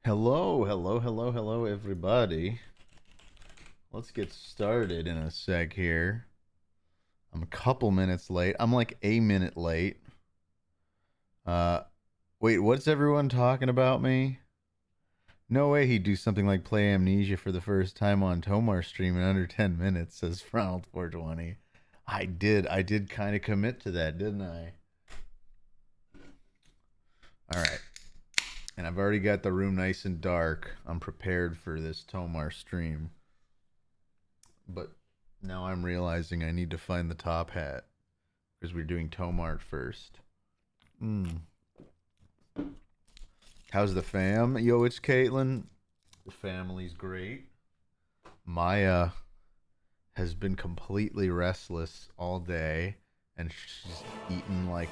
Hello, hello, hello, hello, everybody. Let's get started in a sec here. I'm a couple minutes late. I'm like a minute late. Uh, Wait, what's everyone talking about me? No way he'd do something like play Amnesia for the first time on TomarStream in under 10 minutes, says Ronald420. I did kind of commit to that, didn't I? All right. And I've already got the room nice and dark. I'm prepared for this Tomar stream. But now I'm realizing I need to find the top hat because we're doing Tomart first. How's the fam? Yo, it's Caitlin. The family's great. Maya has been completely restless all day, and she's eaten like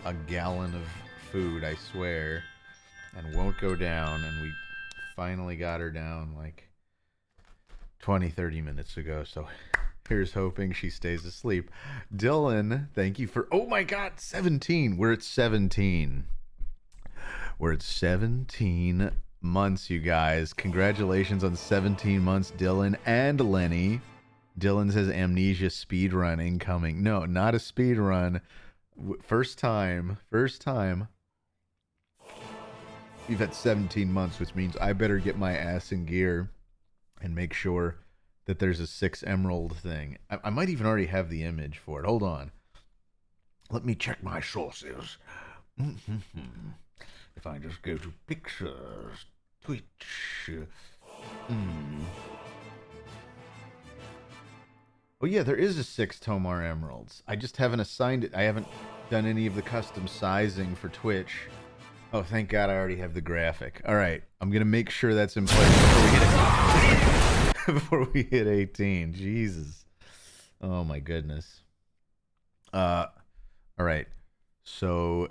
a gallon of food, I swear, and won't go down. And we finally got her down like 20-30 minutes ago, so here's hoping she stays asleep. Dylan, thank you for, oh my god, 17. We're at 17. We're at 17 months, you guys. Congratulations on 17 months, Dylan and Lenny. Dylan says Amnesia speed run incoming. No, not a speed run. First time. You've had 17 months, which means I better get my ass in gear and make sure that there's a 6 emerald thing. I might even already have the image for it. Hold on. Let me check my sources. If I just go to pictures, Twitch. Oh yeah, there is a 6 Tomar Emeralds. I just haven't assigned it. I haven't done any of the custom sizing for Twitch. Oh, thank God I already have the graphic. All right, I'm going to make sure that's in place before we hit before we hit 18. Jesus. Oh my goodness. All right. So,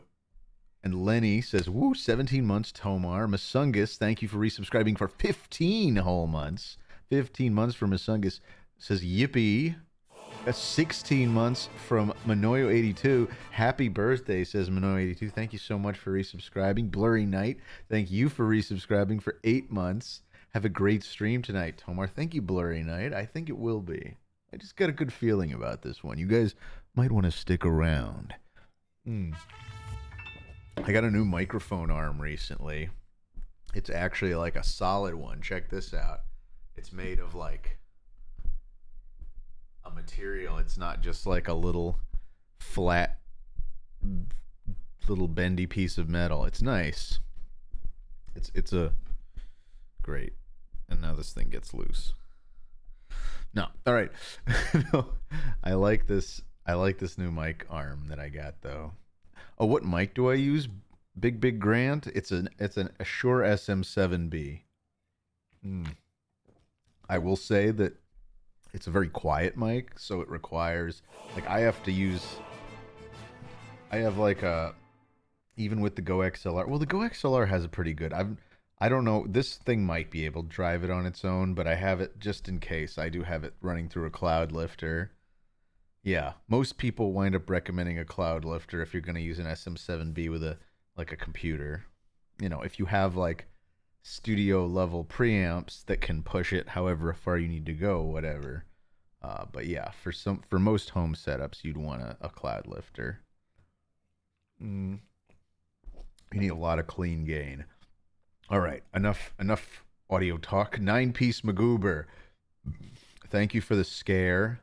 and Lenny says, woo, 17 months, Tomar. Masungus, thank you for resubscribing for 15 whole months. 15 months for Masungus. Says, yippee. That's 16 months from Manoyo82. Happy birthday, says Manoyo82. Thank you so much for resubscribing. Blurry Night, thank you for resubscribing for 8 months. Have a great stream tonight, Tomar. Thank you, Blurry Night. I think it will be. I just got a good feeling about this one. You guys might want to stick around. I got a new microphone arm recently. It's actually like a solid one. Check this out. It's made of like a material. It's not just like a little flat, little bendy piece of metal. It's nice. It's a great. And now this thing gets loose. No, all right. No, I like this. I like this new mic arm that I got though. Oh, what mic do I use? Big Grant. It's a Shure SM7B. I will say that it's a very quiet mic, so it requires like I have like a, even with the Go XLR. Well, the Go XLR has a pretty good. I don't know. This thing might be able to drive it on its own, but I have it just in case. I do have it running through a cloud lifter. Yeah, most people wind up recommending a cloud lifter if you're going to use an SM7B with a computer. You know, if you have like studio level preamps that can push it however far you need to go, whatever. But yeah, for most home setups, you'd want a cloud lifter. You need a lot of clean gain. All right, enough audio talk. 9-piece Magoober, thank you for the scare.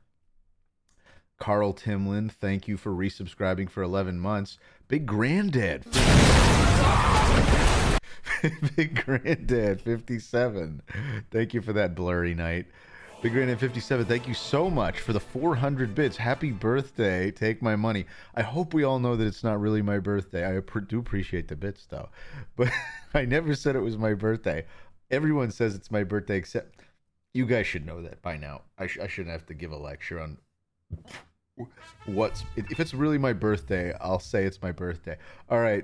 Carl Timlin, thank you for resubscribing for 11 months. Big Granddad, Big Granddad 57. Thank you for that, Blurry Night. Big Granddad 57, thank you so much for the 400 bits. Happy birthday. Take my money. I hope we all know that it's not really my birthday. I do appreciate the bits, though. But I never said it was my birthday. Everyone says it's my birthday, except you guys should know that by now. I shouldn't have to give a lecture on if it's really my birthday. I'll say it's my birthday. All right.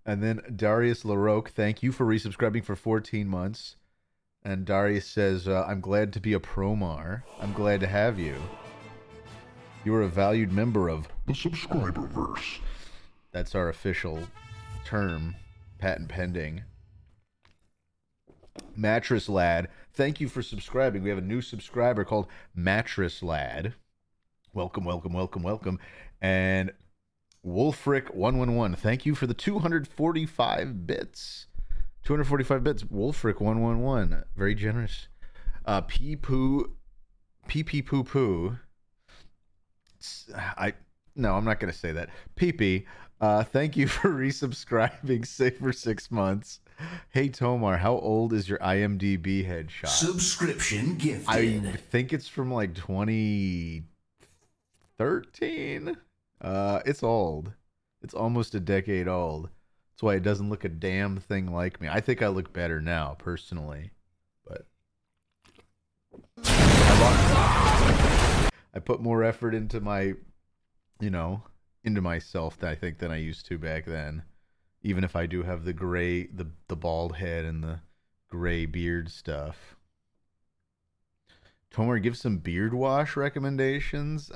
And then Darius LaRoque, thank you for resubscribing for 14 months. And Darius says, I'm glad to be a Promare. I'm glad to have you. You are a valued member of the Subscriberverse. That's our official term, patent pending. Mattress Lad, thank you for subscribing. We have a new subscriber called Mattress Lad. Welcome, welcome, welcome, welcome. And Wolfric111, thank you for the 245 bits. 245 bits. Wolfric111, very generous. Pee Poo Poo. No, I'm not gonna say that. Pee. Thank you for resubscribing for 6 months. Hey Tomar, how old is your IMDb headshot? Subscription gifted. I think it's from like 2013. It's old. It's almost a decade old. That's why it doesn't look a damn thing like me. I think I look better now, personally. But I put more effort into my, into myself, I think, than I used to back then. Even if I do have the gray, the bald head and the gray beard stuff. Tomar, give some beard wash recommendations.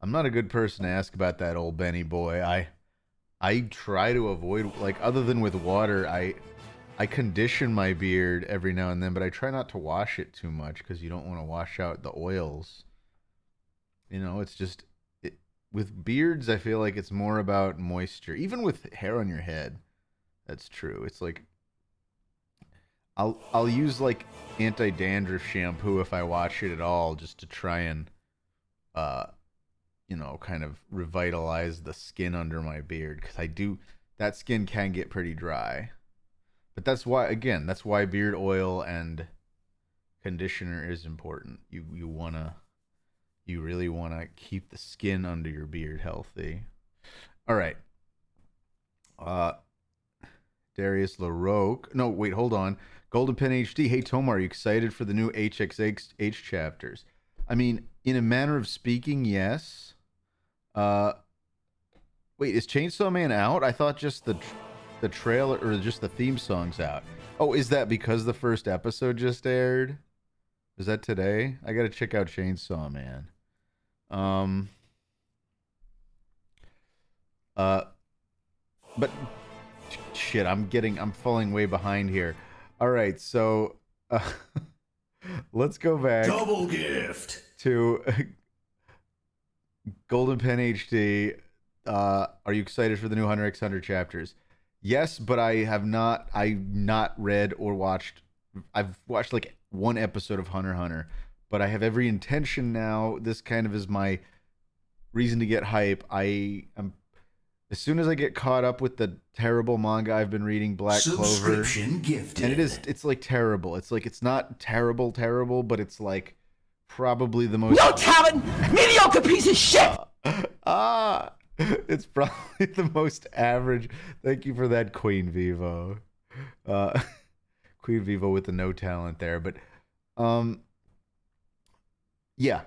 I'm not a good person to ask about that, old Benny boy. I try to avoid, like, other than with water, I condition my beard every now and then, but I try not to wash it too much because you don't want to wash out the oils. It's just, with beards, I feel like it's more about moisture. Even with hair on your head, that's true. It's like, I'll use like anti-dandruff shampoo if I wash it at all, just to try and, kind of revitalize the skin under my beard, because that skin can get pretty dry. But that's why beard oil and conditioner is important. You really wanna keep the skin under your beard healthy. All right. Darius LaRoque. No, wait, hold on. Golden Pen HD. Hey Tomar, are you excited for the new HXH chapters? I mean, in a manner of speaking, yes. Wait, is Chainsaw Man out? I thought just the trailer, or just the theme song's out. Oh, is that because the first episode just aired? Is that today? I gotta check out Chainsaw Man. But shit, I'm falling way behind here. All right, so let's go back. Double gift to Golden Pen HD. Are you excited for the new Hunter x Hunter chapters? Yes, but I've not read or watched. I've watched like one episode of Hunter x Hunter, but I have every intention now. This kind of is my reason to get hype. As soon as I get caught up with the terrible manga I've been reading, Black Clover, gifted. and it's like terrible. It's like, it's not terrible, but it's like probably the most talent, mediocre piece of shit. It's probably the most average. Thank you for that, Queen Vivo. Queen Vivo with the no talent there, but yeah.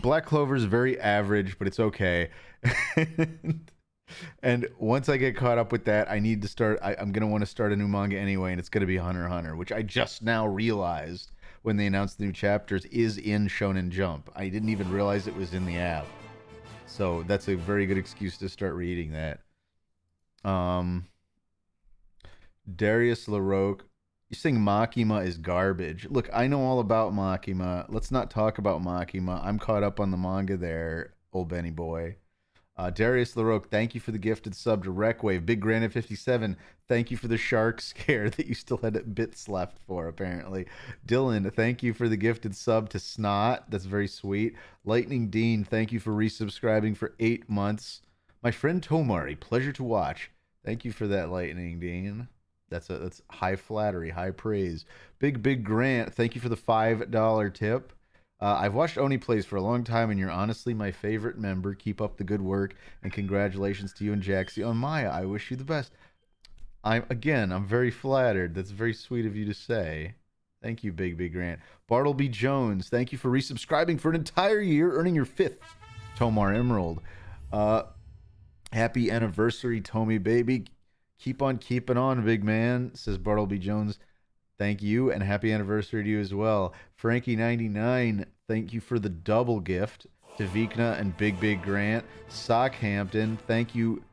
Black Clover is very average, but it's okay. And once I get caught up with that, I need to start. I'm gonna want to start a new manga anyway, and it's gonna be Hunter x Hunter, which I just now realized when they announced the new chapters is in Shonen Jump. I didn't even realize it was in the app, so that's a very good excuse to start reading that. Darius LaRoque, you're saying Makima is garbage. Look, I know all about Makima. Let's not talk about Makima. I'm caught up on the manga there, old Benny boy. Darius LaRoque, thank you for the gifted sub to Wreckwave. Big Granite 57, thank you for the shark scare that you still had bits left for, apparently. Dylan, thank you for the gifted sub to Snot. That's very sweet. Lightning Dean, thank you for resubscribing for 8 months. My friend Tomar, a pleasure to watch. Thank you for that, Lightning Dean. That's high flattery, high praise. Big Grant, thank you for the $5 tip. I've watched Oni Plays for a long time, and you're honestly my favorite member. Keep up the good work, and congratulations to you and Jaxie on Maya. I wish you the best. I'm very flattered. That's very sweet of you to say. Thank you, Big Grant. Bartleby Jones, thank you for resubscribing for an entire year, earning your 5th Tomar Emerald. Happy anniversary, Tommy baby. Keep on keeping on, big man, says Bartleby Jones. Thank you, and happy anniversary to you as well. Frankie99, thank you for the double gift to Vikna and Big Grant. Sockhampton, thank you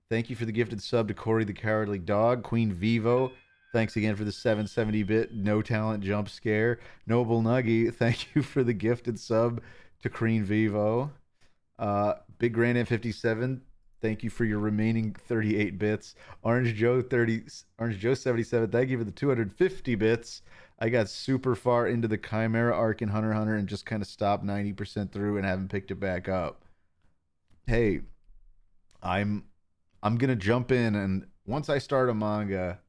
for the gifted sub to Corey the Cowardly Dog. Queen Vivo, thanks again for the 770-bit no talent jump scare. Noble Nuggy, thank you for the gifted sub to Crean Vivo. Big Granite 57, thank you for your remaining 38 bits. Orange Joe 77, thank you for the 250 bits. I got super far into the Chimera arc in Hunter x Hunter and just kind of stopped 90% through and haven't picked it back up. Hey, I'm gonna jump in, and once I start a manga,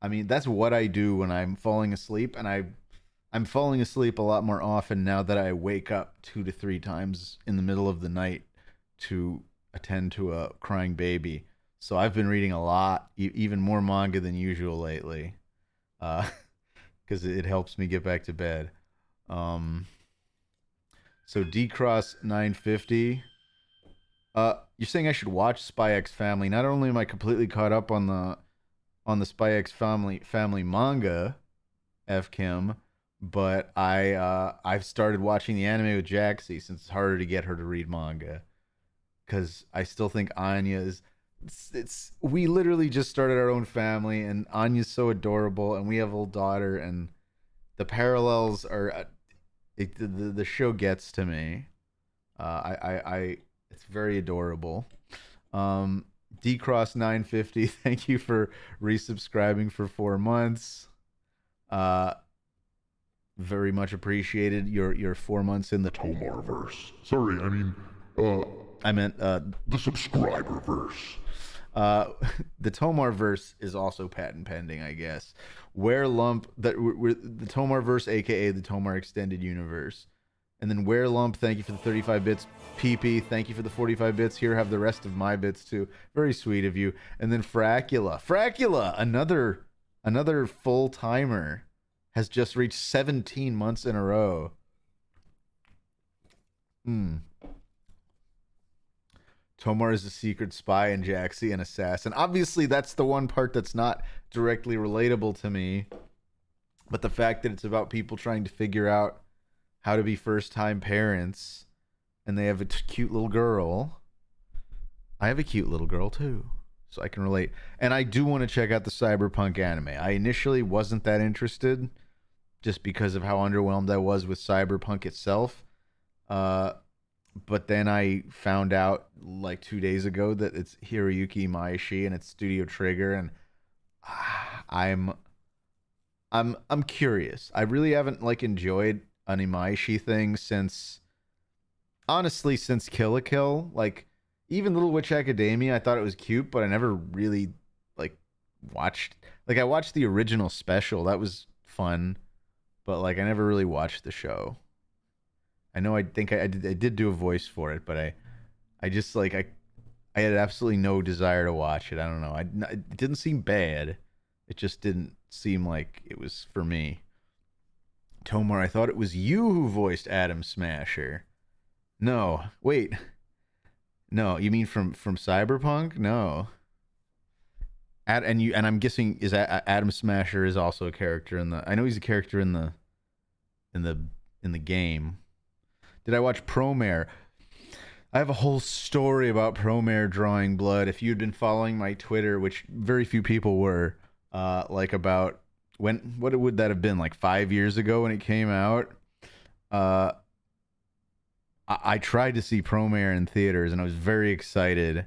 I mean, that's what I do when I'm falling asleep, and I'm falling asleep a lot more often now that I wake up 2 to 3 times in the middle of the night to attend to a crying baby. So I've been reading a lot, even more manga than usual lately, because it helps me get back to bed. So D-Cross 950. You're saying I should watch Spy X Family. Not only am I completely caught up on the Spy X Family manga, FKim, but I've started watching the anime with Jaxie since it's harder to get her to read manga. Because I still think Anya is. We literally just started our own family, and Anya's so adorable, and we have a little daughter, and the parallels are. The show gets to me. It's very adorable. D-Cross 950, thank you for resubscribing for 4 months. Very much appreciated your 4 months in the Tomarverse. Sorry, I meant the subscriberverse. the Tomarverse is also patent pending, I guess. Where Lump the Tomarverse, aka the Tomar Extended Universe. And then Where Lump, thank you for the 35 bits. PP, thank you for the 45 bits. Here, have the rest of my bits too. Very sweet of you. And then Fracula, another full timer, has just reached 17 months in a row. Tomar is a secret spy and Jaxie an assassin. Obviously, that's the one part that's not directly relatable to me. But the fact that it's about people trying to figure out how to be first-time parents, and they have a cute little girl. I have a cute little girl, too, so I can relate. And I do want to check out the Cyberpunk anime. I initially wasn't that interested, just because of how underwhelmed I was with Cyberpunk itself. But then I found out like 2 days ago that it's Hiroyuki Maishi and it's Studio Trigger, and I'm curious. I really haven't enjoyed an Imaishi thing since Kill la Kill. Like, even Little Witch Academia, I thought it was cute, but I never really watched. I watched the original special. That was fun, but I never really watched the show. I know I did do a voice for it, but I just I had absolutely no desire to watch it. I don't know. It didn't seem bad. It just didn't seem like it was for me. Tomar, I thought it was you who voiced Atom Smasher. No, wait. No, you mean from Cyberpunk? No. And I'm guessing is Atom Smasher is also a character in the. I know he's a character in the game. Did I watch Promare? I have a whole story about Promare drawing blood. If you'd been following my Twitter, which very few people were, about what would that have been, 5 years ago when it came out? I tried to see Promare in theaters, and I was very excited,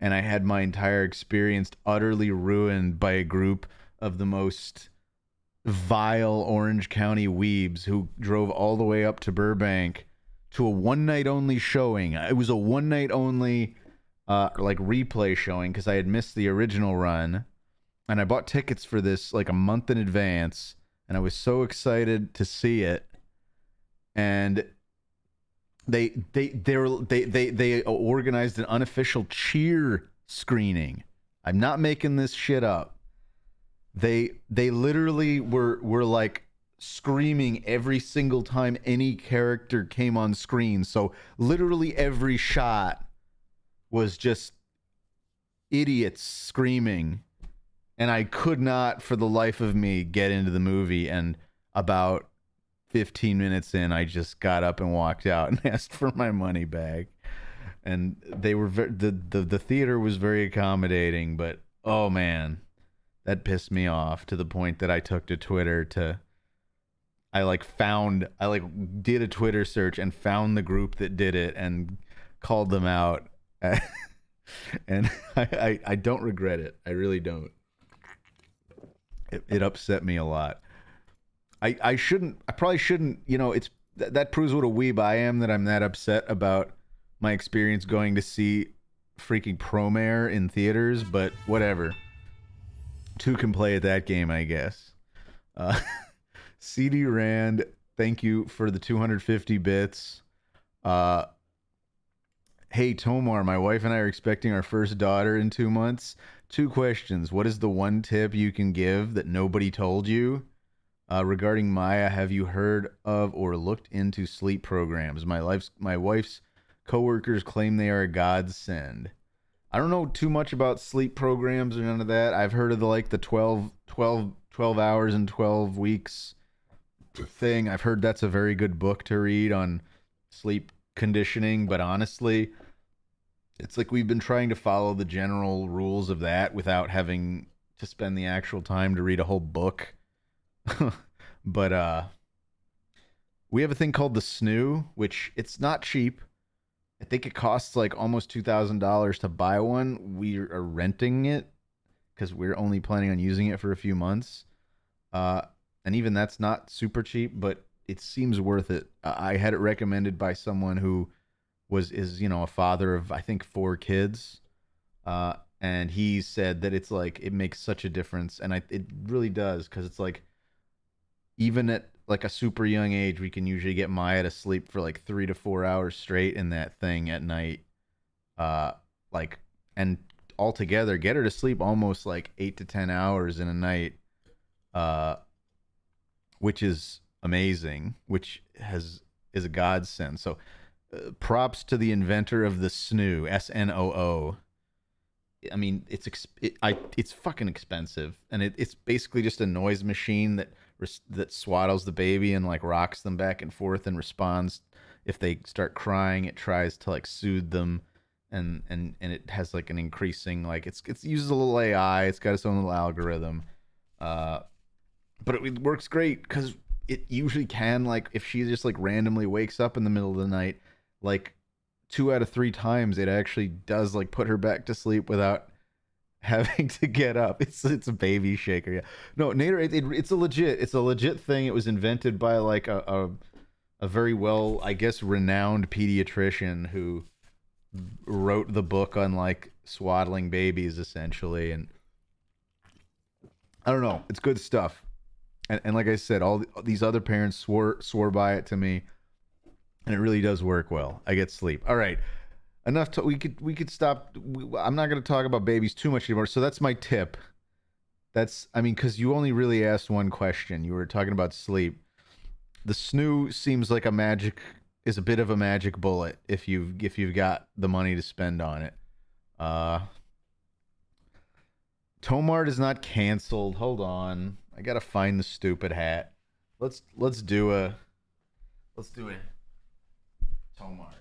and I had my entire experience utterly ruined by a group of the most vile Orange County weebs who drove all the way up to Burbank to a one-night only showing. It was a one-night only replay showing because I had missed the original run, and I bought tickets for this a month in advance, and I was so excited to see it. And they organized an unofficial cheer screening. I'm not making this shit up. They literally were screaming every single time any character came on screen. So literally every shot was just idiots screaming, and I could not for the life of me get into the movie. And about 15 minutes in, I just got up and walked out and asked for my money back. And they were the theater was very accommodating, but oh man, That pissed me off to the point that I took to Twitter to I did a Twitter search and found the group that did it and called them out. And I don't regret it. I really don't. It upset me a lot. I probably shouldn't, that proves what a weeb I am, that I'm that upset about my experience going to see freaking Promare in theaters, but whatever. Two can play at that game, I guess. CD Rand, thank you for the 250 bits. Hey, Tomar, my wife and I are expecting our first daughter in 2 months. 2 questions. What is the one tip you can give that nobody told you? Regarding Maya, have you heard of or looked into sleep programs? My wife's coworkers claim they are a godsend. I don't know too much about sleep programs or none of that. I've heard of the 12 hours and 12 weeks thing. I've heard that's a very good book to read on sleep conditioning, but honestly, it's like we've been trying to follow the general rules of that without having to spend the actual time to read a whole book. But we have a thing called the Snoo, which it's not cheap. I think it costs like almost $2,000 to buy one. We are renting it because we're only planning on using it for a few months. And even that's not super cheap, but it seems worth it. I had it recommended by someone who is a father of, I think, 4 kids. And he said that it's like, it makes such a difference. And it really does, because it's like, even at like a super young age, we can usually get Maya to sleep for like 3 to 4 hours straight in that thing at night. And altogether get her to sleep almost like 8 to 10 hours in a night, which is amazing, which is a godsend. So props to the inventor of the Snoo, SNOO. I mean, it's fucking expensive, and it's basically just a noise machine that swaddles the baby and like rocks them back and forth and responds if they start crying. It tries to like soothe them, and it has like an increasing, like it uses a little AI. It's got its own little algorithm, but it works great because it usually can, like, if she just like randomly wakes up in the middle of the night, like 2 out of 3 times it actually does like put her back to sleep without having to get up. It's a baby shaker. Yeah. No, Nader, it's a legit thing. It was invented by like a very well, I guess, renowned pediatrician who wrote the book on like swaddling babies essentially. And I don't know, it's good stuff. And like I said, all these other parents swore by it to me, and it really does work well. I get sleep. All right. Enough. We could stop. I'm not going to talk about babies too much anymore. So that's my tip. Because you only really asked one question. You were talking about sleep. The Snoo seems like is a bit of a magic bullet if you've got the money to spend on it. Tomart is not canceled. Hold on. I gotta find the stupid hat. Let's do it. Tomart.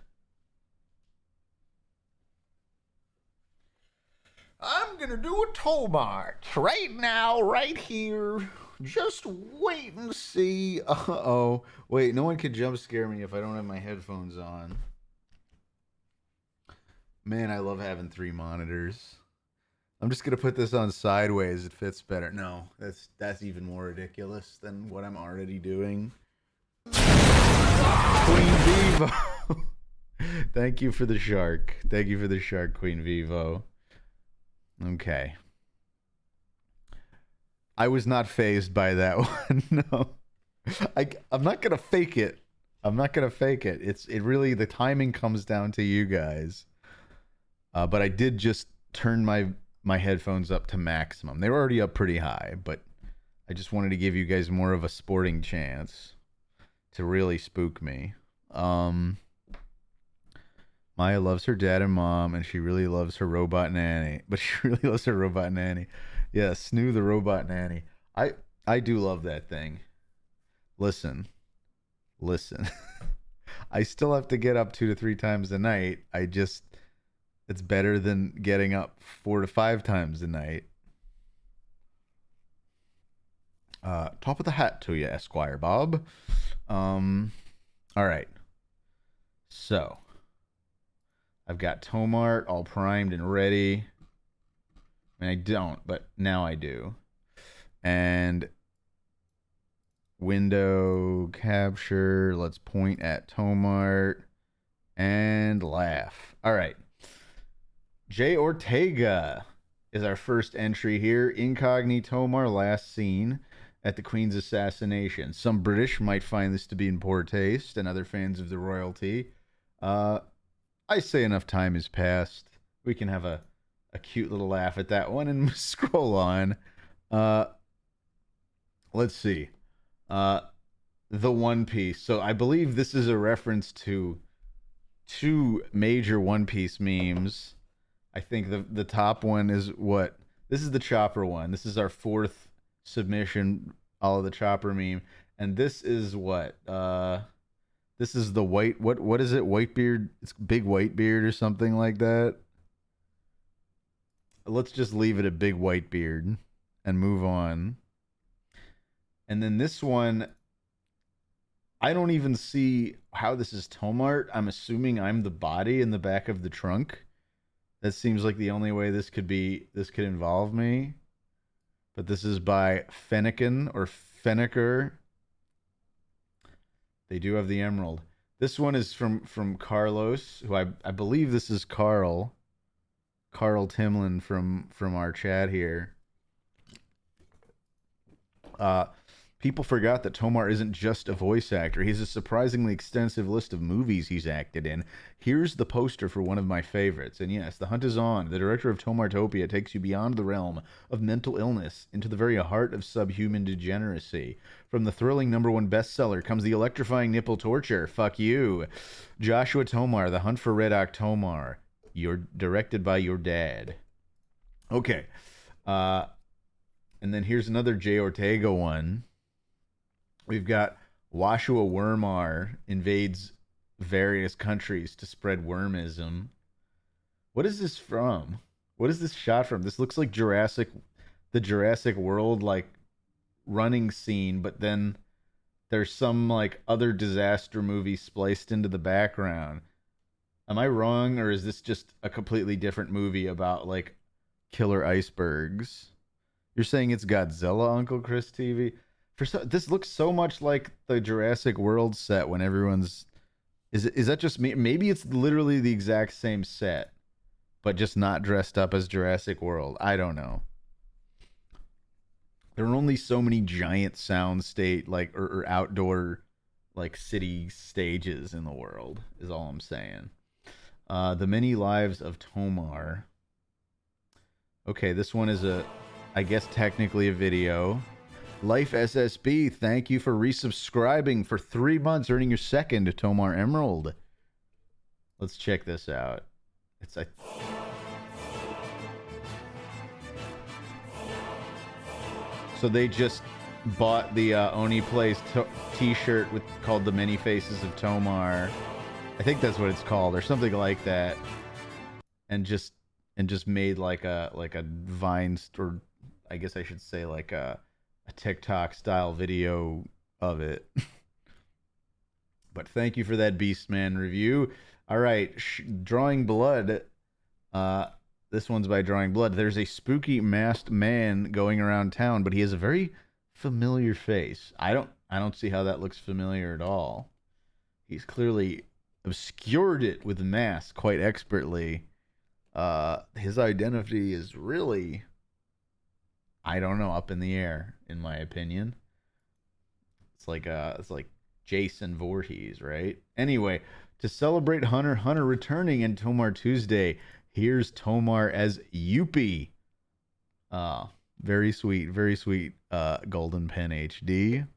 I'm gonna do a Tomart right now, right here. Just wait and see. Uh-oh. Wait, no one can jump scare me if I don't have my headphones on. Man, I love having 3 monitors. I'm just gonna put this on sideways. It fits better. No, that's even more ridiculous than what I'm already doing. Queen Vivo. Thank you for the shark. Thank you for the shark, Queen Vivo. Okay. I was not fazed by that one. No. I'm not gonna fake it. It really, the timing comes down to you guys. But I did just turn my headphones up to maximum. They were already up pretty high, but I just wanted to give you guys more of a sporting chance to really spook me. Maya loves her dad and mom, and she really loves her robot nanny. Yeah, Snoo the robot nanny. I do love that thing. Listen. I still have to get up 2 to 3 times a night. It's better than getting up 4 to 5 times a night. Top of the hat to you, Esquire Bob. All right. So, I've got Tomar all primed and ready. I mean, I don't, but now I do. And window capture. Let's point at Tomar and laugh. All right. J. Ortega is our first entry here. Incognito Tomar last seen at the Queen's assassination. Some British might find this to be in poor taste, and other fans of the royalty. I say enough time has passed. We can have a cute little laugh at that one and scroll on. Let's see. The One Piece. So I believe this is a reference to two major One Piece memes. I think the top one is what? This is the Chopper one. This is our fourth submission, all of the Chopper meme. And this is what? This is the white, what is it? Whitebeard? It's Big Whitebeard or something like that. Let's just leave it a Big Whitebeard and move on. And then this one, I don't even see how this is Tomart. I'm assuming I'm the body in the back of the trunk. That seems like the only way this could involve me. But this is by Fennekin or Fenneker. They do have the emerald. This one is from Carlos, who I believe this is Carl Timlin from our chat here. People forgot that Tomar isn't just a voice actor. He has a surprisingly extensive list of movies he's acted in. Here's the poster for one of my favorites. And yes, the hunt is on. The director of Tomartopia takes you beyond the realm of mental illness into the very heart of subhuman degeneracy. From the thrilling #1 bestseller comes the electrifying nipple torture. Fuck you. Joshua Tomar, The Hunt for Red Octomar. You're directed by your dad. Okay. And then here's another J. Ortega one. We've got Washua Wormar invades various countries to spread wormism. What is this from? What is this shot from? This looks like the Jurassic World like running scene, but then there's some like other disaster movie spliced into the background. Am I wrong, or is this just a completely different movie about like killer icebergs? You're saying it's Godzilla, Uncle Chris TV? This looks so much like the Jurassic World set when everyone's... Is that just me? Maybe it's literally the exact same set, but just not dressed up as Jurassic World. I don't know. There are only so many giant sound state like or outdoor like city stages in the world, is all I'm saying. The Many Lives of Tomar. Okay, this one is I guess technically a video. Life SSB, thank you for resubscribing for 3 months, earning your second Tomar Emerald. Let's check this out. So they just bought the Oni Plays t-shirt called The Many Faces of Tomar. I think that's what it's called, or something like that. And just made like a Vine, or I guess I should say like a TikTok style video of it. But thank you for that Beastman review. All right, Drawing Blood. This one's by Drawing Blood. There's a spooky masked man going around town, but he has a very familiar face. I don't see how that looks familiar at all. He's clearly obscured it with a mask quite expertly. His identity is really, I don't know, up in the air, in my opinion. It's like Jason Voorhees, right? Anyway, to celebrate Hunter returning and Tomar Tuesday, here's Tomar as Yuppie. Very sweet, Golden Pen HD,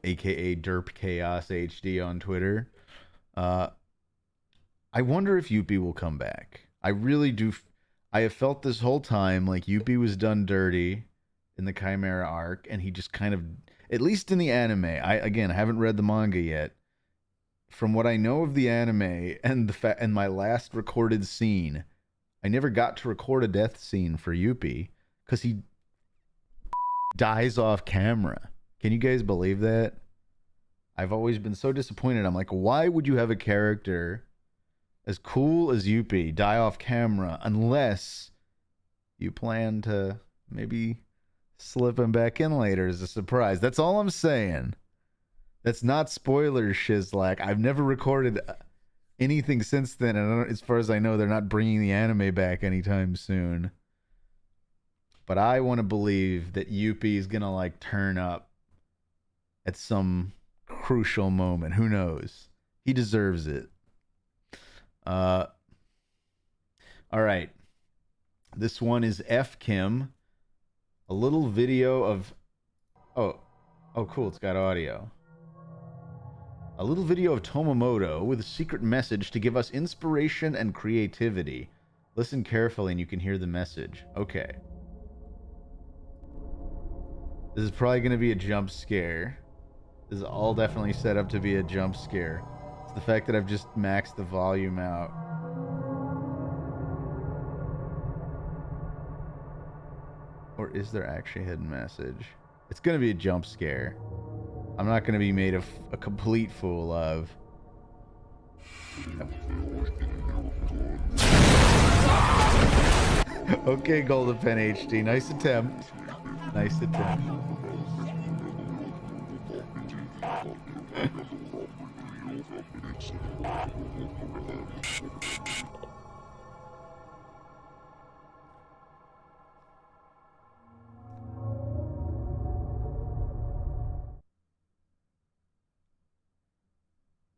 aka Derp Chaos HD on Twitter. I wonder if Yuppie will come back. I really do. I have felt this whole time like Yuppie was done dirty in the Chimera arc, and he just kind of, at least in the anime, I haven't read the manga yet. From what I know of the anime and my last recorded scene, I never got to record a death scene for Yuppie because he dies off camera. Can you guys believe that? I've always been so disappointed. I'm like, why would you have a character as cool as Yuppie die off camera unless you plan to maybe slip him back in later as a surprise? That's all I'm saying. That's not spoilers, Shizlak. I've never recorded anything since then, and as far as I know, they're not bringing the anime back anytime soon. But I want to believe that Yuppie is gonna like turn up at some crucial moment. Who knows? He deserves it. All right. This one is F Kim. A little video of oh cool, it's got audio. A little video of Tomomoto with a secret message to give us inspiration and creativity. Listen carefully and you can hear the message. Okay. This is probably going to be a jump scare. This is all definitely set up to be a jump scare. It's the fact that I've just maxed the volume out. Or is there actually a hidden message? It's going to be a jump scare. I'm not going to be made a complete fool of. Okay, Golden Pen HD. Nice attempt. Nice attempt.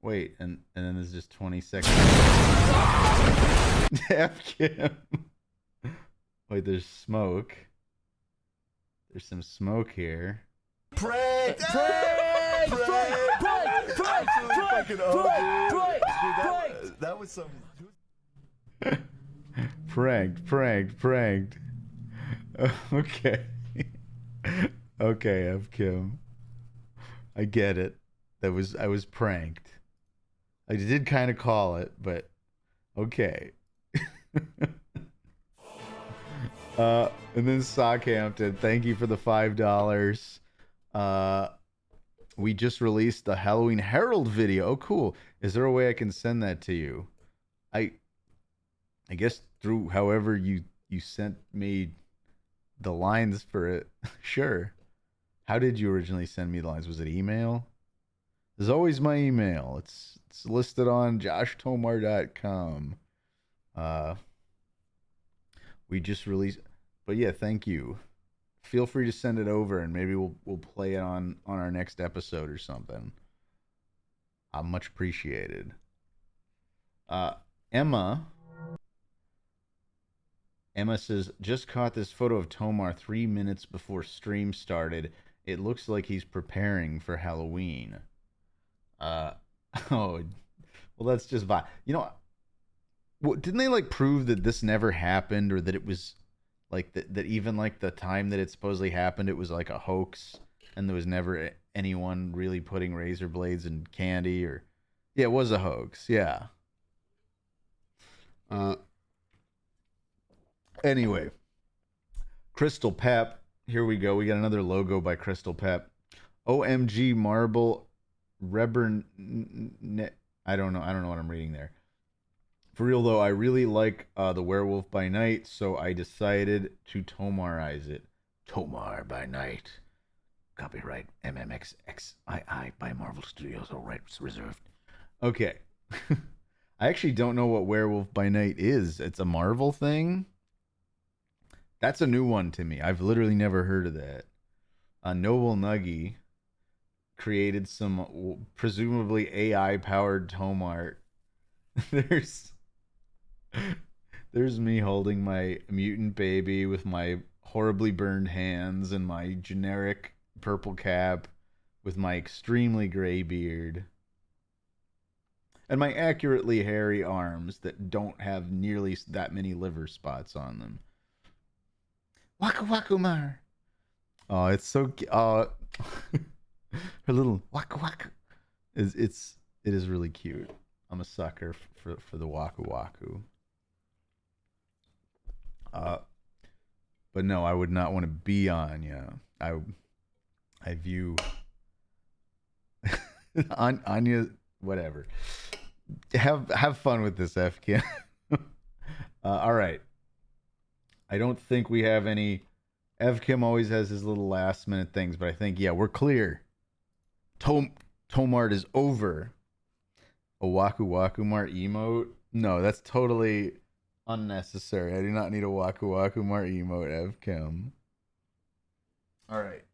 Wait, and then there's just 20 seconds. F Kim. Wait, there's smoke. There's some smoke here. Prank! Prank! That was some... Pranked. Okay. Okay, F Kim. I get it. I was pranked. I did kind of call it, but okay. And then Sockhampton, thank you for the $5. We just released the Halloween Herald video. Oh, cool. Is there a way I can send that to you? I guess through however you sent me the lines for it. Sure. How did you originally send me the lines? Was it email? There's always my email. It's listed on joshtomar.com. We just released, but yeah, thank you. Feel free to send it over, and maybe we'll play it on our next episode or something. Much appreciated. Emma says, just caught this photo of Tomar 3 minutes before stream started. It looks like he's preparing for Halloween. Oh, well, that's just vibe. You know, didn't they like prove that this never happened, or that it was like that even like the time that it supposedly happened, it was like a hoax, and there was never anyone really putting razor blades in candy? Or yeah, it was a hoax. Yeah. Anyway, Crystal Pep. Here we go. We got another logo by Crystal Pep. OMG Marble Rebern. I don't know what I'm reading there. For real though, I really like the Werewolf by Night, so I decided to Tomarize it. Tomar by Night. Copyright MMXXII by Marvel Studios. All rights reserved. Okay. I actually don't know what Werewolf by Night is. It's a Marvel thing? That's a new one to me. I've literally never heard of that. Noble Nuggy created some presumably AI-powered tome art. There's me holding my mutant baby with my horribly burned hands and my generic purple cap with my extremely gray beard. And my accurately hairy arms that don't have nearly that many liver spots on them. Waka Waka Mar. Oh, it's so her little waka waka it is really cute. I'm a sucker for the Waku Waku. But no, I would not want to be on, yeah. I view Anya, whatever. Have fun with this, FK. All right. I don't think we have any. Evkim always has his little last minute things, but I think, yeah, we're clear. Tomart is over. A Waku Waku Mart emote? No, that's totally unnecessary. I do not need a Waku Waku Mart emote, Evkim. All right.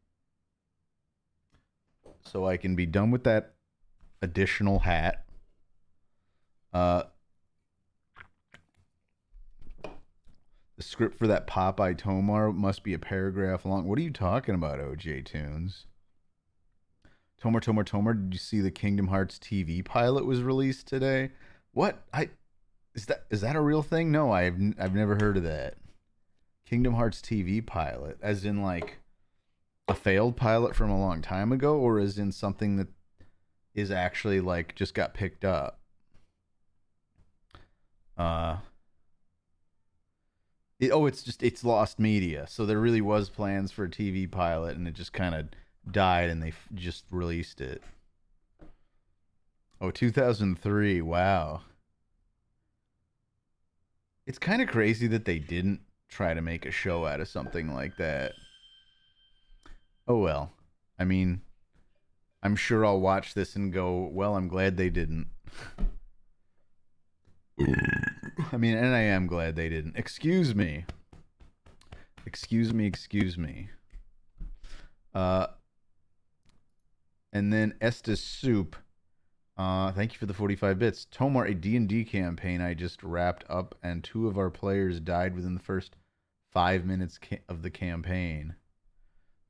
So I can be done with that additional hat. The script for that Popeye Tomar must be a paragraph long. What are you talking about, OJ Tunes? Tomar, did you see the Kingdom Hearts TV pilot was released today? What? Is that a real thing? No, I've never heard of that. Kingdom Hearts TV pilot, as in like a failed pilot from a long time ago, or as in something that is actually like just got picked up? It's lost media. So there really was plans for a TV pilot, and it just kind of died, and they just released it. Oh, 2003. Wow. It's kind of crazy that they didn't try to make a show out of something like that. Oh well. I mean, I'm sure I'll watch this and go, well, I'm glad they didn't. I mean, and I am glad they didn't. Excuse me. And then Estes Soup. Thank you for the 45 bits. Tomar, a D&D campaign I just wrapped up, and 2 of our players died within the first 5 minutes of the campaign.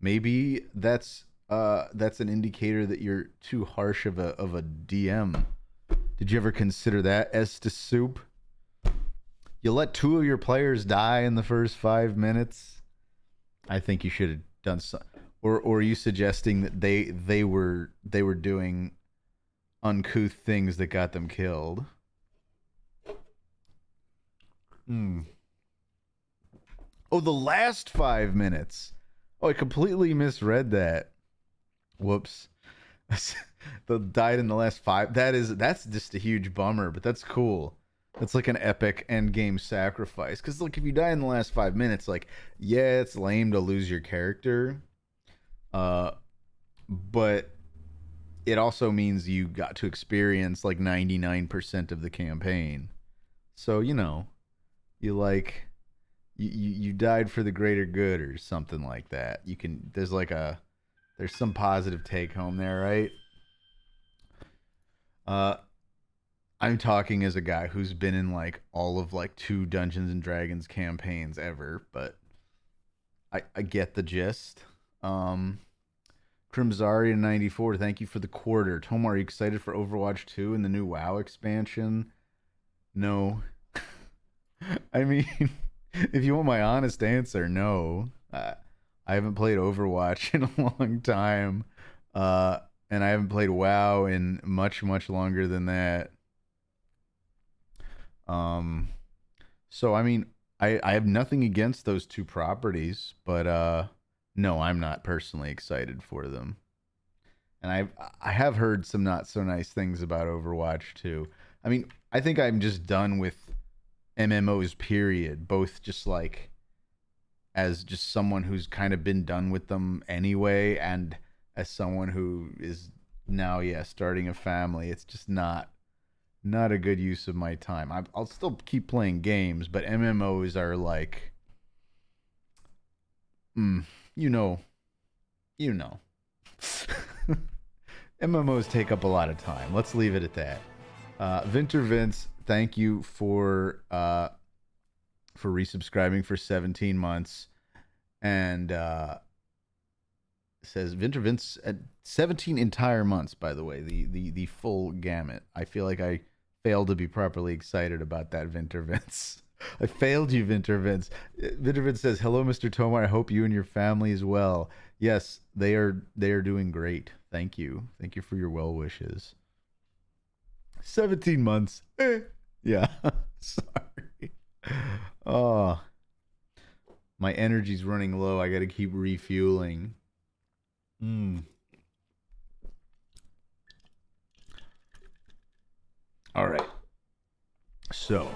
Maybe that's an indicator that you're too harsh of a DM. Did you ever consider that, Estes Soup? You let 2 of your players die in the first 5 minutes? I think you should have done some. Or are you suggesting that they were doing uncouth things that got them killed? Oh, the last 5 minutes. Oh, I completely misread that. Whoops. The died in the last 5. That's just a huge bummer, but that's cool. That's like an epic end game sacrifice. Because look, if you die in the last 5 minutes, like, yeah, it's lame to lose your character. But it also means you got to experience like 99% of the campaign. So, you know, you died for the greater good or something like that. There's some positive take home there, right? I'm talking as a guy who's been in like all of like 2 Dungeons and Dragons campaigns ever, but I get the gist. Crimzari in 94, thank you for the quarter. Tomar, are you excited for Overwatch 2 and the new WoW expansion? No. I mean, if you want my honest answer, no. I haven't played Overwatch in a long time. And I haven't played WoW in much, much longer than that. So, I mean, I have nothing against those 2 properties, but no, I'm not personally excited for them. And I have heard some not so nice things about Overwatch too. I mean, I think I'm just done with MMOs, period. Both just like as just someone who's kind of been done with them anyway, and as someone who is now, starting a family. It's just not a good use of my time. I'll still keep playing games, but MMOs are like, you know. MMOs take up a lot of time. Let's leave it at that. Vinter Vince, thank you for resubscribing for 17 months. And says Vinter Vince at 17 entire months, by the way, the full gamut. I feel like I failed to be properly excited about that, Vinter Vince. I failed you, Vinter Vince. Vinter Vince says, hello, Mr. Tomar. I hope you and your family as well. Yes, they are doing great. Thank you. Thank you for your well wishes. 17 months. Yeah. Sorry. Oh, my energy's running low. I got to keep refueling. All right. So,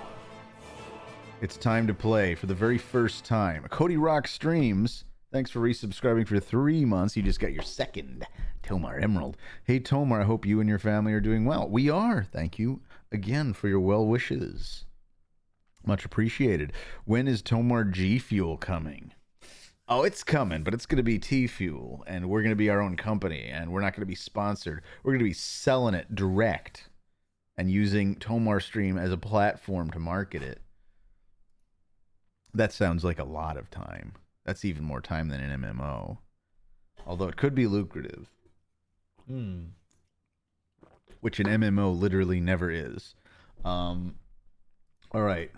it's time to play for the very first time. Cody Rock Streams. Thanks for resubscribing for 3 months. You just got your second Tomar Emerald. Hey, Tomar, I hope you and your family are doing well. We are. Thank you again for your well wishes. Much appreciated. When is Tomar G Fuel coming? Oh, it's coming, but it's going to be T Fuel, and we're going to be our own company, and we're not going to be sponsored. We're going to be selling it direct and using TomarStream as a platform to market it. That sounds like a lot of time. That's even more time than an MMO. Although it could be lucrative. Which an MMO literally never is. All right.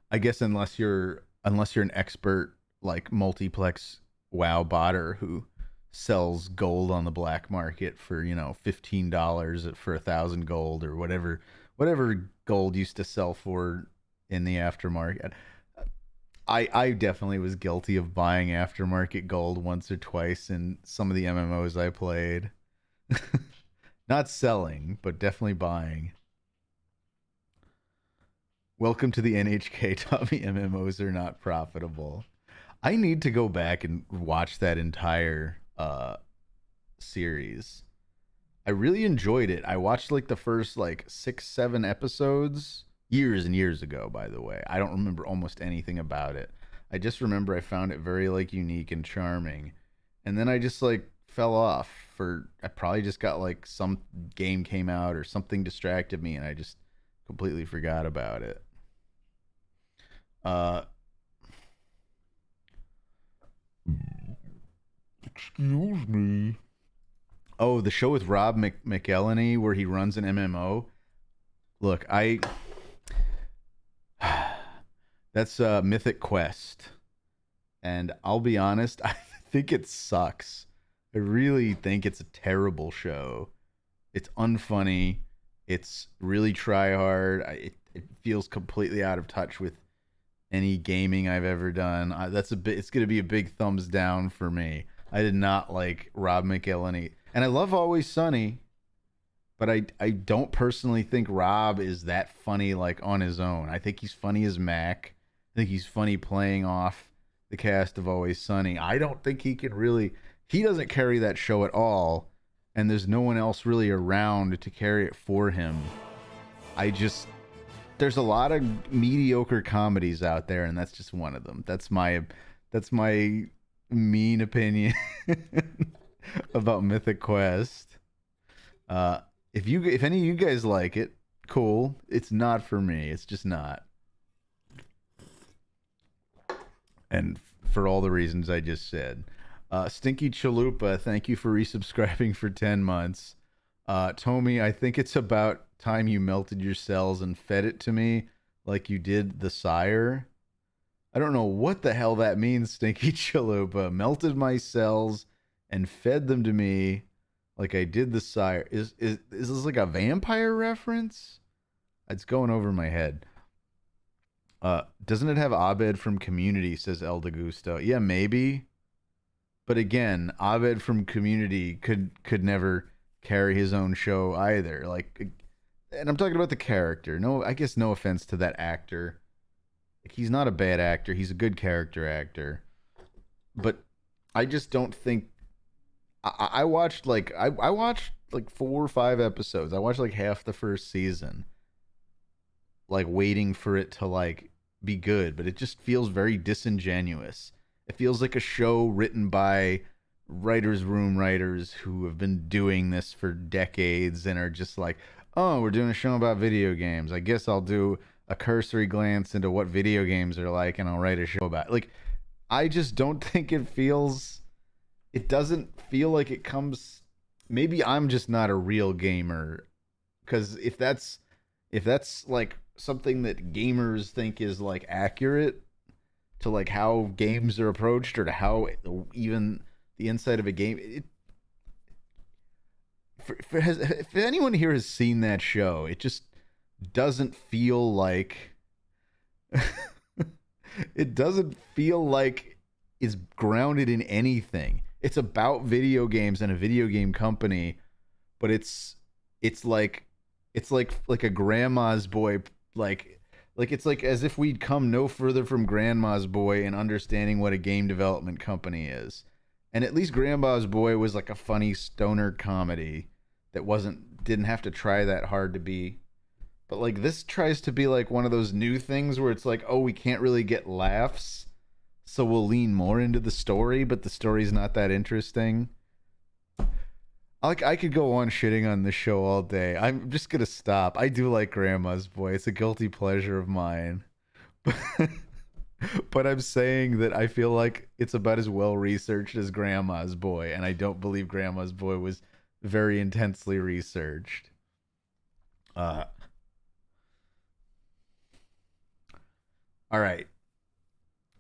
I guess unless you're an expert like multiplex WoW botter who sells gold on the black market for, $15 for 1,000 gold or whatever gold used to sell for in the aftermarket. I definitely was guilty of buying aftermarket gold once or twice in some of the MMOs I played. Not selling, but definitely buying. Welcome to the NHK taught me MMOs are not profitable. I need to go back and watch that entire series. I really enjoyed it. I watched like the first 6-7 episodes years and years ago, by the way. I don't remember almost anything about it. I just remember I found it very unique and charming. And then I just fell off I probably just got some game came out or something distracted me and I just completely forgot about it. Excuse me. Oh, the show with Rob McElhenney where he runs an MMO. Look, that's Mythic Quest. And I'll be honest, I think it sucks. I really think it's a terrible show. It's unfunny. It's really try hard. It feels completely out of touch with any gaming I've ever done. It's going to be a big thumbs down for me. I did not like Rob McElhenney. And I love Always Sunny, but I don't personally think Rob is that funny on his own. I think he's funny as Mac. I think he's funny playing off the cast of Always Sunny. I don't think he doesn't carry that show at all, and there's no one else really around to carry it for him. There's a lot of mediocre comedies out there, and that's just one of them. That's my mean opinion about Mythic Quest. If any of you guys like it, cool. It's not for me. It's just not. And for all the reasons I just said. Stinky Chalupa, thank you for resubscribing for 10 months. Tommy, I think it's about time you melted your cells and fed it to me like you did the sire. I don't know what the hell that means, Stinky Chalupa. Melted my cells and fed them to me like I did the sire. Is this like a vampire reference? It's going over my head. Doesn't it have Abed from Community, says El Degusto. Yeah, maybe. But again, Abed from Community could never carry his own show either. And I'm talking about the character. No, I guess no offense to that actor. He's not a bad actor. He's a good character actor. But I just don't think I watched I watched 4 or 5 episodes. I watched half the first season. Waiting for it to be good, but it just feels very disingenuous. It feels like a show written by writers' room writers who have been doing this for decades and are just oh, we're doing a show about video games. I guess I'll do a cursory glance into what video games are like and I'll write a show about it. I just don't think it doesn't feel like it comes. Maybe I'm just not a real gamer, because if that's something that gamers think is accurate to how games are approached or to how even the inside of a game, if anyone here has seen that show, it just doesn't feel like it doesn't feel like it's grounded in anything. it's about video games and a video game company, but it's like it's like a grandma's boy, like it's like as if we'd come no further from Grandma's Boy in understanding what a game development company is. And at least Grandma's Boy was like a funny stoner comedy that didn't have to try that hard to be. But like this tries to be like one of those new things where it's like, oh, we can't really get laughs, so we'll lean more into the story, but the story's not that interesting. Like I could go on shitting on this show all day. I'm just gonna stop. I do like Grandma's Boy. It's a guilty pleasure of mine. But I'm saying that I feel like it's about as well researched as Grandma's Boy, and I don't believe Grandma's Boy was very intensely researched. All right,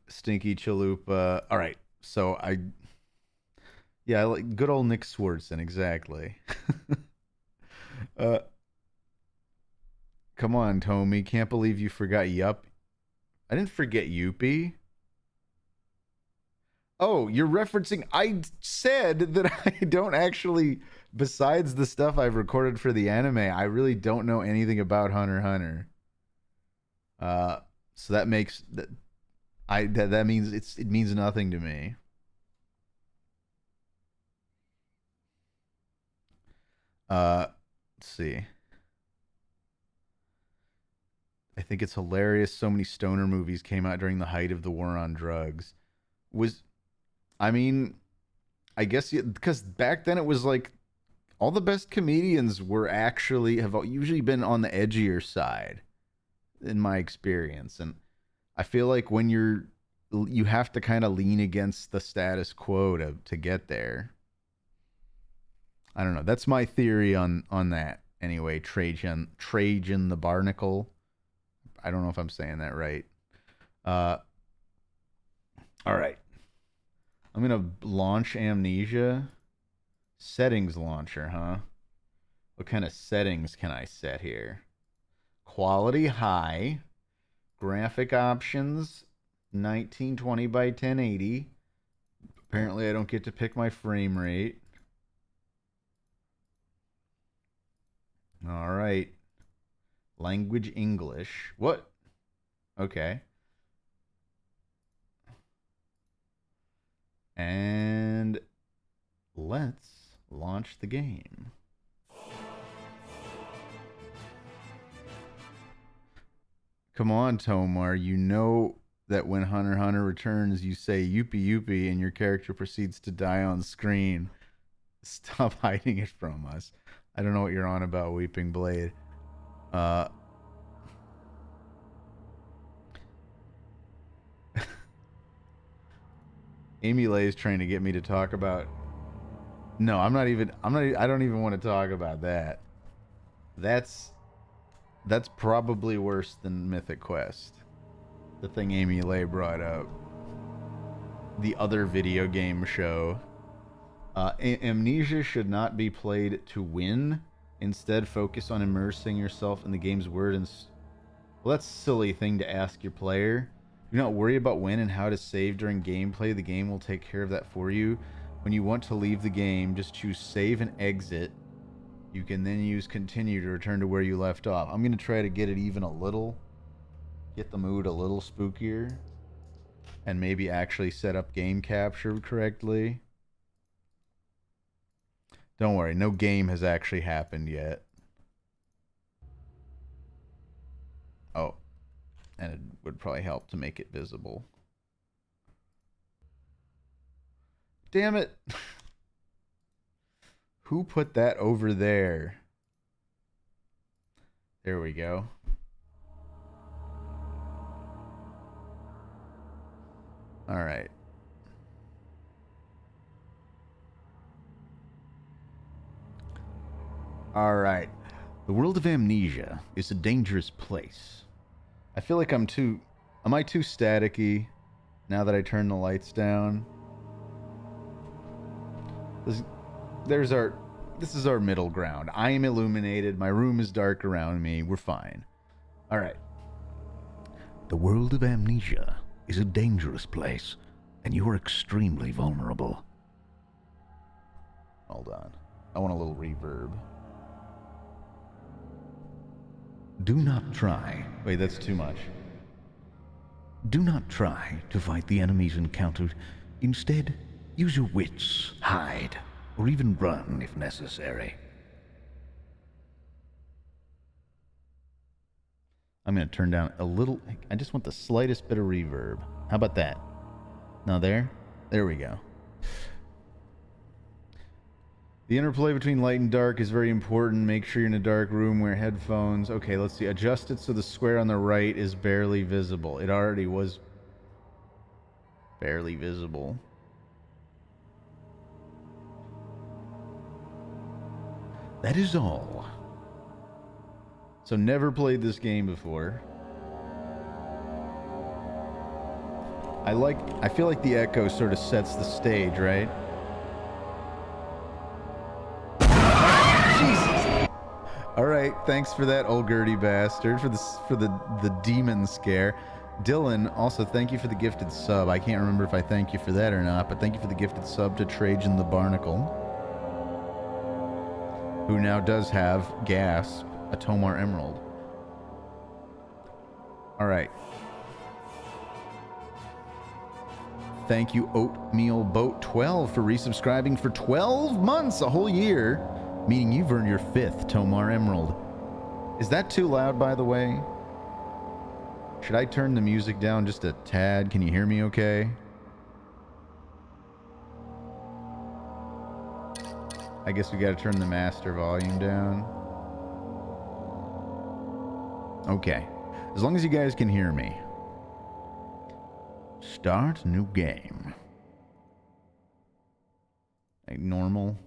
Stinky Chalupa. All right, so yeah, I like good old Nick Swartzen, exactly. uh, Come on, Tommy. Can't believe you forgot Yup. I didn't forget Youpie. Oh, you're referencing. I said that I don't actually, besides the stuff I've recorded for the anime, I really don't know anything about Hunter x Hunter. So that makes that means it means nothing to me. Let's see. I think it's hilarious so many stoner movies came out during the height of the war on drugs. I mean, I guess because back then it was like all the best comedians have usually been on the edgier side in my experience. And I feel like when you have to kind of lean against the status quo to get there. I don't know. That's my theory on that. Anyway, Trajan the Barnacle. I don't know if I'm saying that right. All right. I'm going to launch Amnesia. Settings launcher, huh? What kind of settings can I set here? Quality high. Graphic options 1920 by 1080. Apparently I don't get to pick my frame rate. All right. Language English. What? Okay. And let's launch the game. Come on, Tomar. You know that when Hunter x Hunter returns, you say "Youpie Youpie" and your character proceeds to die on screen. Stop hiding it from us. I don't know what you're on about, Weeping Blade. Amy Lay is trying to get me to talk about. No, I'm not even. I don't even want to talk about that. That's probably worse than Mythic Quest. The thing Amy Lay brought up. The other video game show. Amnesia should not be played to win. Instead, focus on immersing yourself in the game's world and. Well, that's a silly thing to ask your player. Do not worry about when and how to save during gameplay. The game will take care of that for you. When you want to leave the game, just choose save and exit. You can then use continue to return to where you left off. I'm going to try to get it even a little. Get the mood a little spookier. And maybe actually set up game capture correctly. Don't worry, no game has actually happened yet. Oh. And it would probably help to make it visible. Damn it. Who put that over there? There we go. All right. All right. The world of Amnesia is a dangerous place. I feel like am I too staticky now that I turn the lights down? This is our middle ground. I am illuminated. My room is dark around me. We're fine. All right. The world of Amnesia is a dangerous place, and you are extremely vulnerable. hold on. I want a little reverb. Do not try. Wait, that's too much. Do not try to fight the enemies encountered. Instead, use your wits, hide, or even run if necessary. I'm going to turn down a little. I just want the slightest bit of reverb. How about that? Now there? There we go. The interplay between light and dark is very important. Make sure you're in a dark room, wear headphones. Okay, let's see. Adjust it so the square on the right is barely visible. It already was barely visible. That is all. So never played this game before. I feel like the echo sort of sets the stage, right? Jesus. All right, thanks for that, old gertie bastard, for the demon scare. Dylan, also thank you for the gifted sub. I can't remember if I thank you for that or not, but thank you for the gifted sub to Trajan the Barnacle, who now does have, gasp, a Tomar Emerald. All right. Thank you, Oatmeal Boat 12, for resubscribing for 12 months, a whole year, meaning you've earned your 5th Tomar Emerald. Is that too loud, by the way? Should I turn the music down just a tad? Can you hear me okay? I guess we gotta turn the master volume down. Okay. As long as you guys can hear me. Start new game. Like normal.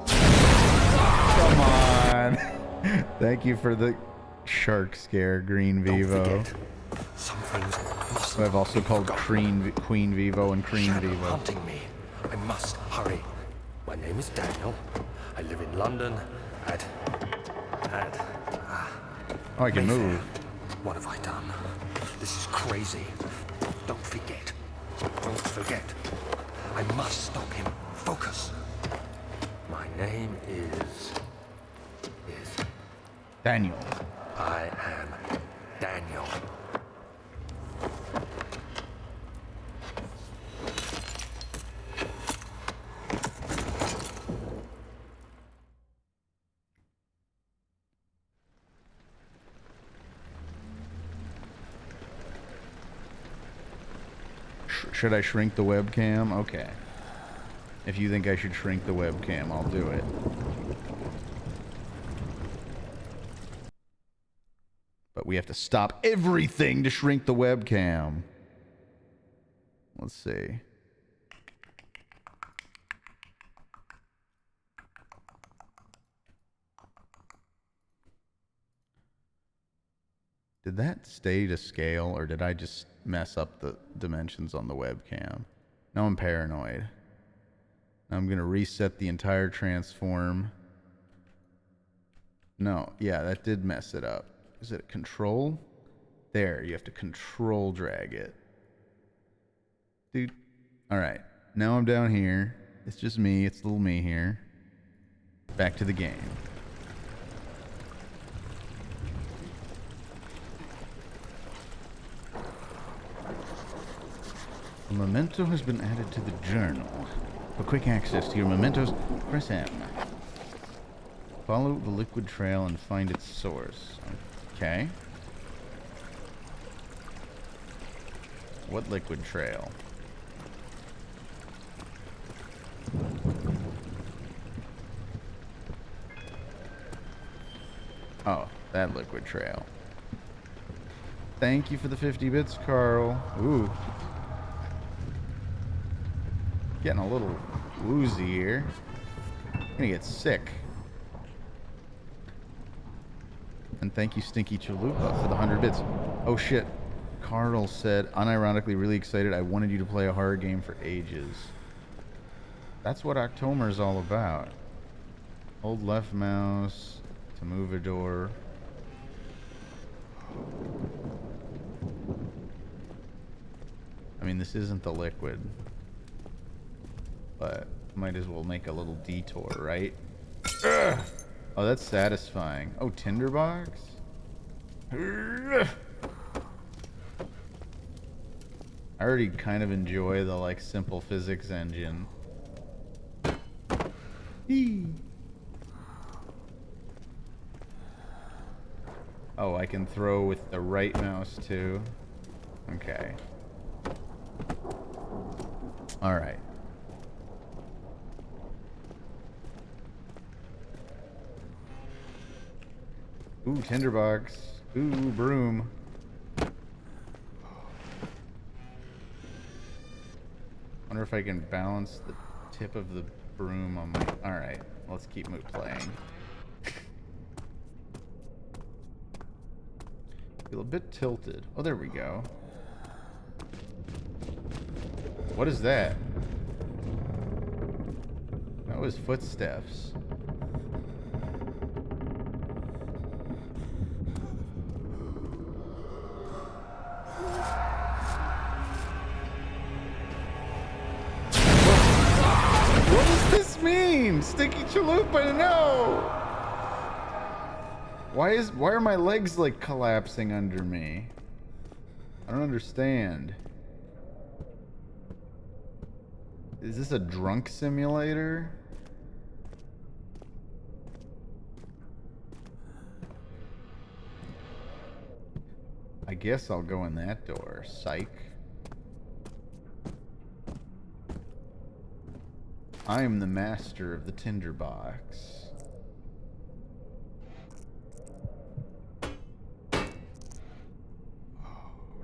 Come on. Thank you for the shark scare, Green Vivo. Some things must. I've also called Queen Vivo and Cream Shadow Vivo. hunting me. I must hurry. My name is Daniel. I live in London Oh, I can Mayfair. move. What have I done? This is crazy. Don't forget. Don't forget. I must stop him. Focus. My name is Daniel. I am Daniel. Should I shrink the webcam? Okay. If you think I should shrink the webcam, I'll do it. But we have to stop everything to shrink the webcam. Let's see. Did that stay to scale, or did I just mess up the dimensions on the webcam? Now I'm paranoid. Now I'm going to reset the entire transform. No, yeah, that did mess it up. Is it control? There, you have to control drag it. Dude. Alright, now I'm down here. It's just me, it's little me here. Back to the game. A memento has been added to the journal. For quick access to your mementos, press M. Follow the liquid trail and find its source. Okay. What liquid trail? Oh, that liquid trail. Thank you for the 50 bits, Carl. Ooh. Getting a little woozy here. Gonna get sick. And thank you, Stinky Chalupa, for the 100 bits. Oh shit. Carl said, unironically really excited, I wanted you to play a horror game for ages. That's what October is all about. Hold left mouse to move a door. I mean, this isn't the liquid. But might as well make a little detour, right? Ugh. Oh, that's satisfying. Oh, tinderbox? Ugh. I already kind of enjoy the, like, simple physics engine. Eee. Oh, I can throw with the right mouse, too. Okay. Alright. Ooh, tinderbox. Ooh, broom. Wonder if I can balance the tip of the broom on my... Alright, let's keep playing. Feel a bit tilted. Oh, there we go. What is that? That was footsteps. What does this mean? Sticky chalupa, no! Why are my legs like collapsing under me? I don't understand. Is this a drunk simulator? I guess I'll go in that door. Psych. I am the master of the tinderbox.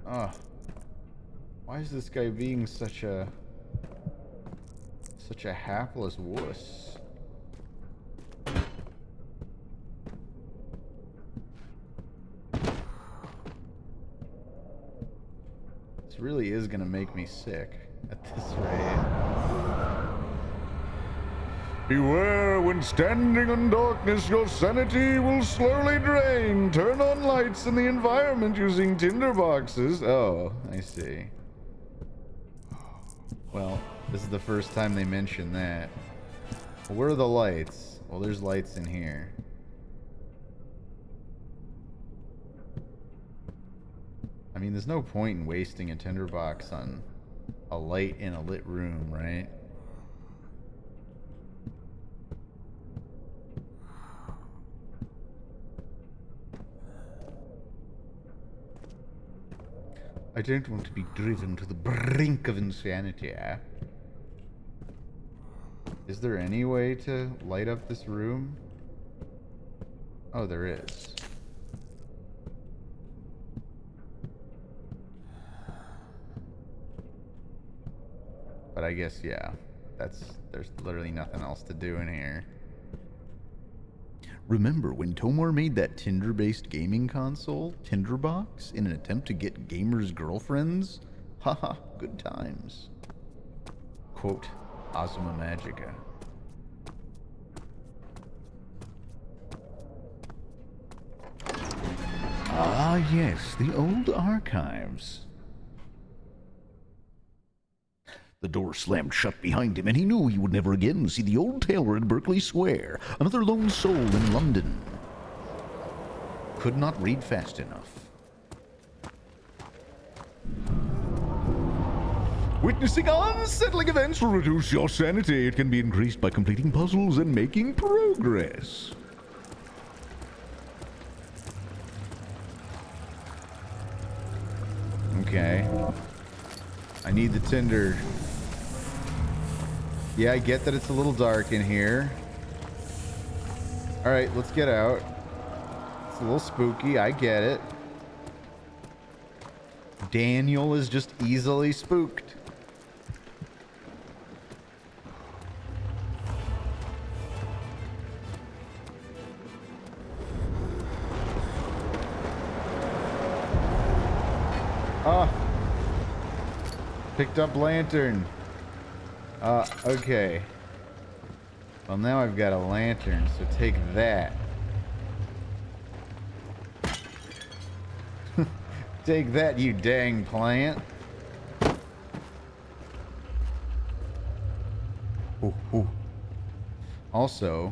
Oh. Why is this guy being such a hapless wuss? This really is gonna make me sick at this rate. Beware, when standing in darkness, your sanity will slowly drain. Turn on lights in the environment using tinderboxes. Oh, I see. Well, this is the first time they mention that. Well, where are the lights? Well, there's lights in here. I mean, there's no point in wasting a tinderbox on a light in a lit room, right? I don't want to be driven to the brink of insanity. Is there any way to light up this room? Oh, there is. But I guess, yeah, there's literally nothing else to do in here. Remember when Tomar made that Tinder-based gaming console, Tinderbox, in an attempt to get gamers' girlfriends? Haha, good times. Quote, Ozma Magica. Ah, yes, the old archives. The door slammed shut behind him, and he knew he would never again see the old tailor at Berkeley Square, another lone soul in London. Could not read fast enough. Witnessing unsettling events will reduce your sanity. It can be increased by completing puzzles and making progress. Okay. I need the tinder. Yeah, I get that it's a little dark in here. Alright, let's get out. It's a little spooky, I get it. Daniel is just easily spooked. Ah! Picked up lantern. Okay. Well, now I've got a lantern, so take that. Take that, you dang plant. Ooh, ooh. Also,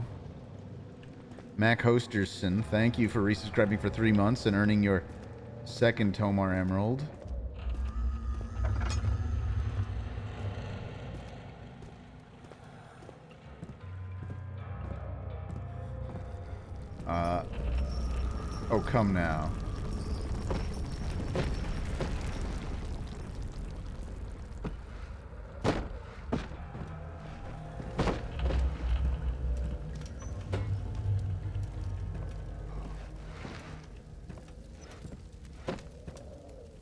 Mac Hosterson, thank you for resubscribing for 3 months and earning your second Tomar Emerald. Oh, come now.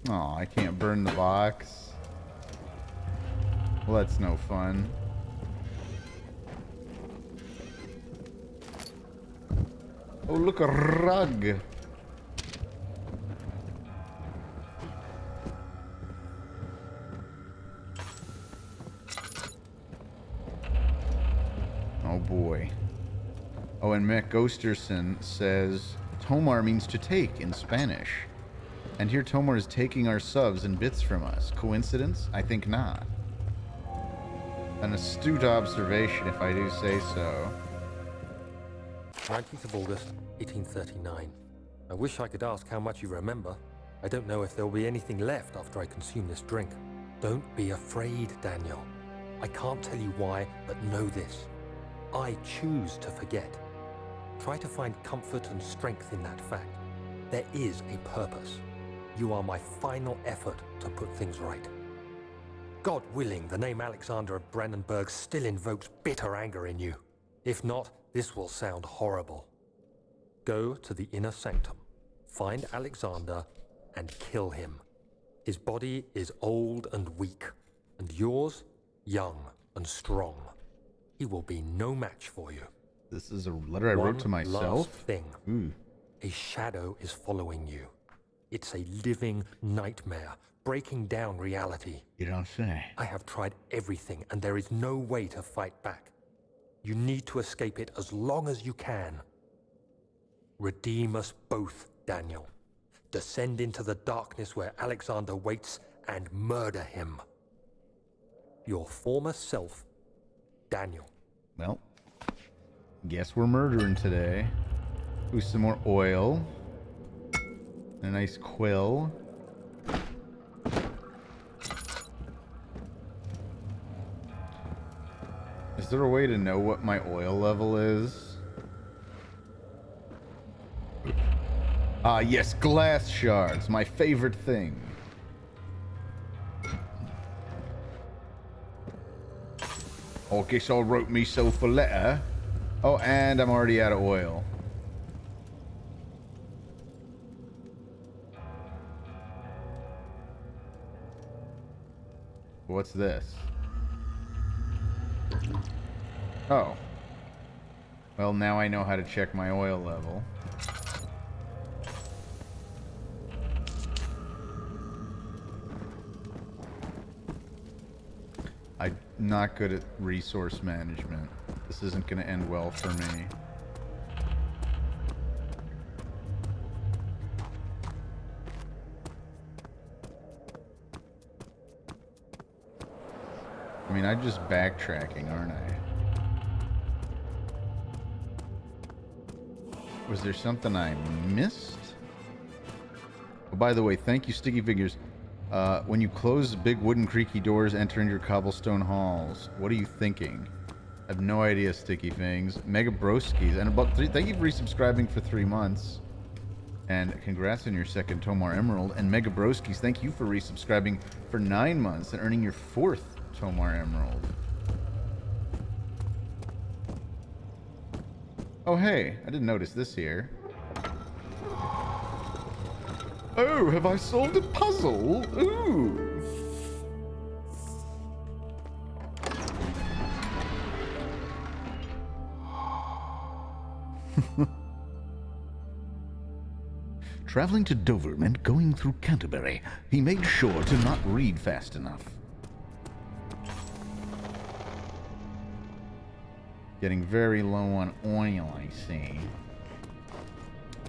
Oh, I can't burn the box. Well, that's no fun. Oh, look, a rug. Oh, boy. Oh, and Mac Ghosterson says, Tomar means to take in Spanish. And here Tomar is taking our subs and bits from us. Coincidence? I think not. An astute observation, if I do say so. 19th of August, 1839. I wish I could ask how much you remember. I don't know if there will be anything left after I consume this drink. Don't be afraid, Daniel. I can't tell you why, but know this. I choose to forget. Try to find comfort and strength in that fact. There is a purpose. You are my final effort to put things right. God willing, the name Alexander of Brandenburg still invokes bitter anger in you. If not, this will sound horrible. Go to the inner sanctum, find Alexander, and kill him. His body is old and weak, and yours, young and strong. He will be no match for you. This is a letter I wrote to myself? Last thing. A shadow is following you. It's a living nightmare, breaking down reality. You don't say. I have tried everything, and there is no way to fight back. You need to escape it as long as you can. Redeem us both, Daniel. Descend into the darkness where Alexander waits and murder him. Your former self, Daniel. Well, guess we're murdering today. Ooh, some more oil. A nice quill. Is there a way to know what my oil level is? Ah, yes, glass shards, my favorite thing. I guess I wrote myself a letter. Oh, and I'm already out of oil. What's this? Oh. Well, now I know how to check my oil level. I'm not good at resource management. This isn't going to end well for me. I mean, I'm just backtracking, aren't I? Was there something I missed? Oh, by the way, thank you, Sticky Figures. When you close big wooden creaky doors, enter into your cobblestone halls. What are you thinking? I have no idea, Sticky Things. Mega Broskis. And about thank you for resubscribing for 3 months. And congrats on your second Tomar Emerald. And Mega Broskis, thank you for resubscribing for 9 months and earning your 4th Tomar Emerald. Oh, hey. I didn't notice this here. Oh, have I solved a puzzle? Ooh. Traveling to Dover meant going through Canterbury. He made sure to not read fast enough. Getting very low on oil, I see.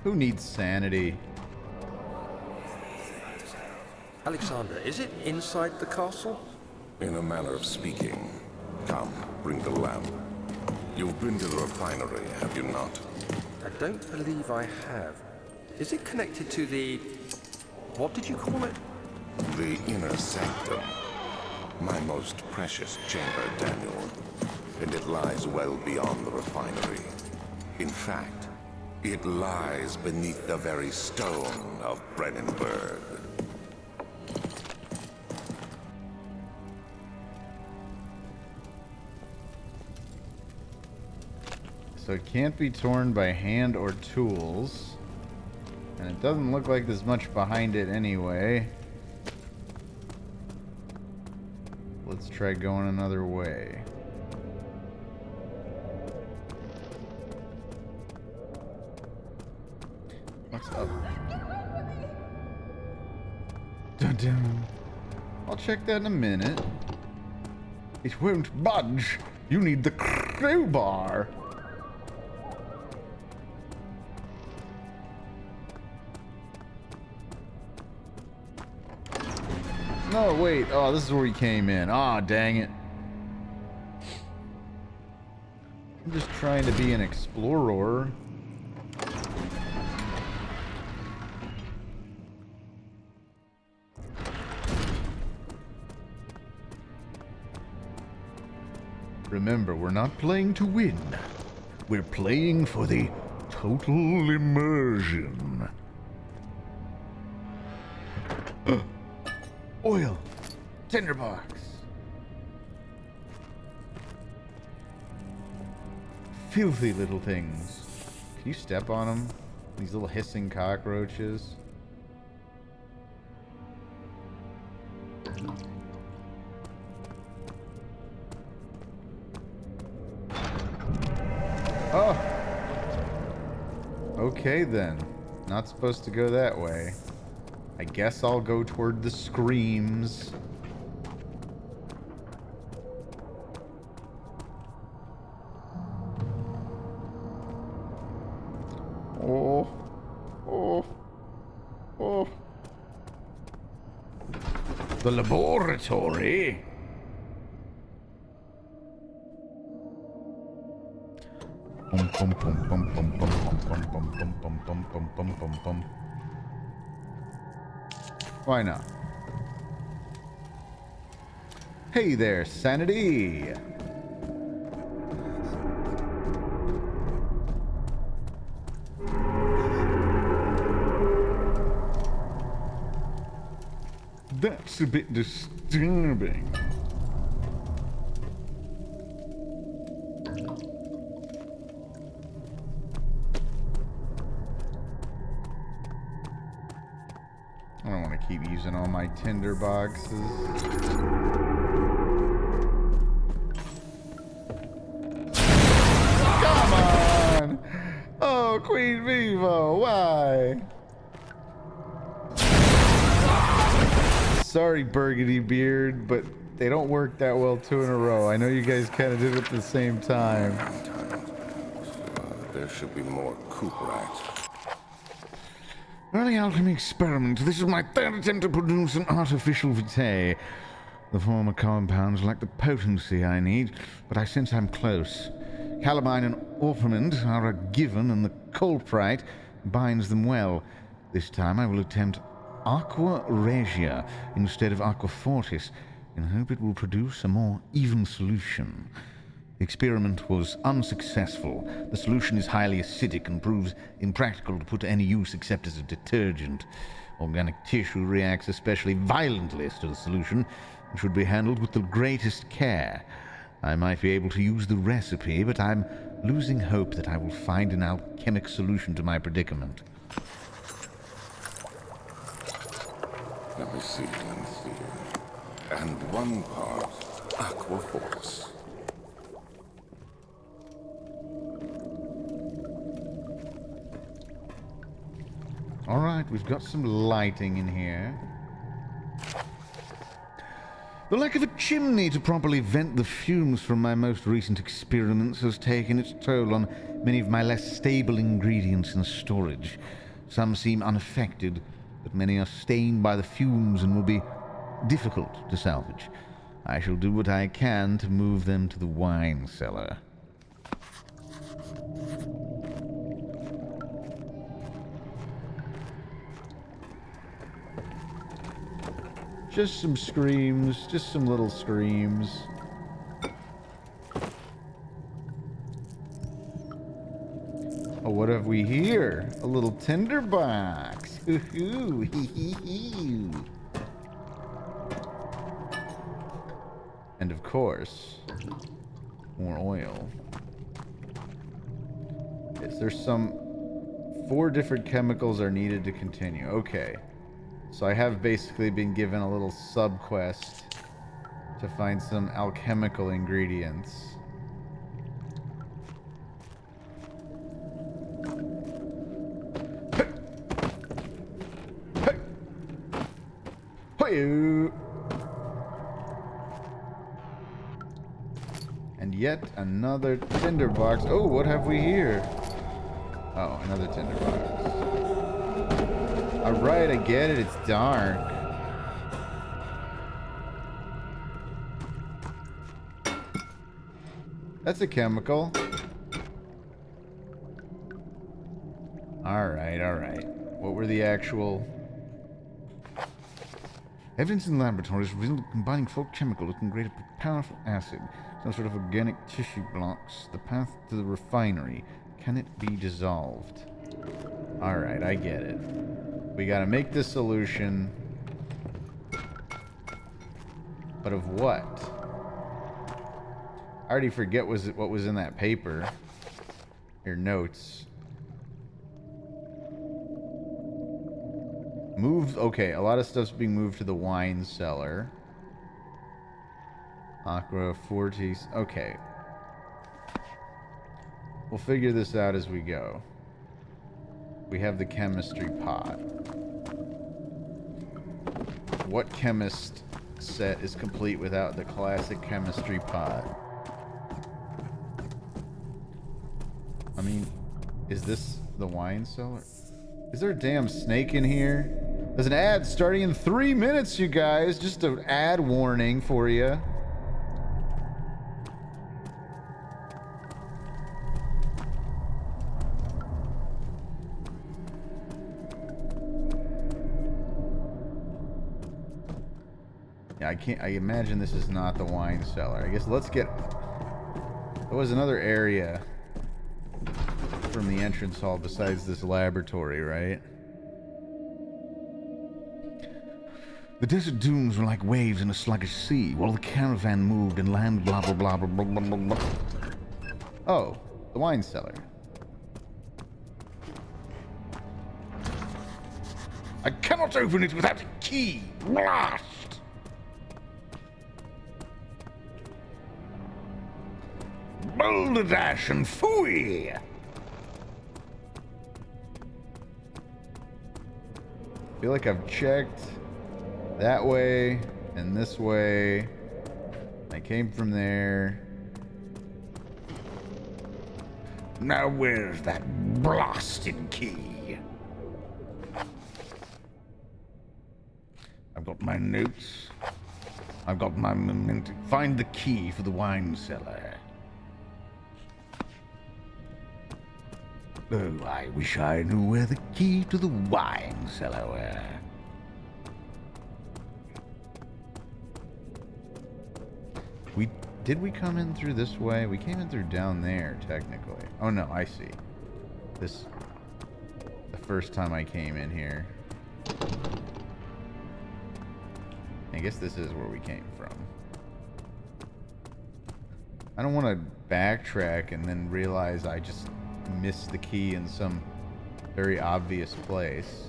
Who needs sanity? Alexander, is it inside the castle? In a manner of speaking. Come, bring the lamp. You've been to the refinery, have you not? I don't believe I have. Is it connected to the... what did you call it? The inner sanctum. My most precious chamber, Daniel. And it lies well beyond the refinery. In fact, it lies beneath the very stone of Brennenburg. So it can't be torn by hand or tools. And it doesn't look like there's much behind it anyway. Let's try going another way. What's up? Dun dun. I'll check that in a minute. It won't budge. You need the crowbar. No, wait. Oh, this is where he came in. Ah, dang it. I'm just trying to be an explorer. Remember, we're not playing to win. We're playing for the total immersion. Oil. Tinderbox. Filthy little things. Can you step on them? These little hissing cockroaches. Oh! Okay then. Not supposed to go that way. I guess I'll go toward the screams. Oh. Oh. Oh. The laboratory. Bum, bum, bum, bum, bum, bum, bum, bum, bum, bum, bum, bum, bum, bum, bum. Why not? Hey there, Sanity! That's a bit disturbing. I don't want to keep using all my tinder boxes. Come on! Oh, Queen Vivo, why? Sorry, Burgundy Beard, but they don't work that well two in a row. I know you guys kind of did it at the same time. There should be more Cooperax. Early alchemy experiment. This is my third attempt to produce an artificial vitae. The former compounds lack the potency I need, but I sense I'm close. Calamine and orpiment are a given, and the colprite binds them well. This time I will attempt aqua regia instead of aqua fortis, and hope it will produce a more even solution. The experiment was unsuccessful. The solution is highly acidic and proves impractical to put to any use except as a detergent. Organic tissue reacts especially violently to the solution and should be handled with the greatest care. I might be able to use the recipe, but I'm losing hope that I will find an alchemic solution to my predicament. Let me see. And one part aqua fortis. All right, we've got some lighting in here. The lack of a chimney to properly vent the fumes from my most recent experiments has taken its toll on many of my less stable ingredients in storage. Some seem unaffected, but many are stained by the fumes and will be difficult to salvage. I shall do what I can to move them to the wine cellar. Just some screams, just some little screams. Oh, what have we here? A little tinderbox. Hoo-hoo, hee-hee-hee. And of course, more oil. Yes, there's some 4 different chemicals are needed to continue. Okay. So I have basically been given a little sub-quest to find some alchemical ingredients. And yet another tinderbox. Oh, what have we here? Oh, another tinderbox. Alright, I get it. It's dark. That's a chemical. Alright, alright. What were the actual... Evidence in laboratories revealed that combining folk chemicals can create a powerful acid, some sort of organic tissue blocks the path to the refinery. Can it be dissolved? Alright, I get it. We gotta make this solution. But of what? I already forget what was in that paper. Your notes. Moved. Okay, a lot of stuff's being moved to the wine cellar. Aqua Fortis. Okay. We'll figure this out as we go. We have the chemistry pot. What chemist set is complete without the classic chemistry pot? I mean, is this the wine cellar? Is there a damn snake in here? There's an ad starting in 3 minutes, you guys. Just an ad warning for you. Yeah, I imagine this is not the wine cellar. I guess let's get... There was another area from the entrance hall besides this laboratory, right? The desert dunes were like waves in a sluggish sea, while the caravan moved and land blah blah blah blah blah blah blah. Oh, the wine cellar. I cannot open it without a key. Blast! Balderdash and fooey! I feel like I've checked that way and this way. I came from there. Now where's that blasted key? I've got my notes. I've got my memento. Find the key for the wine cellar. Oh, I wish I knew where the key to the wine cellar were. Did we come in through this way? We came in through down there, technically. Oh no, I see. The first time I came in here. I guess this is where we came from. I don't want to backtrack and then realize I just missed the key in some very obvious place.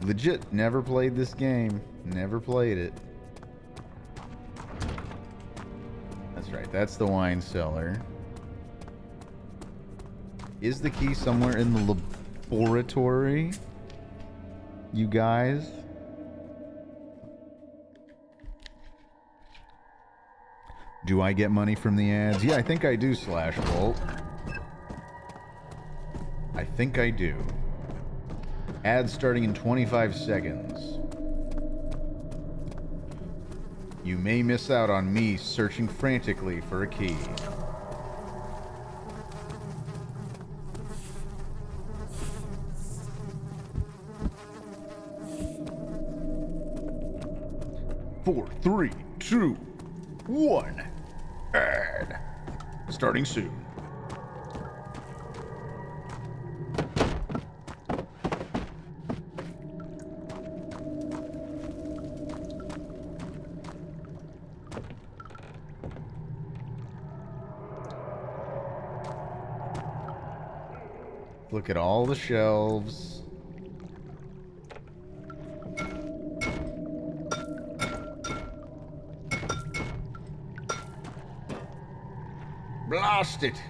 Legit, never played this game. Never played it. That's right, that's the wine cellar. Is the key somewhere in the laboratory? You guys? Do I get money from the ads? Yeah, I think I do, Slash Bolt. I think I do. Ad starting in 25 seconds. You may miss out on me searching frantically for a key. Four, three, two, one. Ad. Starting soon. Look at all the shelves. Blast it!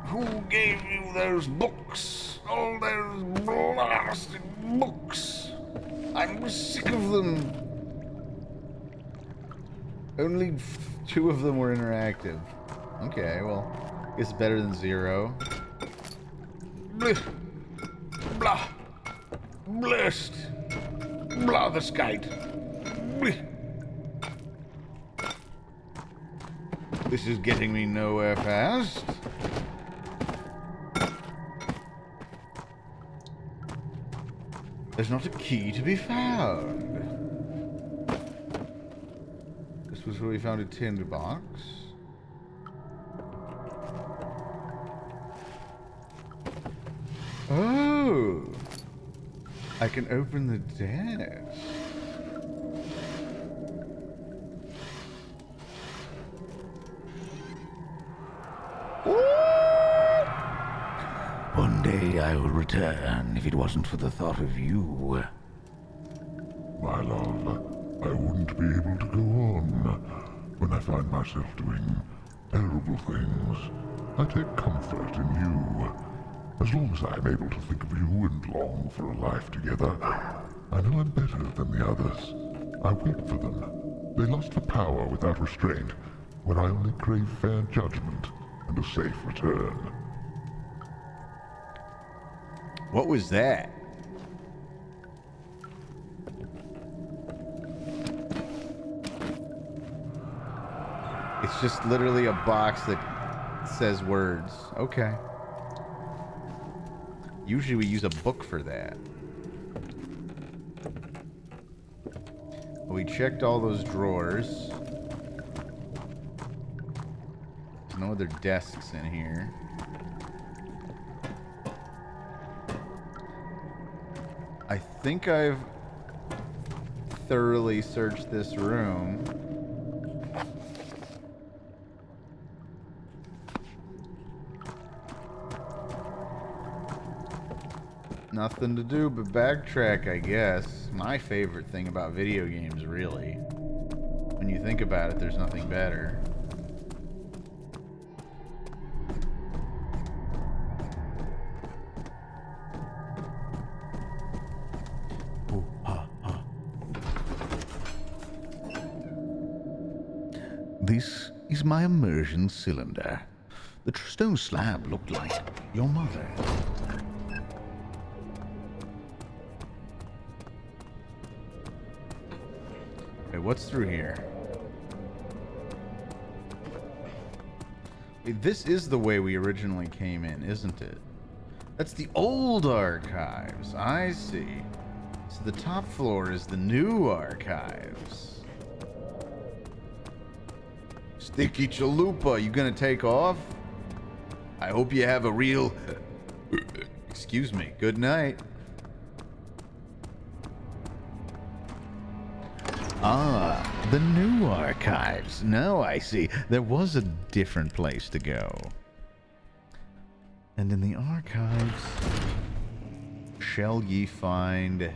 Who gave you those books? All those blasted books! I'm sick of them! Only 2 of them were interactive. Okay, well, it's better than 0. Blah! Blah! Blast! Blah the skite! Blah. This is getting me nowhere fast. There's not a key to be found. This was where we found a tinderbox. Oh! I can open the desk. One day I will return, if it wasn't for the thought of you. My love, I wouldn't be able to go on when I find myself doing terrible things. I take comfort in you. As long as I'm able to think of you and long for a life together, I know I'm better than the others. I wait for them. They lust for power without restraint, when I only crave fair judgment and a safe return. What was that? It's just literally a box that says words. Okay. Usually we use a book for that. We checked all those drawers. There's no other desks in here. I think I've thoroughly searched this room. Nothing to do but backtrack, I guess. My favorite thing about video games, really. When you think about it, there's nothing better. This is my immersion cylinder. The stone slab looked like your mother. Okay, what's through here? Wait, this is the way we originally came in, isn't it? That's the old archives. I see. So the top floor is the new archives. Sticky Chalupa, you gonna take off? I hope you have a real... Excuse me. Good night. Ah, the new archives. Now I see. There was a different place to go. And in the archives, shall ye find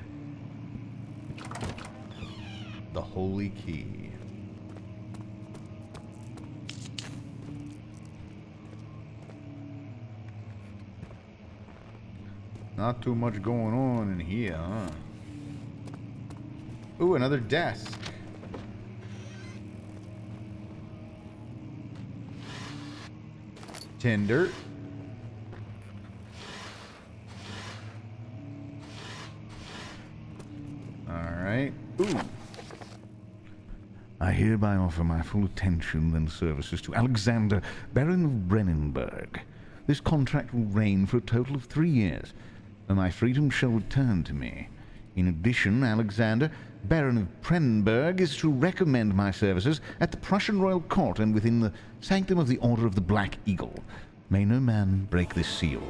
the holy key. Not too much going on in here, huh? Ooh, another desk. Tinder. Ooh. I hereby offer my full attention and services to Alexander, Baron of Brennenburg. This contract will reign for a total of 3 years, and my freedom shall return to me. In addition, Alexander, Baron of Brennenburg, is to recommend my services at the Prussian royal court and within the sanctum of the Order of the Black Eagle. May no man break this seal.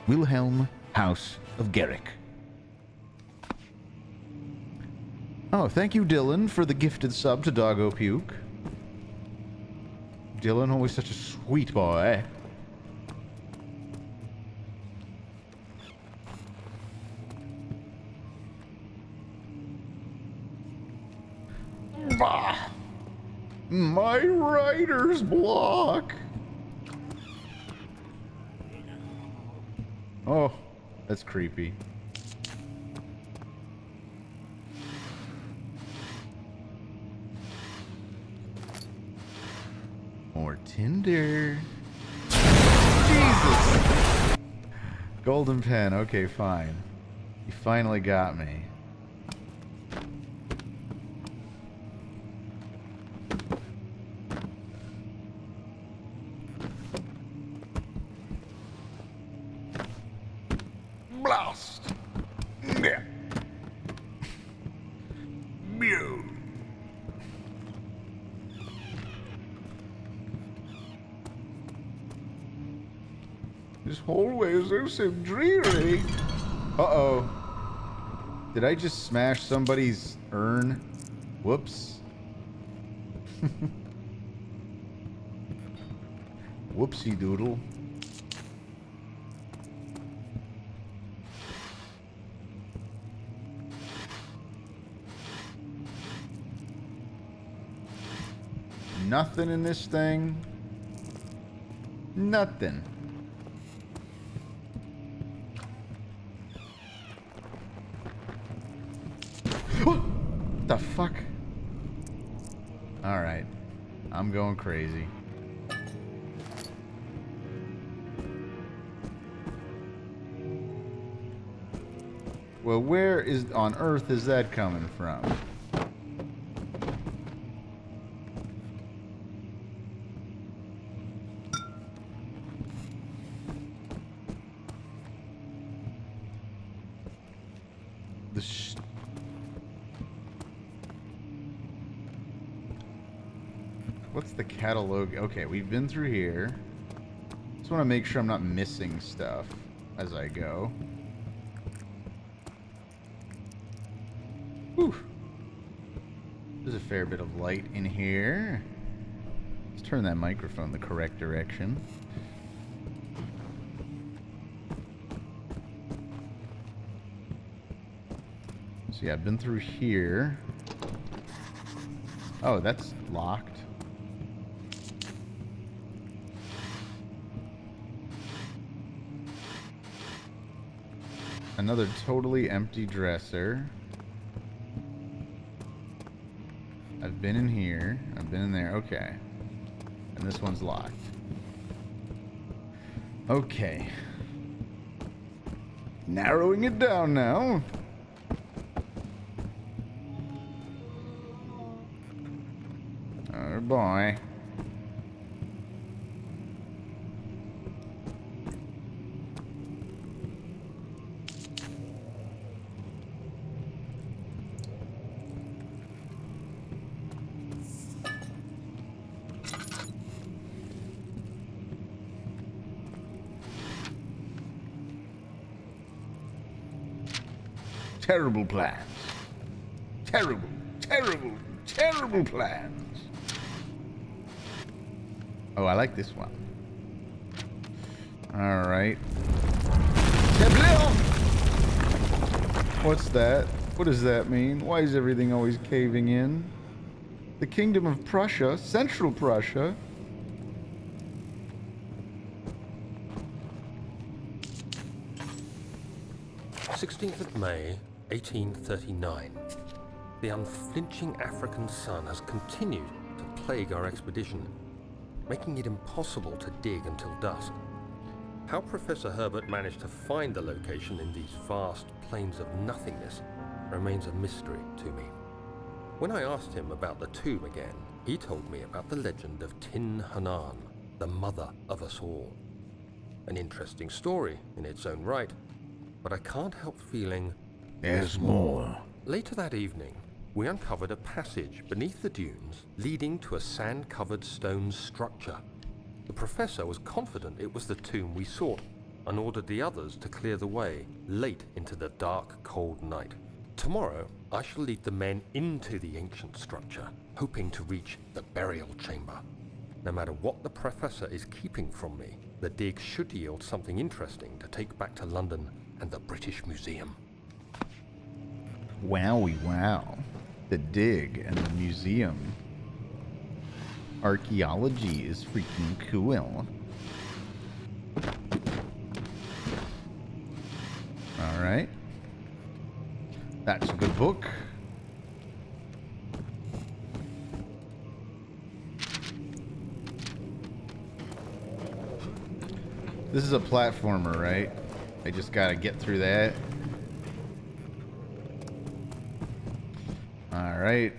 Wilhelm, House of Garrick. Oh, thank you, Dylan, for the gifted sub to Doggo Puke. Dylan, always such a sweet boy. Bah! My writer's block! Oh, that's creepy. More Tinder. Jesus! Golden pen. Okay, fine. You finally got me. Blast! Yeah. Mew. This hallway is so dreary. Uh-oh. Did I just smash somebody's urn? Whoops. Whoopsie doodle. Nothing in this thing. Nothing. What the fuck? Alright. I'm going crazy. Well, where is on earth is that coming from? What's the catalog? Okay, we've been through here. Just want to make sure I'm not missing stuff as I go. Whew. There's a fair bit of light in here. Let's turn that microphone the correct direction. So yeah, I've been through here. Oh, that's locked. Another totally empty dresser. I've been in here. I've been in there. Okay. And this one's locked. Okay. Narrowing it down now. Oh boy. Terrible plans. Terrible, terrible, terrible plans. Oh, I like this one. All right. What's that? What does that mean? Why is everything always caving in? The Kingdom of Prussia, Central Prussia. May 1839. The unflinching African sun has continued to plague our expedition, making it impossible to dig until dusk. How Professor Herbert managed to find the location in these vast plains of nothingness remains a mystery to me. When I asked him about the tomb again, he told me about the legend of Tin Hanan, the mother of us all. An interesting story in its own right, but I can't help feeling There's more. Later that evening, we uncovered a passage beneath the dunes leading to a sand-covered stone structure. The professor was confident it was the tomb we sought and ordered the others to clear the way late into the dark, cold night. Tomorrow, I shall lead the men into the ancient structure, hoping to reach the burial chamber. No matter what the professor is keeping from me, the dig should yield something interesting to take back to London and the British Museum. Wowie wow. The dig and the museum. Archaeology is freaking cool. Alright. That's a good book. This is a platformer, right? I just gotta get through that. Alright.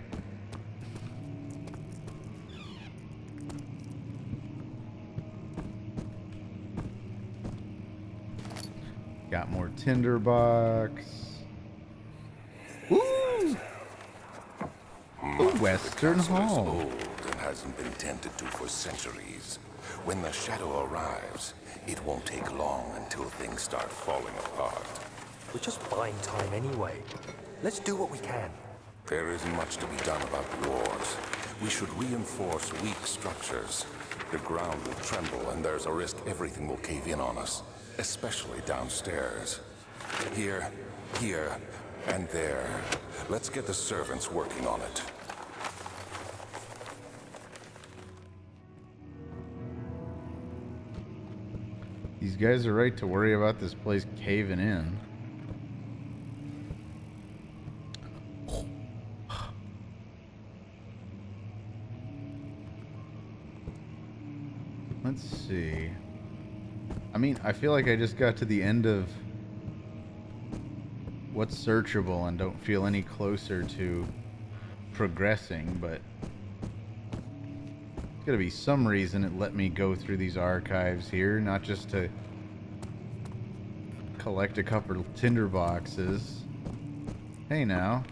Got more tinderbox. Woo! The Western castle is Hall. old and hasn't been tended to for centuries. When the shadow arrives, it won't take long until things start falling apart. We're just buying time anyway. Let's do what we can. There isn't much to be done about the walls. We should reinforce weak structures. The ground will tremble and there's a risk everything will cave in on us, especially downstairs. Here, and there. Let's get the servants working on it. These guys are right to worry about this place caving in. Let's see. I mean, I feel like I just got to the end of what's searchable and don't feel any closer to progressing, but there's gotta be some reason it let me go through these archives here, not just to collect a couple of tinder boxes. Hey now.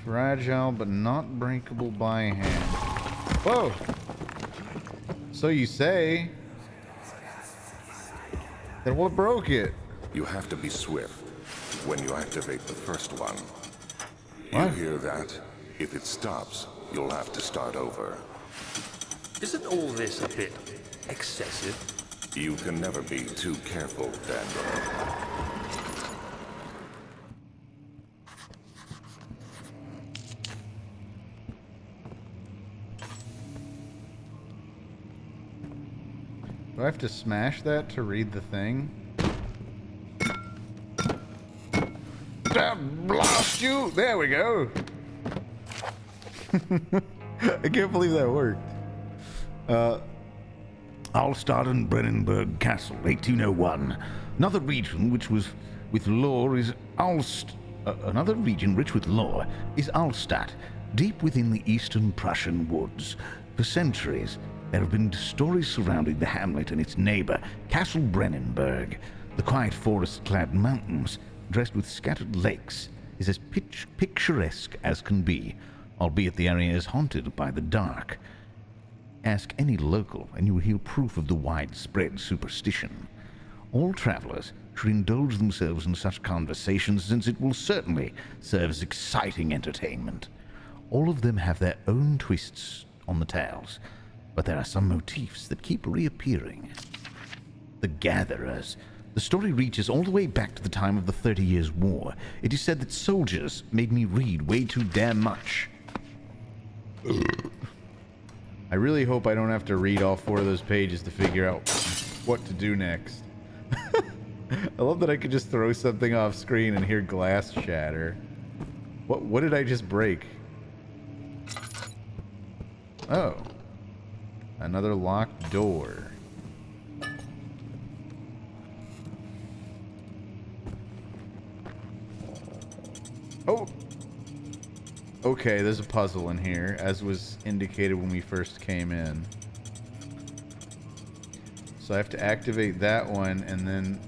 Fragile but not breakable by hand. Whoa! So you say. Then what broke it? You have to be swift when you activate the first one. What? You hear that? If it stops, you'll have to start over. Isn't all this a bit excessive? You can never be too careful, Daniel. Do I have to smash that to read the thing? Blast you! There we go! I can't believe that worked. Alstad and Brennenburg Castle, 1801. Another region which was with lore is another region rich with lore is Alstadt, deep within the eastern Prussian woods. For centuries, there have been stories surrounding the hamlet and its neighbor, Castle Brennenburg. The quiet forest-clad mountains, dressed with scattered lakes, is as picturesque as can be, albeit the area is haunted by the dark. Ask any local, and you will hear proof of the widespread superstition. All travelers should indulge themselves in such conversations, since it will certainly serve as exciting entertainment. All of them have their own twists on the tales, but there are some motifs that keep reappearing. The Gatherers. The story reaches all the way back to the time of the 30 Years' War. It is said that soldiers made me read way too damn much. I really hope I don't have to read all 4 of those pages to figure out what to do next. I love that I could just throw something off screen and hear glass shatter. What did I just break? Oh. Another locked door. Oh! Okay, there's a puzzle in here, as was indicated when we first came in. So I have to activate that one, and then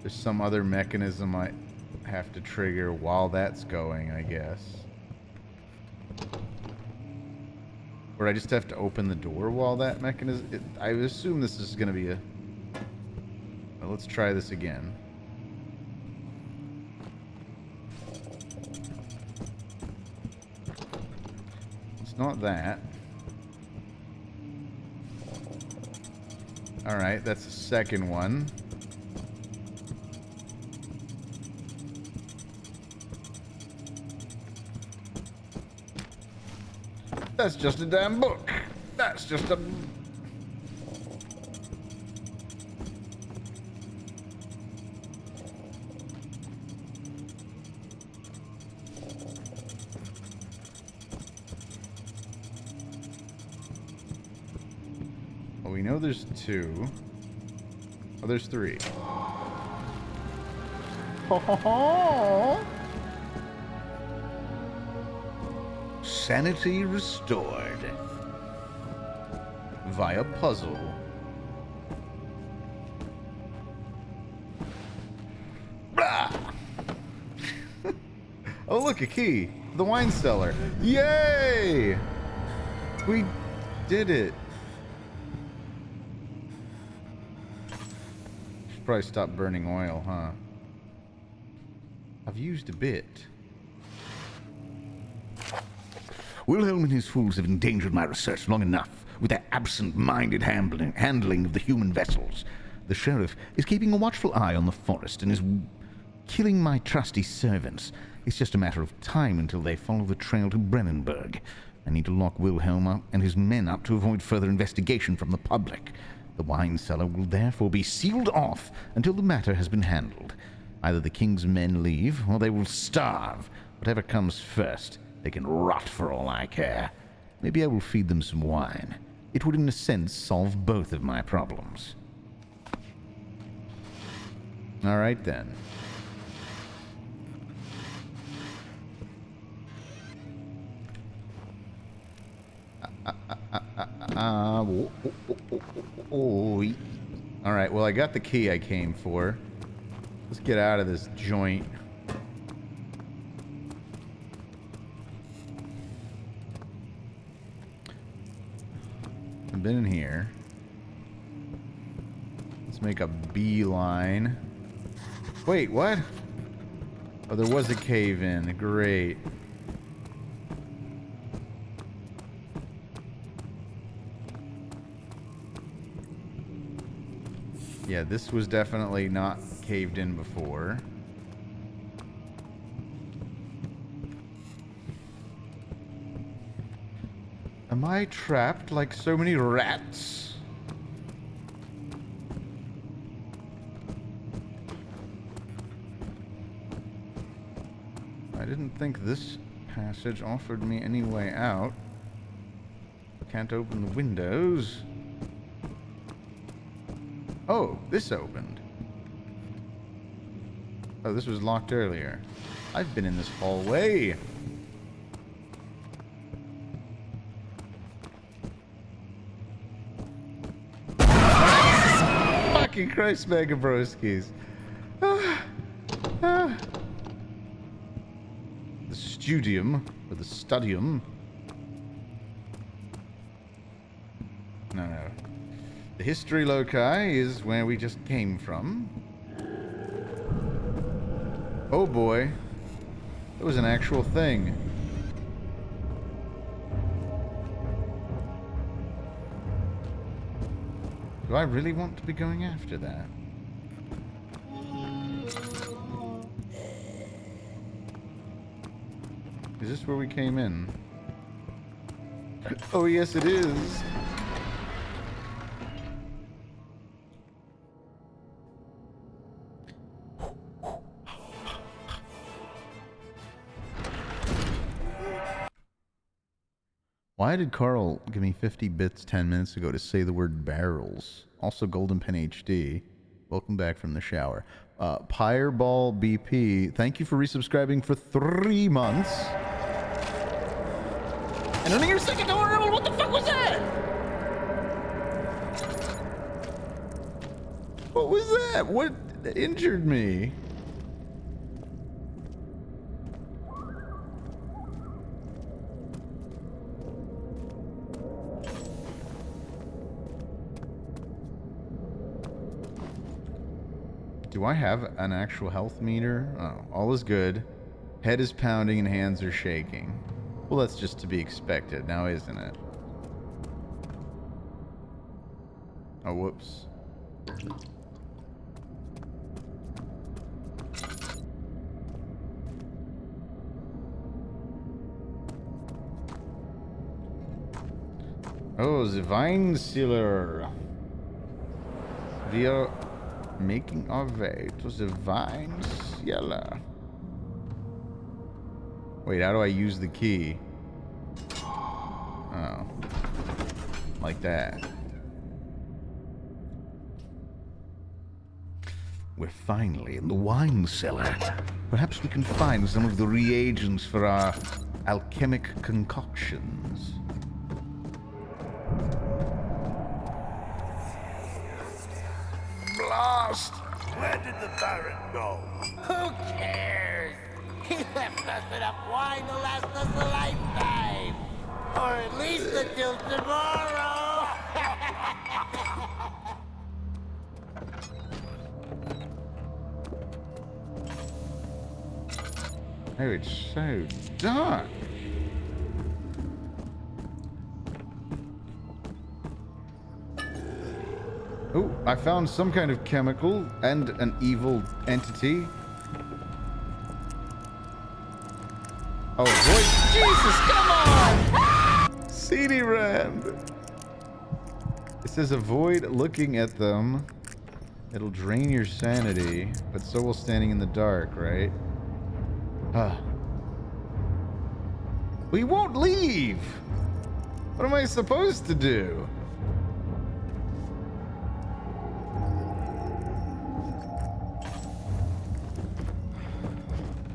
there's some other mechanism I have to trigger while that's going, I guess. Or I just have to open the door while that mechanism... I assume this is going to be a... Well, let's try this again. It's not that. Alright, that's the second one. That's just a damn book. That's just a... Well, we know there's two. Oh, there's three. Ho ho ho! Sanity restored. Via puzzle. Blah! Oh, look, a key. The wine cellar. Yay! We did it. Should probably stop burning oil, huh? I've used a bit. Wilhelm and his fools have endangered my research long enough with their absent-minded handling of the human vessels. The sheriff is keeping a watchful eye on the forest and is killing my trusty servants. It's just a matter of time until they follow the trail to Brennenburg. I need to lock Wilhelm up and his men up to avoid further investigation from the public. The wine cellar will therefore be sealed off until the matter has been handled. Either the king's men leave, or they will starve. Whatever comes first. They can rot for all I care. Maybe I will feed them some wine. It would, in a sense, solve both of my problems. All right, then. All right, well, I got the key I came for. Let's get out of this joint. I've been in here. Let's make a beeline. Wait, what? Oh, there was a cave in. Great. Yeah, this was definitely not caved in before. Am I trapped like so many rats? I didn't think this passage offered me any way out. Can't open the windows. Oh, this opened. Oh, this was locked earlier. I've been in this hallway. Fucking Christ, Mega Broskis. The studium, or the studium. No. The history loci is where we just came from. Oh boy. It was an actual thing. Do I really want to be going after that? Is this where we came in? Oh yes, it is. Why did Carl give me 50 bits 10 minutes ago to say the word barrels? Also Golden Pen HD. Welcome back from the shower. Pireball BP, thank you for resubscribing for 3 months. And only your second order, what the fuck was that? What was that? What injured me? Do I have an actual health meter? Oh, all is good. Head is pounding and hands are shaking. Well, that's just to be expected now, isn't it? Oh, whoops. Oh, the wine cellar. We are making our way to the wine cellar. Wait, how do I use the key? Oh. Like that. We're finally in the wine cellar. Perhaps we can find some of the reagents for our alchemic concoctions. Blast! Where did the Baron go? Who cares? He left us enough wine to last us a lifetime. Or at least until tomorrow. Oh, it's so dark. Oh, I found some kind of chemical and an evil entity. Oh, boy. Jesus, come on! CD Rand. It says avoid looking at them. It'll drain your sanity, but so will standing in the dark, right? We won't leave! What am I supposed to do?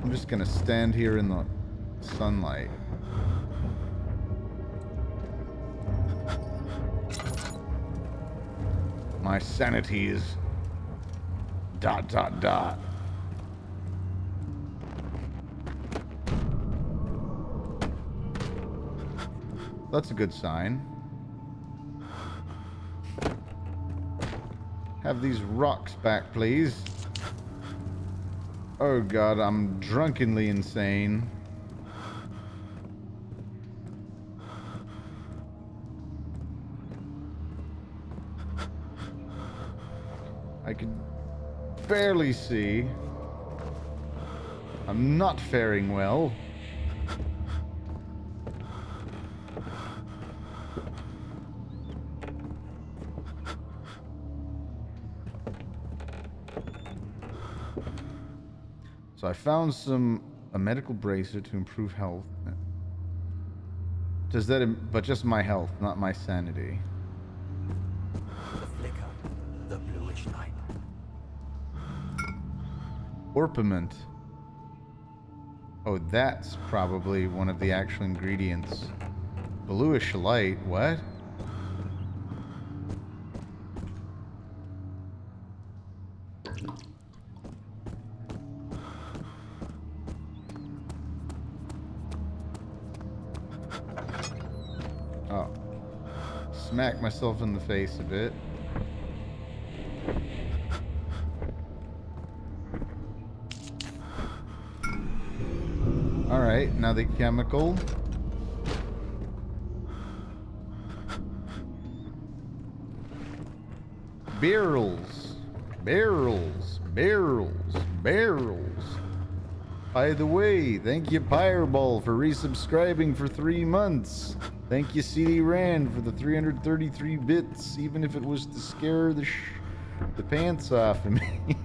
I'm just gonna stand here in the sunlight. My sanity is... ... That's a good sign. Have these rocks back, please. Oh god, I'm drunkenly insane. I can barely see. I'm not faring well. So I found a medical bracelet to improve health. Does that, but just my health, not my sanity. The flicker, the bluish light. Orpiment. Oh, that's probably one of the actual ingredients. Bluish light, what? Oh. Smack myself in the face a bit. Alright, now the chemical. Barrels. Barrels. Barrels. Barrels. By the way, thank you Pireball for resubscribing for 3 months. Thank you CD Rand for the 333 bits, even if it was to scare the pants off of me.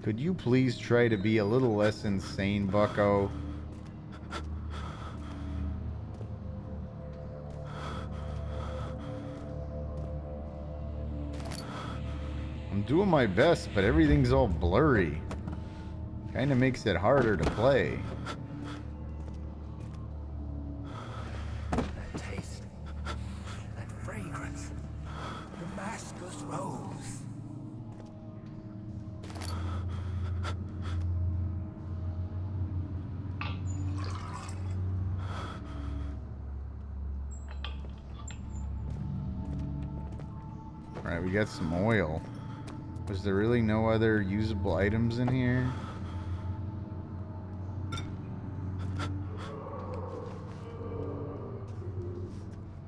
Could you please try to be a little less insane, bucko? doing my best, but everything's all blurry. Kind of makes it harder to play. That taste, that fragrance, Damascus rose. Alright, we got some oil. Was there really no other usable items in here?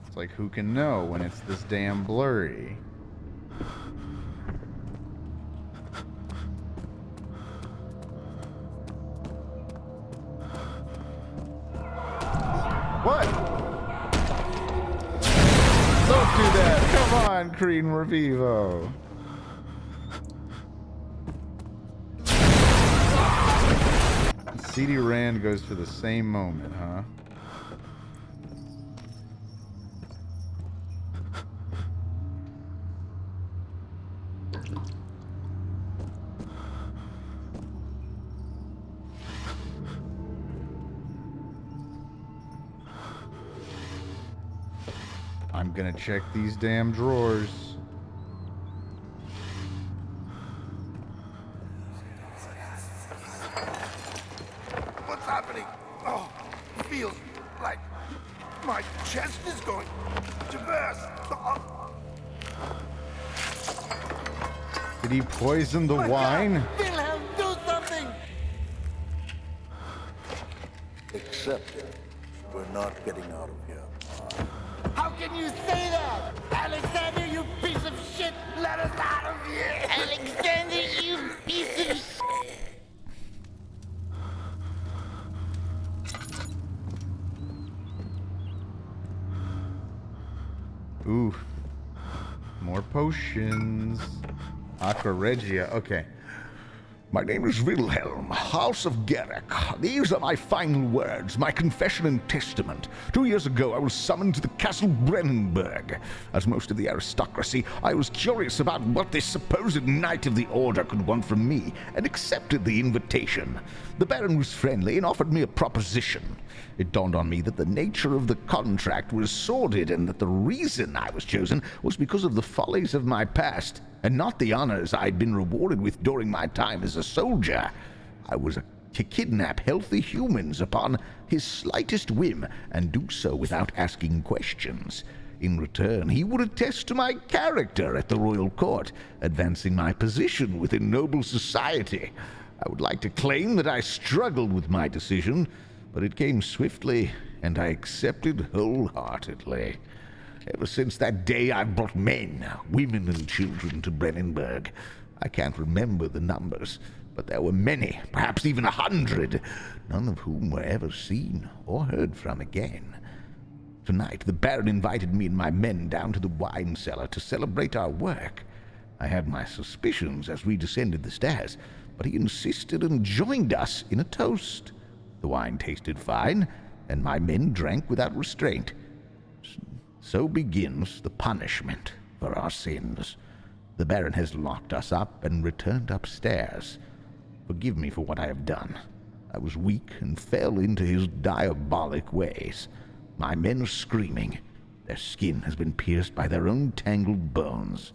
It's like, who can know when it's this damn blurry? What? Don't do that! Come on, Crean Revivo! CD Rand goes for the same moment, huh? I'm gonna check these damn drawers. What's happening? Oh, feels like my chest is going to burst. Oh, Did he poison the wine? Wilhelm, do something! accept it. We're not getting out of here. How can you say that? Alexander, you piece of shit! Let us out of here! Alexander, you piece of shit! Ooh. More potions. Aqua Regia. Okay. My name is Wilhelm, House of Garrick. These are my final words, my confession and testament. 2 years ago, I was summoned to the Castle Brennenburg. As most of the aristocracy, I was curious about what this supposed Knight of the Order could want from me, and accepted the invitation. The Baron was friendly and offered me a proposition. It dawned on me that the nature of the contract was sordid, and that the reason I was chosen was because of the follies of my past, and not the honors I'd been rewarded with during my time as a soldier. I was to kidnap healthy humans upon his slightest whim, and do so without asking questions. In return, he would attest to my character at the royal court, advancing my position within noble society. I would like to claim that I struggled with my decision, but it came swiftly, and I accepted wholeheartedly. Ever since that day, I've brought men, women, and children to Brennenburg. I can't remember the numbers, but there were many, perhaps even 100, none of whom were ever seen or heard from again. Tonight, the Baron invited me and my men down to the wine cellar to celebrate our work. I had my suspicions as we descended the stairs, but he insisted and joined us in a toast. The wine tasted fine, and my men drank without restraint. So begins the punishment for our sins. The Baron has locked us up and returned upstairs. Forgive me for what I have done. I was weak and fell into his diabolic ways. My men are screaming. Their skin has been pierced by their own tangled bones.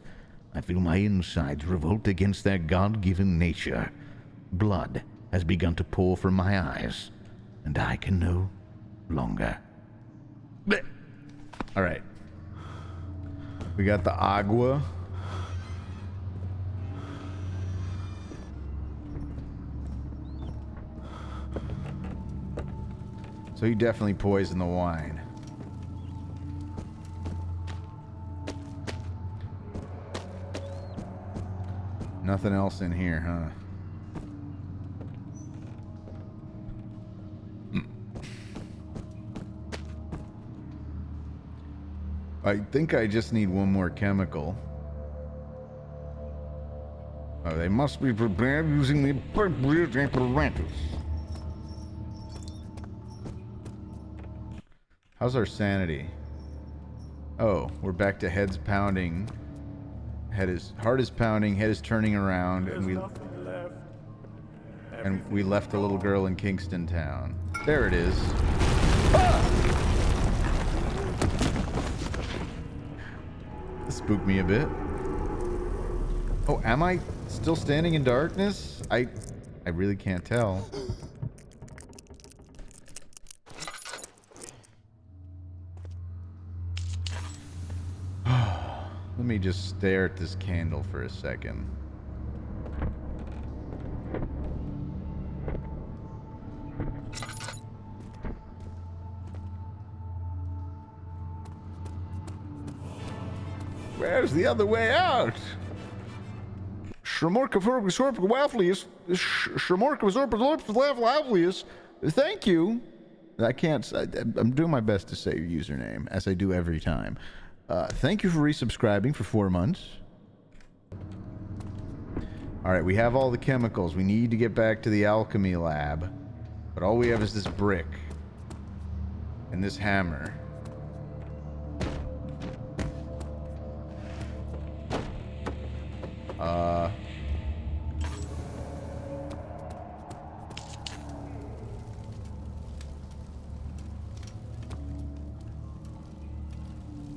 I feel my insides revolt against their God-given nature. Blood has begun to pour from my eyes, and I can no longer. Blech. All right. We got the agua. So he definitely poisoned the wine. Nothing else in here, huh? I think I just need one more chemical. Oh, they must be prepared using the appropriate apparatus. How's our sanity? Oh, we're back to heads pounding. Heart is pounding, head is turning around, and we left a little girl in Kingston Town. There it is. This spooked me a bit. Oh, am I still standing in darkness? I really can't tell. Let me just stare at this candle for a second. Where's the other way out? Thank you. I'm doing my best to say your username, as I do every time. Thank you for resubscribing for 4 months. Alright, we have all the chemicals. We need to get back to the alchemy lab. But all we have is this brick. And this hammer.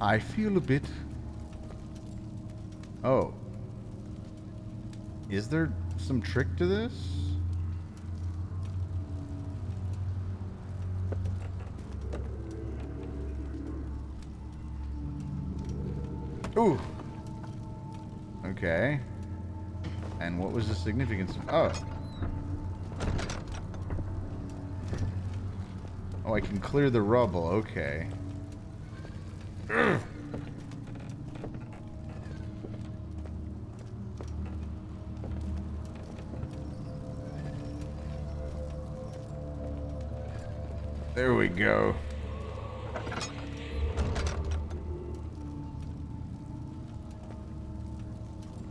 I feel a bit... Oh. Is there some trick to this? Ooh. Okay. And what was the significance of... Oh. Oh, I can clear the rubble. Okay. Ugh. There we go.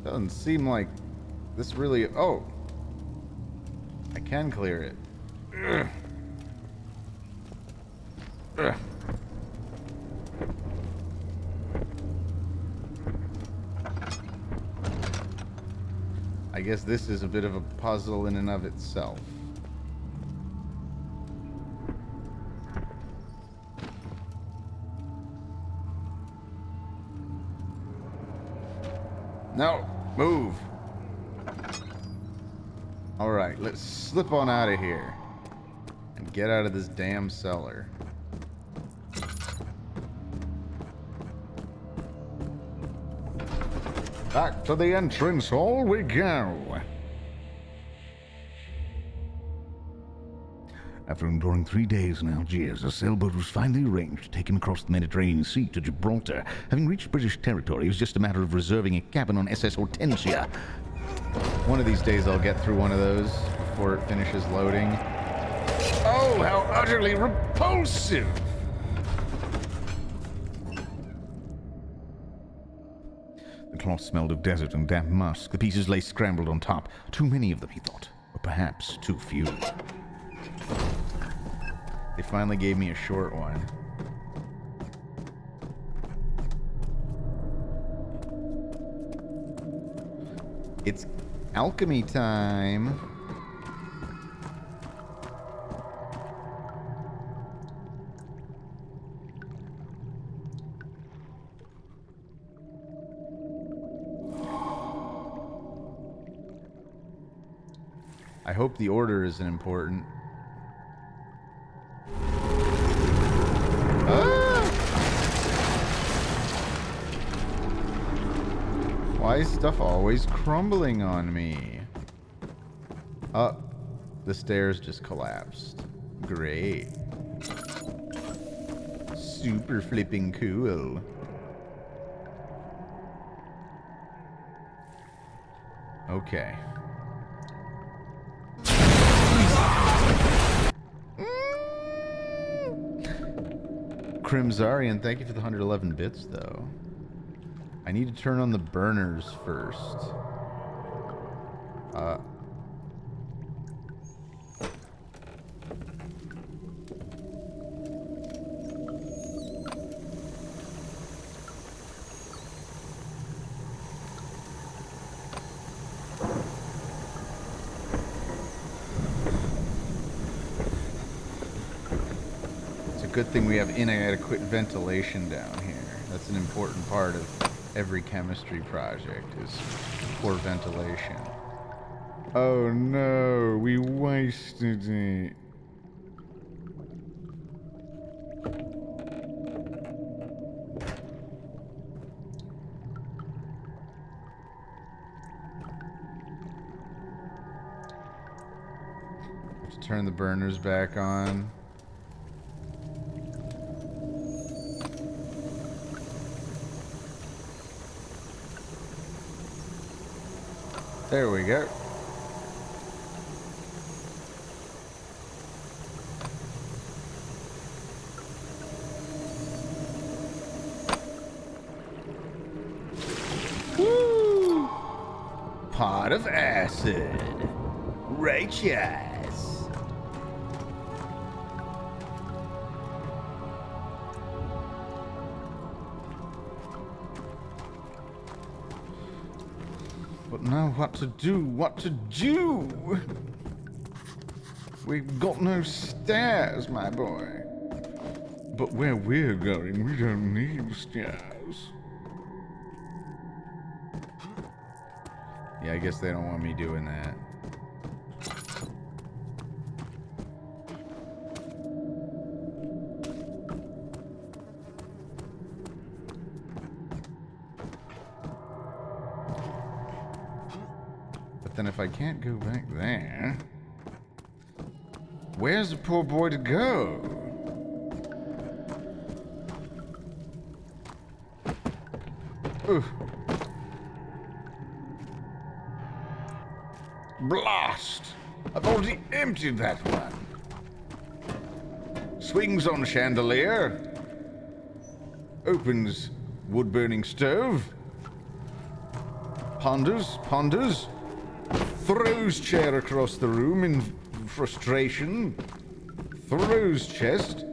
Doesn't seem like this really... Oh! I can clear it. Ugh. Ugh. I guess this is a bit of a puzzle in and of itself. No! Move! Alright, let's slip on out of here. And get out of this damn cellar. Back to the entrance hall we go. After enduring 3 days in Algiers, a sailboat was finally arranged to take him across the Mediterranean Sea to Gibraltar. Having reached British territory, it was just a matter of reserving a cabin on SS Hortensia. One of these days I'll get through one of those before it finishes loading. Oh, how utterly repulsive! The cloth smelled of desert and damp musk. The pieces lay scrambled on top. Too many of them, he thought. Or perhaps too few. They finally gave me a short one. It's alchemy time. I hope the order isn't important. Why is stuff always crumbling on me? Oh, the stairs just collapsed. Great. Super flipping cool. Okay. Crimzarian, thank you for the 111 bits, though. I need to turn on the burners first. good thing we have inadequate ventilation down here. That's an important part of every chemistry project, is poor ventilation. Oh no, we wasted it. Turn the burners back on. There we go. Woo! Pot of acid. Righteous. But now what to do? What to do? We've got no stairs, my boy. But where we're going, we don't need stairs. Yeah, I guess they don't want me doing that. Then if I can't go back there, where's the poor boy to go? Ugh. Blast! I've already emptied that one. Swings on chandelier. Opens wood-burning stove. Ponders. Throws chair across the room in frustration. Throws chest.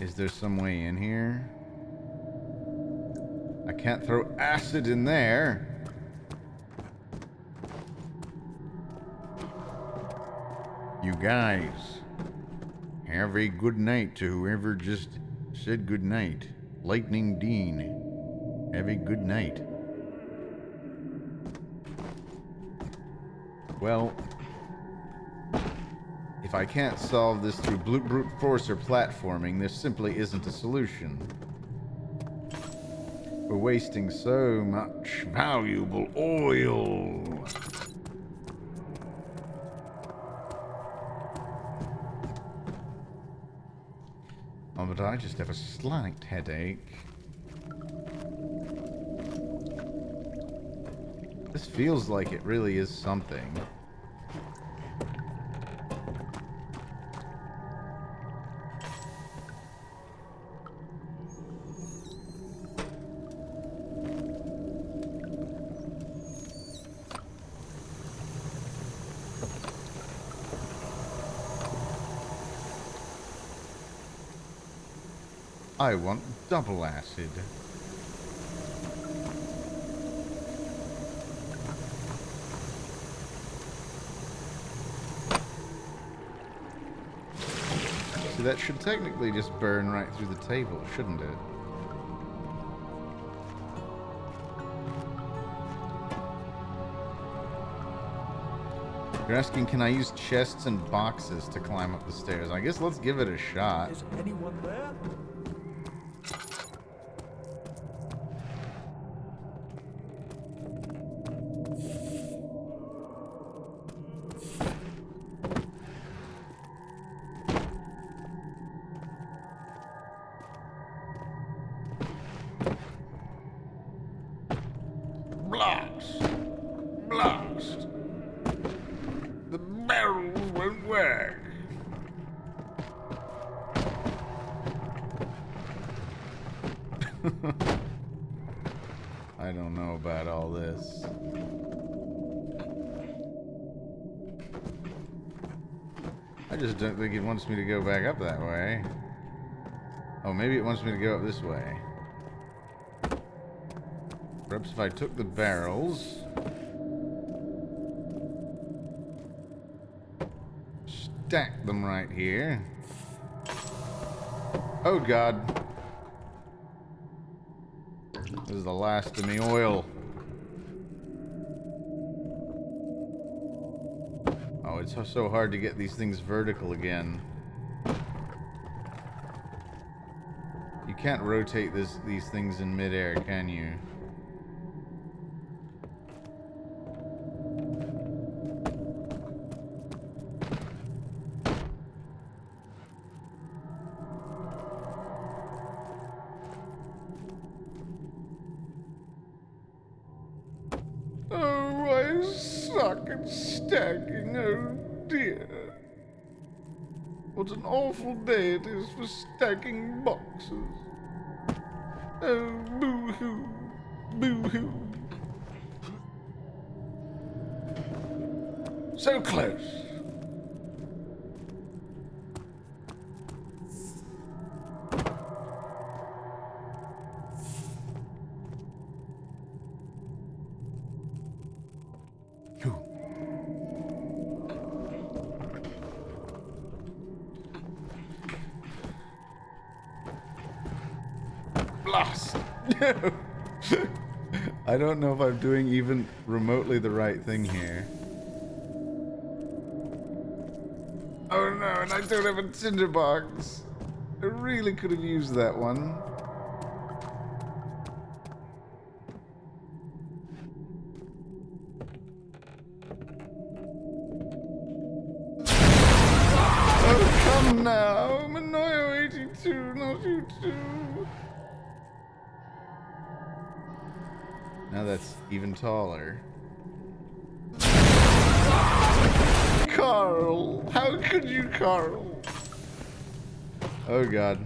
Is there some way in here? I can't throw acid in there. You guys, have a good night to whoever just said good night. Lightning Dean, have a good night. Well, if I can't solve this through brute force or platforming, there simply isn't a solution. We're wasting so much valuable oil. Oh, but I just have a slight headache. This feels like it really is something. I want double acid. So that should technically just burn right through the table, shouldn't it? You're asking, can I use chests and boxes to climb up the stairs? I guess let's give it a shot. Is anyone there? Blast! Blast! The barrels won't work. I don't know about all this. I just don't think it wants me to go back up that way. Oh, maybe it wants me to go up this way. Perhaps if I took the barrels, stack them right here. Oh god. This is the last of me oil. Oh, it's so hard to get these things vertical again. You can't rotate these things in midair, can you? Oh, I suck at stacking, oh dear. What an awful day it is for stacking boxes. Oh, boo-hoo, boo-hoo. So close. Phew. Blast! No! I don't know if I'm doing even remotely the right thing here. Oh no, and I don't have a tinderbox. I really could have used that one. Oh, come now. I'm a Noyo 82, not you two. Now that's even taller. Carl! How could you, Carl? Oh god.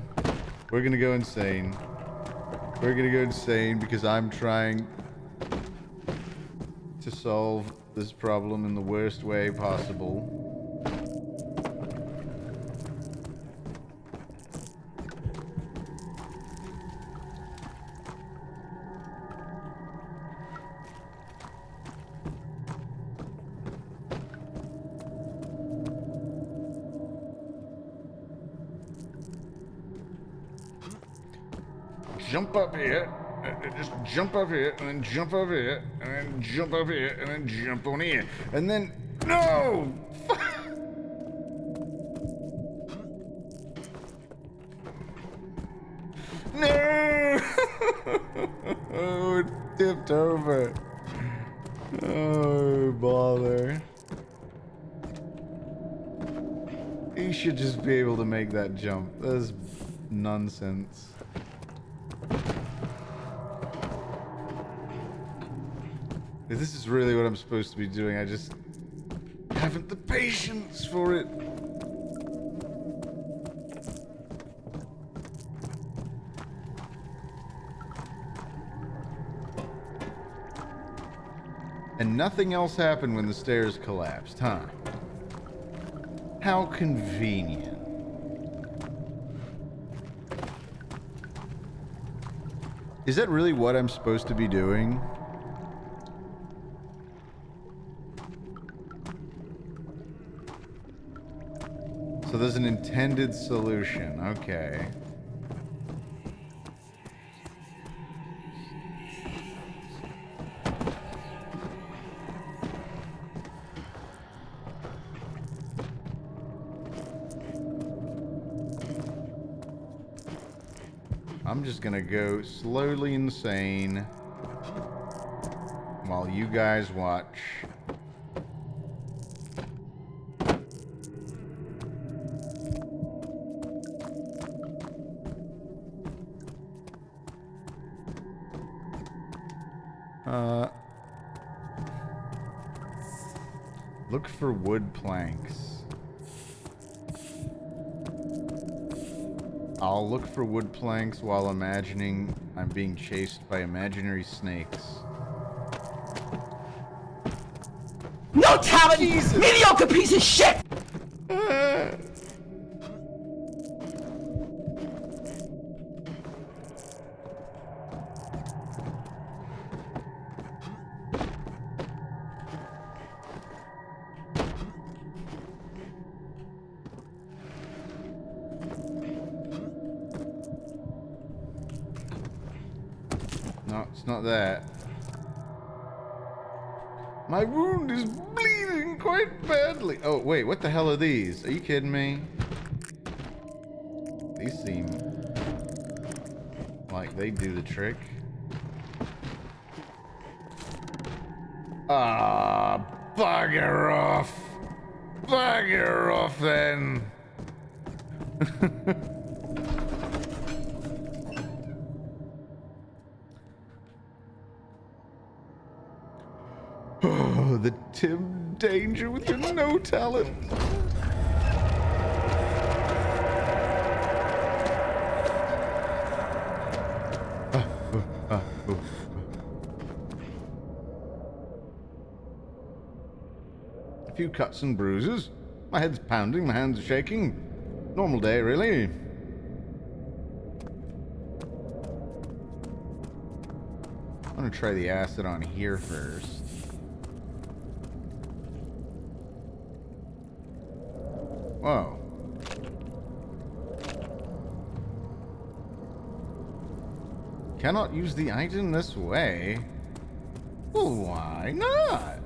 We're gonna go insane. We're gonna go insane because I'm trying to solve this problem in the worst way possible. Jump up here, just jump up here, and then jump up here, and then jump up here, and then jump on here. And then, no! No! Oh, it tipped over. Oh, bother. He should just be able to make that jump. That's nonsense. If this is really what I'm supposed to be doing, I just haven't the patience for it. And nothing else happened when the stairs collapsed, huh? How convenient. Is that really what I'm supposed to be doing? So there's an intended solution, okay. I'm just gonna go slowly insane while you guys watch. Look for wood planks. I'll look for wood planks while imagining I'm being chased by imaginary snakes. No talent! Jesus. Mediocre piece of shit! No, it's not that. My wound is bleeding quite badly. Oh, wait, what the hell are these? Are you kidding me? These seem like they do the trick. Ah, bugger off. Bugger off then. Oh, the Tim Danger with your no talent. A few cuts and bruises. My head's pounding, my hands are shaking. Normal day, really. I'm gonna try the acid on here first. Whoa. Cannot use the item this way. Well, why not?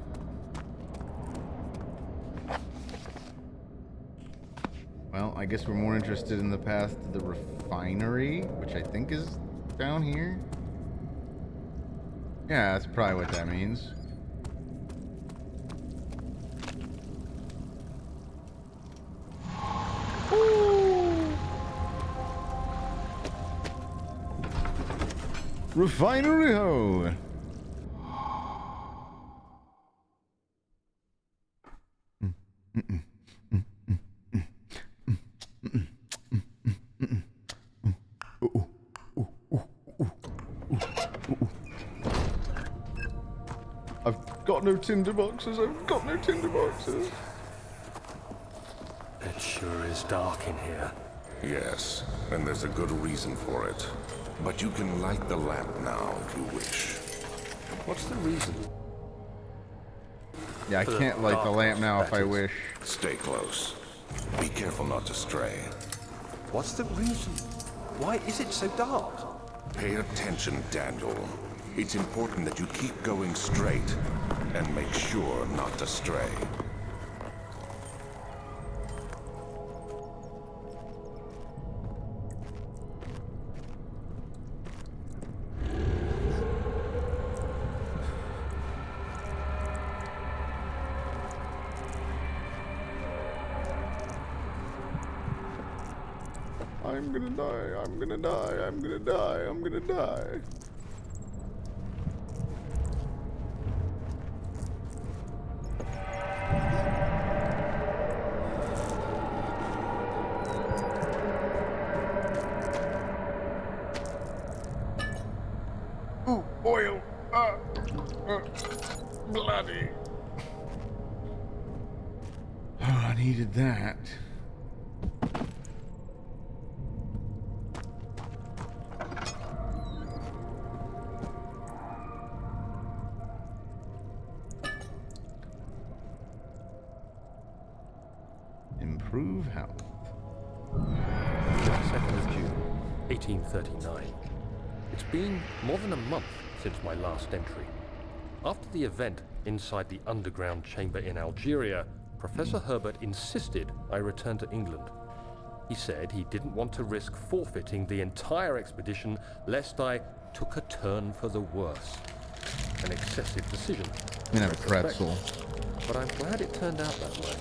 Well, I guess we're more interested in the path to the refinery, which I think is down here. Yeah, that's probably what that means. Refinery ho! I've got no tinder boxes, I've got no tinder boxes. It sure is dark in here. Yes, and there's a good reason for it. But you can light the lamp now if you wish. What's the reason? Yeah, I can't light the lamp now if I wish. Stay close. Be careful not to stray. What's the reason? Why is it so dark? Pay attention, Daniel. It's important that you keep going straight and make sure not to stray. I'm gonna die, I'm gonna die, I'm gonna die, I'm gonna die. Ooh, oil. Bloody. Oh, I needed that. Improve health. 2nd of June, 1839. It's been more than a month since my last entry. After the event inside the underground chamber in Algeria, Professor Herbert insisted I return to England. He said he didn't want to risk forfeiting the entire expedition lest I took a turn for the worse. An excessive decision. You know, pretzel. But I'm glad it turned out that way.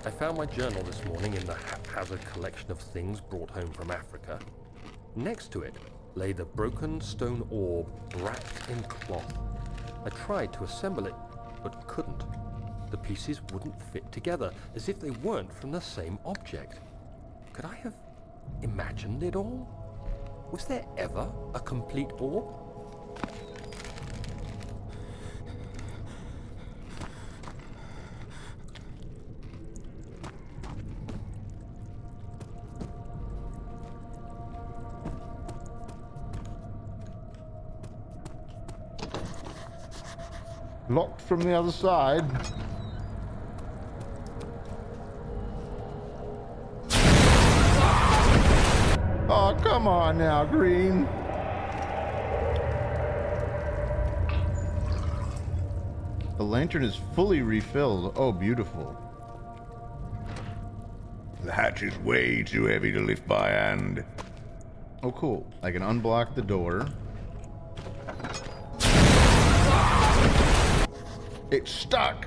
I found my journal this morning in the haphazard collection of things brought home from Africa. Next to it lay the broken stone orb wrapped in cloth. I tried to assemble it, but couldn't. The pieces wouldn't fit together, as if they weren't from the same object. Could I have imagined it all? Was there ever a complete orb? Locked from the other side. Oh, come on now, Green. lantern is fully refilled. Oh, beautiful. The hatch is way too heavy to lift by hand. Oh, cool. I can unblock the door. It's stuck.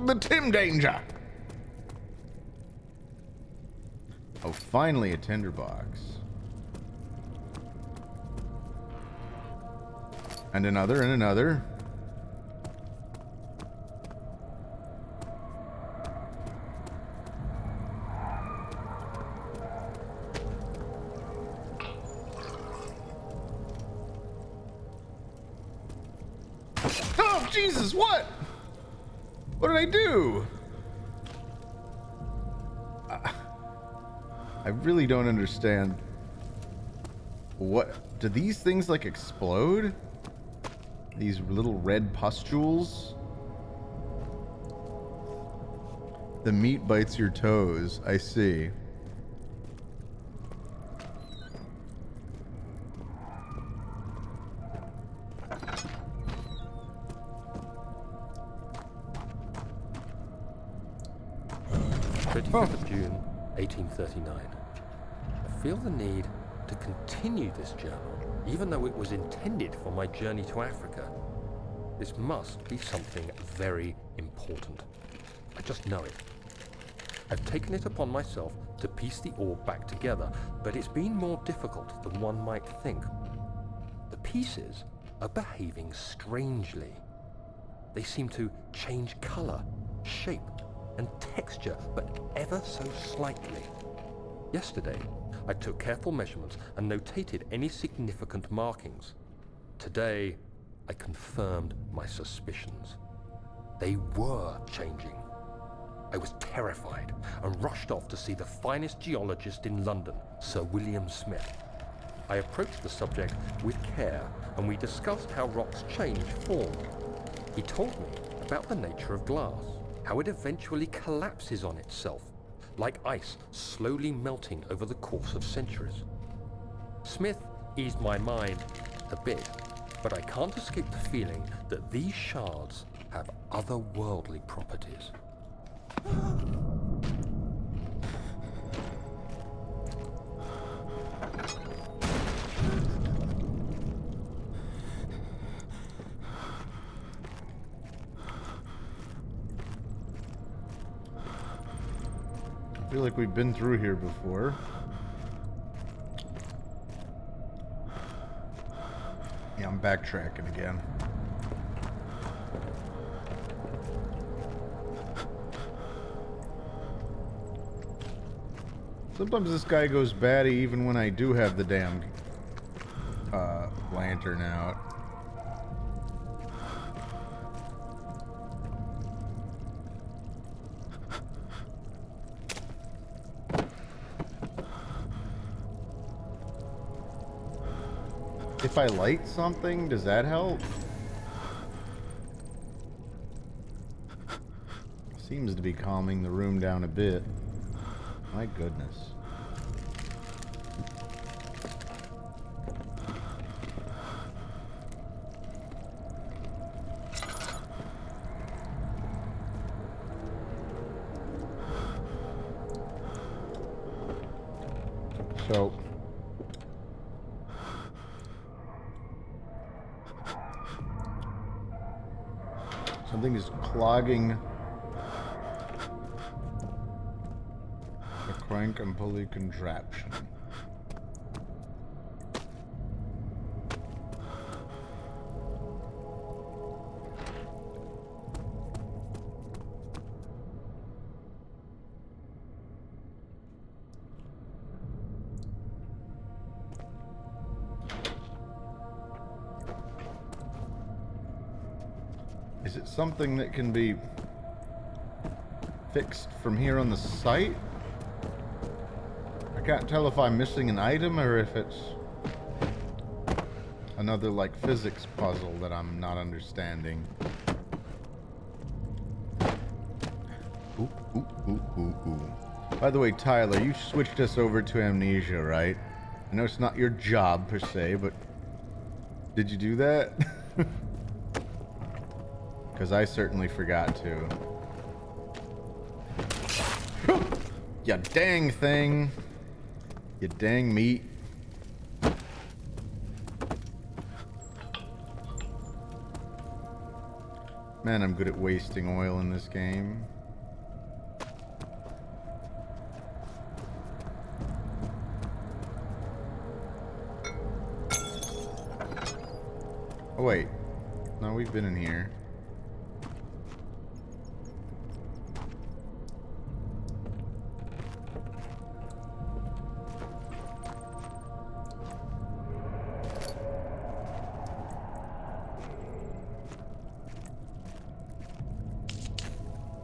The Tim danger. Oh, finally a tinderbox. And another, and another. Oh, Jesus, what? What did I do? I really don't understand. What? Do these things, like, explode? These little red pustules? The meat bites your toes. I see. Of June, 1839. I feel the need to continue this journal, even though it was intended for my journey to Africa. This must be something very important. I just know it. I've taken it upon myself to piece the orb back together, but it's been more difficult than one might think. The pieces are behaving strangely. They seem to change color, shape, and texture, but ever so slightly. Yesterday, I took careful measurements and notated any significant markings. Today, I confirmed my suspicions. They were changing. I was terrified and rushed off to see the finest geologist in London, Sir William Smith. I approached the subject with care, and we discussed how rocks change form. He told me about the nature of glass, how it eventually collapses on itself, like ice slowly melting over the course of centuries. Smith eased my mind a bit, but I can't escape the feeling that these shards have otherworldly properties. I feel like we've been through here before. Yeah, I'm backtracking again. Sometimes this guy goes batty even when I do have the damn lantern out. If I light something, does that help? Seems to be calming the room down a bit. My goodness. So something is clogging the crank and pulley contraption. Is it something that can be fixed from here on the site? I can't tell if I'm missing an item or if it's another, like, physics puzzle that I'm not understanding. Ooh, ooh, ooh, ooh, ooh. By the way, Tyler, you switched us over to Amnesia, right? I know it's not your job, per se, but did you do that? Because I certainly forgot to. You dang thing. You dang meat. Man, I'm good at wasting oil in this game. Oh wait. No, we've been in here.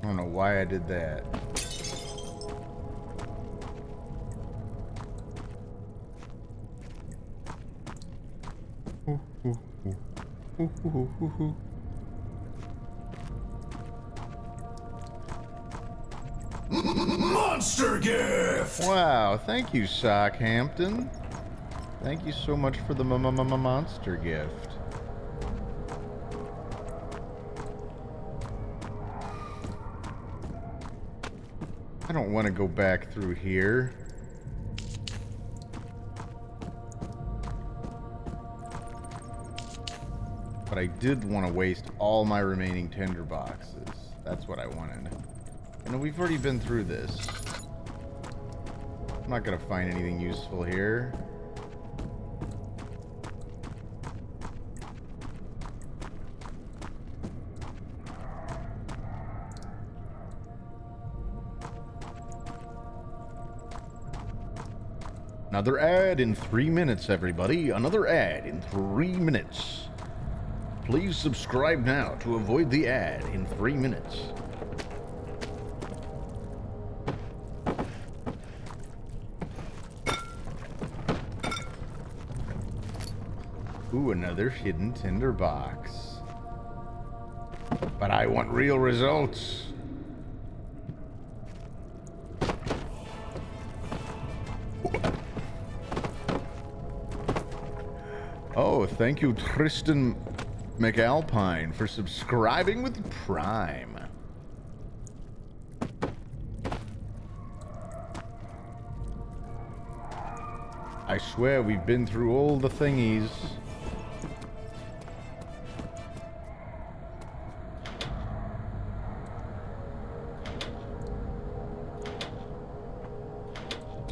I don't know why I did that. Monster gift! Wow, thank you, Sockhampton. Thank you so much for the monster gift. I don't want to go back through here. But I did want to waste all my remaining tinder boxes. That's what I wanted. And we've already been through this. I'm not going to find anything useful here. Another ad in 3 minutes, everybody. Another ad in 3 minutes. Please subscribe now to avoid the ad in 3 minutes. Ooh, another hidden tinder box. But I want real results. Oh, thank you, Tristan McAlpine, for subscribing with Prime. I swear we've been through all the thingies.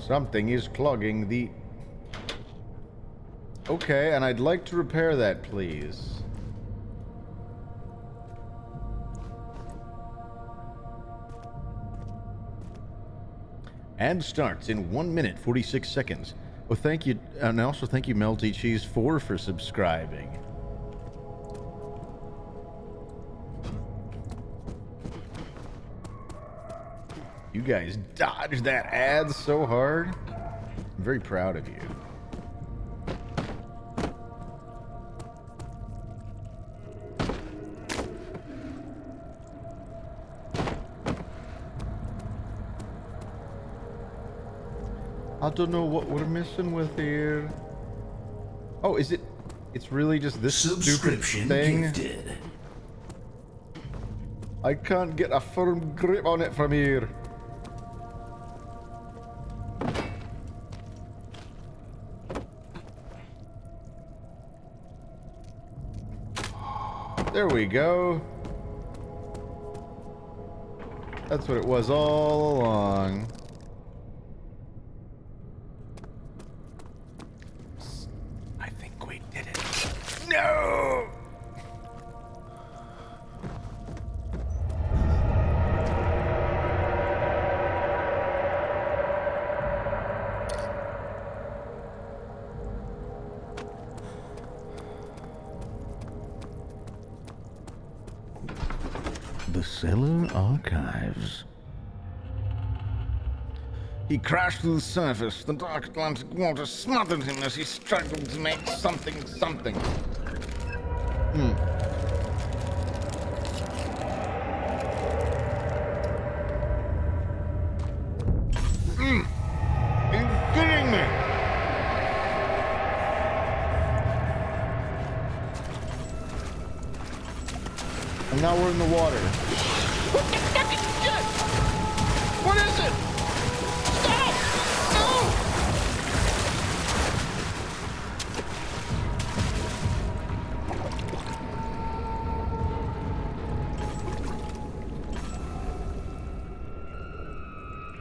Something is clogging the... Okay, and I'd like to repair that, please. Ad starts in 1 minute, 46 seconds. Well, thank you, and also thank you, Melty Cheese 4, for subscribing. You guys dodged that ad so hard. I'm very proud of you. I don't know what we're missing with here. Oh, is it? It's really just this stupid thing? Gifted. I can't get a firm grip on it from here. There we go. That's what it was all along. I think we did it. No! The Cellar Archives. He crashed to the surface. The dark Atlantic water smothered him as he struggled to make something. Are you kidding me? And now we're in the water. What is it? Stop! No!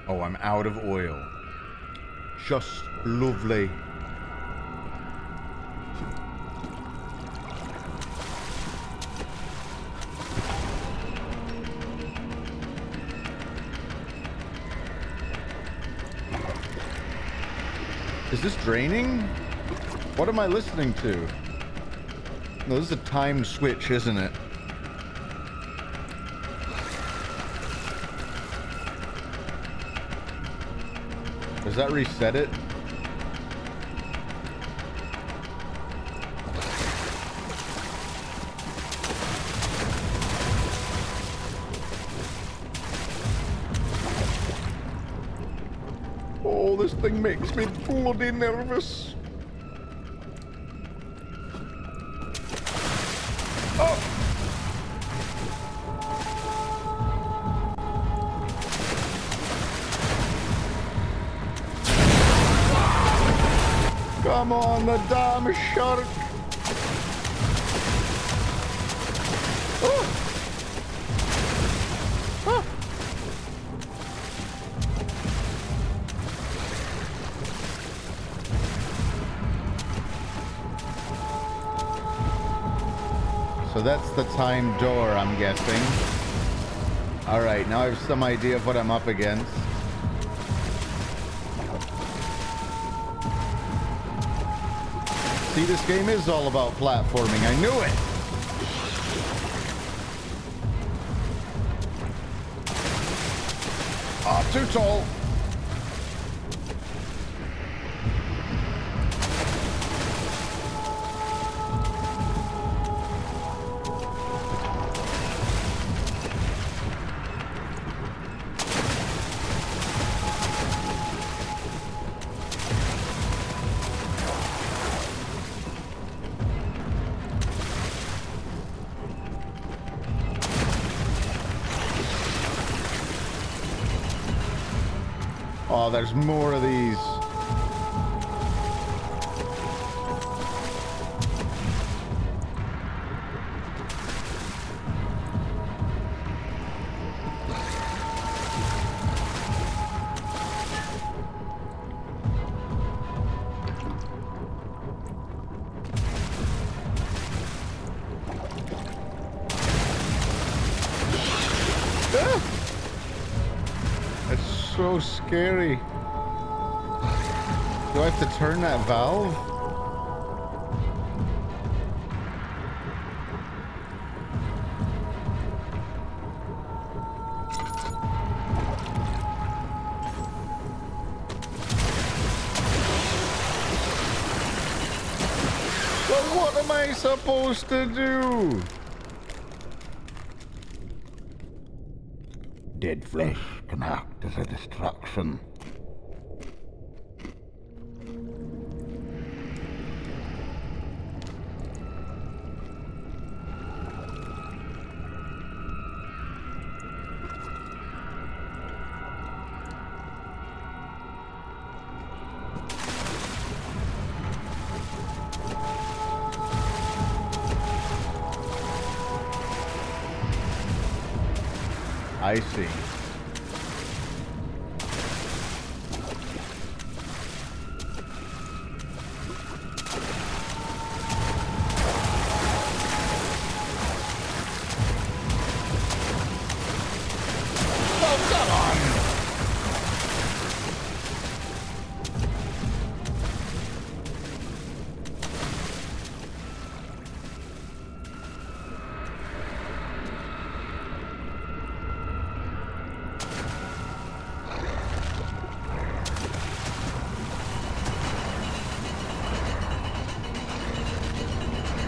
Oh, I'm out of oil. Just lovely. Is this draining? What am I listening to? No, this is a timed switch, isn't it? Does that reset it? Oh, this thing makes me bloody nervous. Oh! Come on, the damn shark! Oh! Ah! So that's the time door, I'm guessing. Alright, now I have some idea of what I'm up against. See, this game is all about platforming. I knew it! Ah, too tall! Oh, there's more of these. So scary. Do I have to turn that valve? Well, what am I supposed to do? Dead flesh can act as a distraction. I see.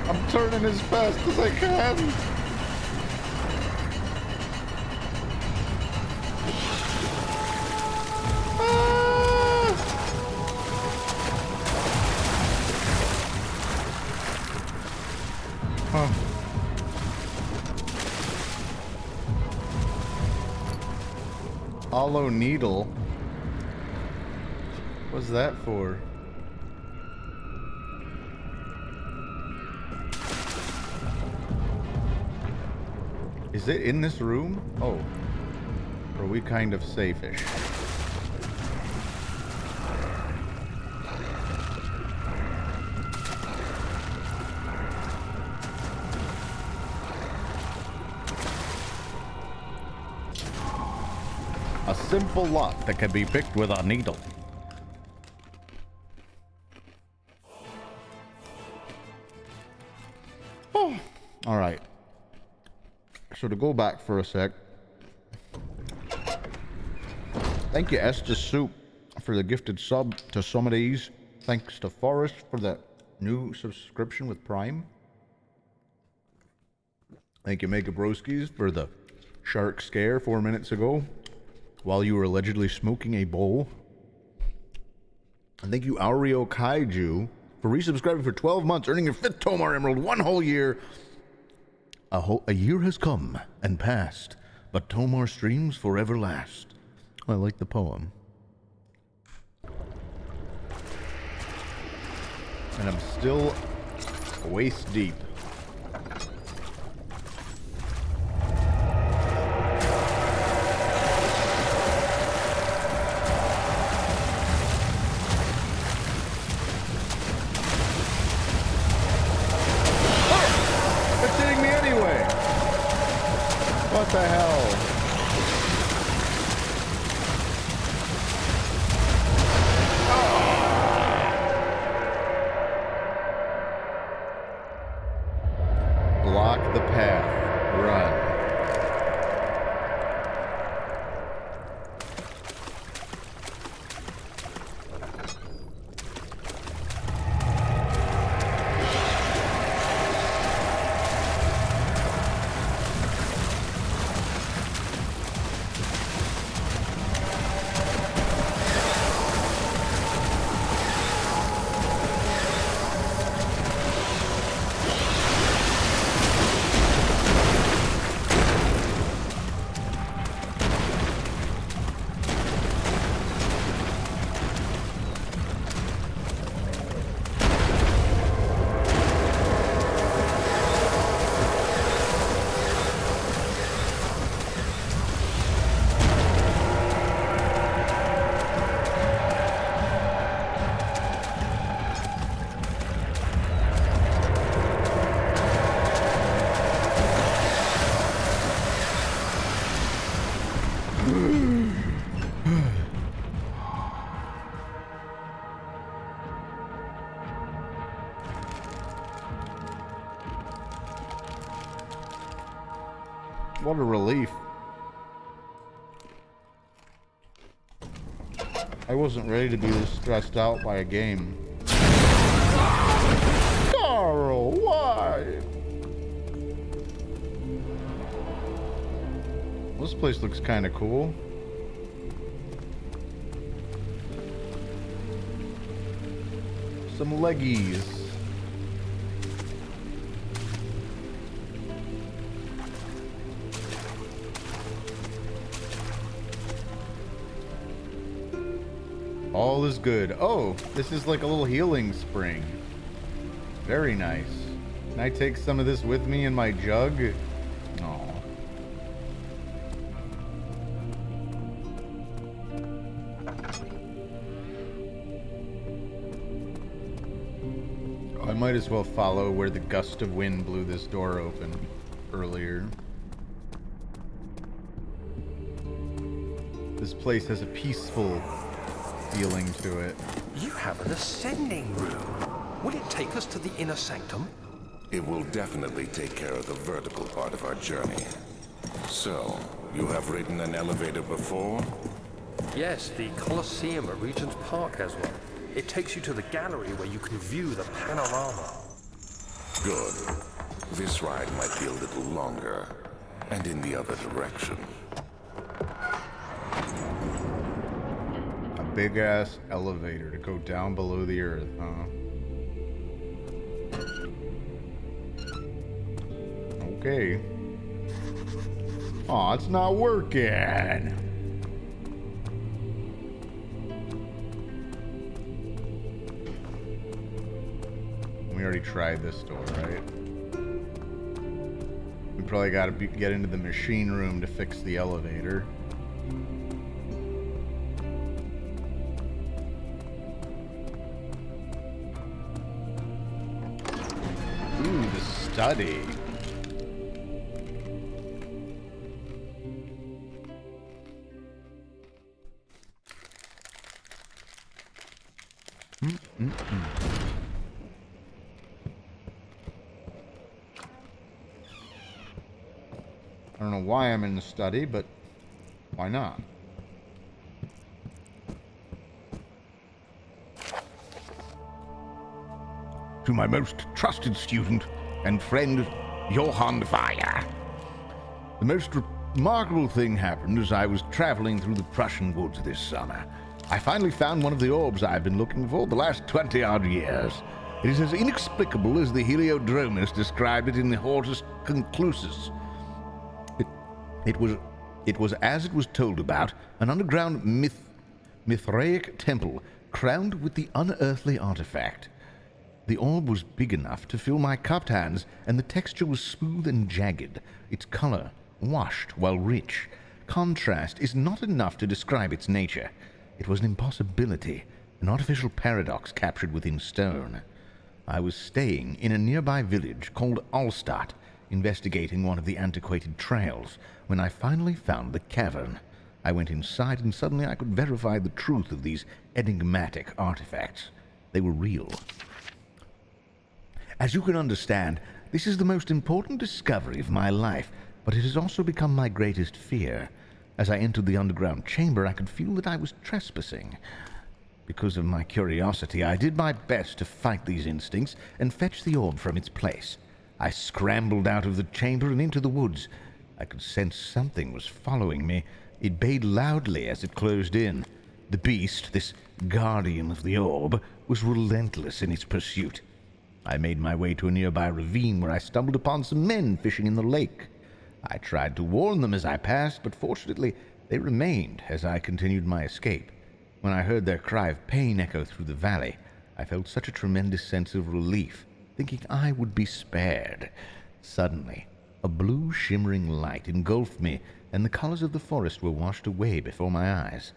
I'm turning as fast as I can. hollow needle. What's that for? Is it in this room? Oh. Or are we kind of safe-ish? A simple lock that can be picked with a needle. Oh, all right. So to go back for a sec. Thank you, Esther Soup, for the gifted sub to some of these. Thanks to Forrest for the new subscription with Prime. Thank you, Mega Broskis, for the shark scare 4 minutes ago while you were allegedly smoking a bowl. And thank you, Aureo Kaiju, for resubscribing for 12 months, earning your 5th Tomar Emerald 1 whole year. A year has come and passed, but Tomar streams forever last. I like the poem. And I'm still waist deep. What the hell? Block the path. Run. What a relief. I wasn't ready to be this stressed out by a game. Carl, why? This place looks kind of cool. Some leggies. All is good. Oh, this is like a little healing spring. Very nice. Can I take some of this with me in my jug? Aw. I might as well follow where the gust of wind blew this door open earlier. This place has a peaceful feeling to it. You have an ascending room. Would it take us to the inner sanctum? It will definitely take care of the vertical part of our journey. So, you have ridden an elevator before? Yes, the Colosseum at Regent's Park has one. It takes you to the gallery where you can view the panorama. Good. This ride might be a little longer, and in the other direction. Big ass elevator to go down below the earth, huh? Okay. Aw, it's not working. We already tried this door, right? We probably got to get into the machine room to fix the elevator. Ooh, the study. I don't know why I'm in the study, but why not? To my most trusted student and friend, Johann Weyer. The most remarkable thing happened as I was traveling through the Prussian woods this summer. I finally found one of the orbs I've been looking for the last 20-odd years. It is as inexplicable as the Heliodromus described it in the Hortus Conclusus. It was as it was told about, an underground Mithraic temple crowned with the unearthly artifact. The orb was big enough to fill my cupped hands, and the texture was smooth and jagged, its color washed while rich. Contrast is not enough to describe its nature. It was an impossibility, an artificial paradox captured within stone. I was staying in a nearby village called Alstadt, investigating one of the antiquated trails, when I finally found the cavern. I went inside, and suddenly I could verify the truth of these enigmatic artifacts. They were real. As you can understand, this is the most important discovery of my life, but it has also become my greatest fear. As I entered the underground chamber, I could feel that I was trespassing. Because of my curiosity, I did my best to fight these instincts and fetch the orb from its place. I scrambled out of the chamber and into the woods. I could sense something was following me. It bayed loudly as it closed in. The beast, this guardian of the orb, was relentless in its pursuit. I made my way to a nearby ravine where I stumbled upon some men fishing in the lake. I tried to warn them as I passed, but fortunately they remained as I continued my escape. When I heard their cry of pain echo through the valley, I felt such a tremendous sense of relief, thinking I would be spared. Suddenly, a blue shimmering light engulfed me, and the colors of the forest were washed away before my eyes.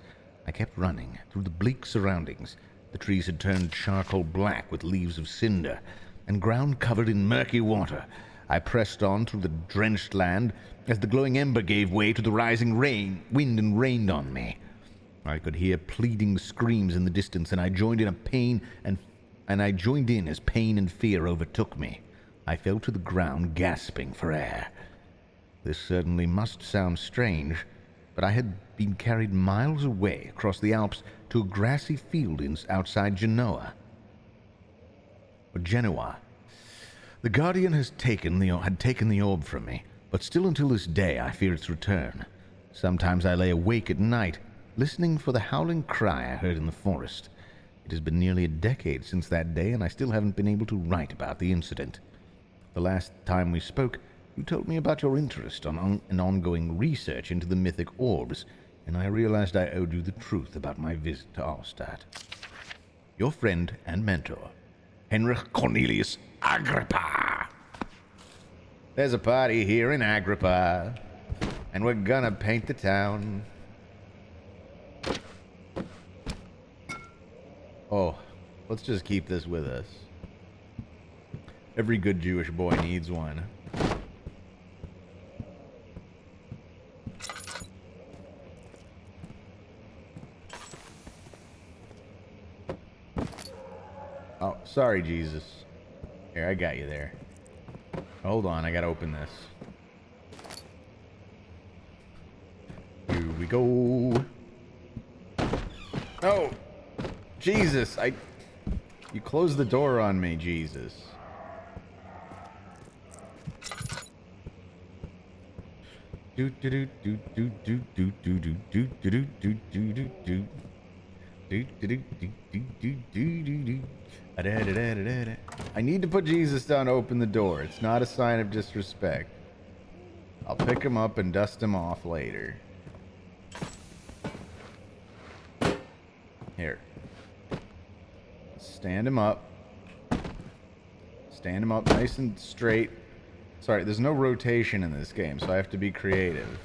I kept running through the bleak surroundings. The trees had turned charcoal black with leaves of cinder, and ground covered in murky water. I pressed on through the drenched land as the glowing ember gave way to the rising wind and rained on me. I could hear pleading screams in the distance, and I joined in as pain and fear overtook me. I fell to the ground, gasping for air. This certainly must sound strange, but I had been carried miles away across the Alps to a grassy field outside Genoa. The Guardian had taken the orb from me, but still until this day I fear its return. Sometimes I lay awake at night, listening for the howling cry I heard in the forest. It has been nearly a decade since that day, and I still haven't been able to write about the incident. The last time we spoke, you told me about your interest in ongoing research into the mythic orbs, and I realized I owed you the truth about my visit to Alstadt. Your friend and mentor, Heinrich Cornelius Agrippa. There's a party here in Agrippa, and we're gonna paint the town. Oh, let's just keep this with us. Every good Jewish boy needs one. Oh, sorry, Jesus. Here, I got you there. Hold on, I gotta open this. Here we go. Oh! Jesus, you closed the door on me, Jesus. Do do do do do do do do do do do do do do do. I need to put Jesus down to open the door. It's not a sign of disrespect. I'll pick him up and dust him off later. Here. Stand him up. Stand him up nice and straight. Sorry, there's no rotation in this game, so I have to be creative.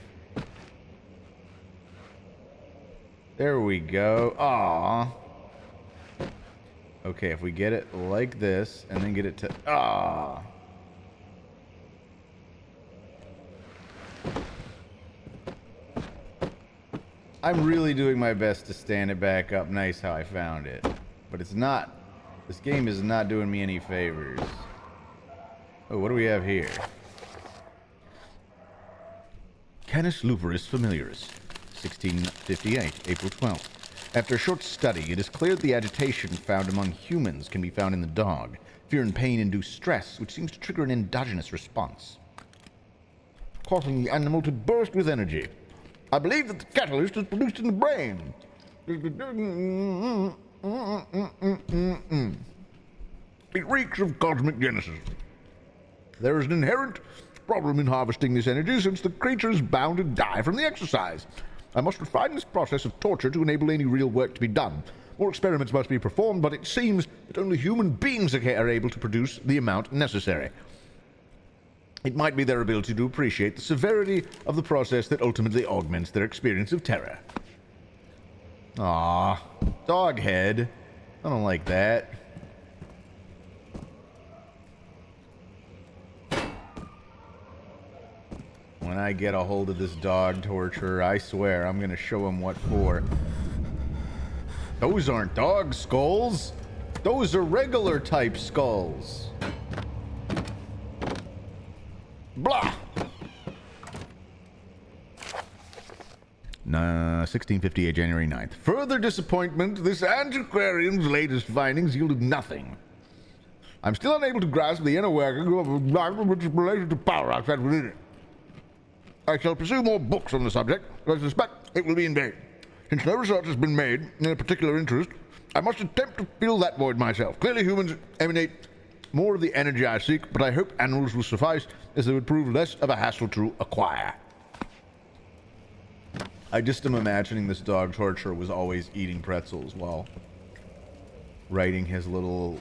There we go. Aww. Okay, if we get it like this, and then get it to... Ah. I'm really doing my best to stand it back up nice how I found it. But it's not... This game is not doing me any favors. Oh, what do we have here? Canis lupus familiaris, 1658, April 12th. After a short study, it is clear that the agitation found among humans can be found in the dog. Fear and pain induce stress, which seems to trigger an endogenous response, causing the animal to burst with energy. I believe that the catalyst is produced in the brain. It reeks of cosmic genesis. There is an inherent problem in harvesting this energy, since the creature is bound to die from the exercise. I must refine this process of torture to enable any real work to be done. More experiments must be performed, but it seems that only human beings are able to produce the amount necessary. It might be their ability to appreciate the severity of the process that ultimately augments their experience of terror. Aww. Dog head. I don't like that. When I get a hold of this dog torturer, I swear I'm gonna show him what for. Those aren't dog skulls. Those are regular type skulls. Blah! 1658, January 9th. Further disappointment, this antiquarian's latest findings yielded nothing. I'm still unable to grasp the inner working of a document which is related to power outside within it. I shall pursue more books on the subject, but I suspect it will be in vain. Since no research has been made in a particular interest, I must attempt to fill that void myself. Clearly humans emanate more of the energy I seek, but I hope animals will suffice, as they would prove less of a hassle to acquire. I just am imagining this dog torturer was always eating pretzels while writing his little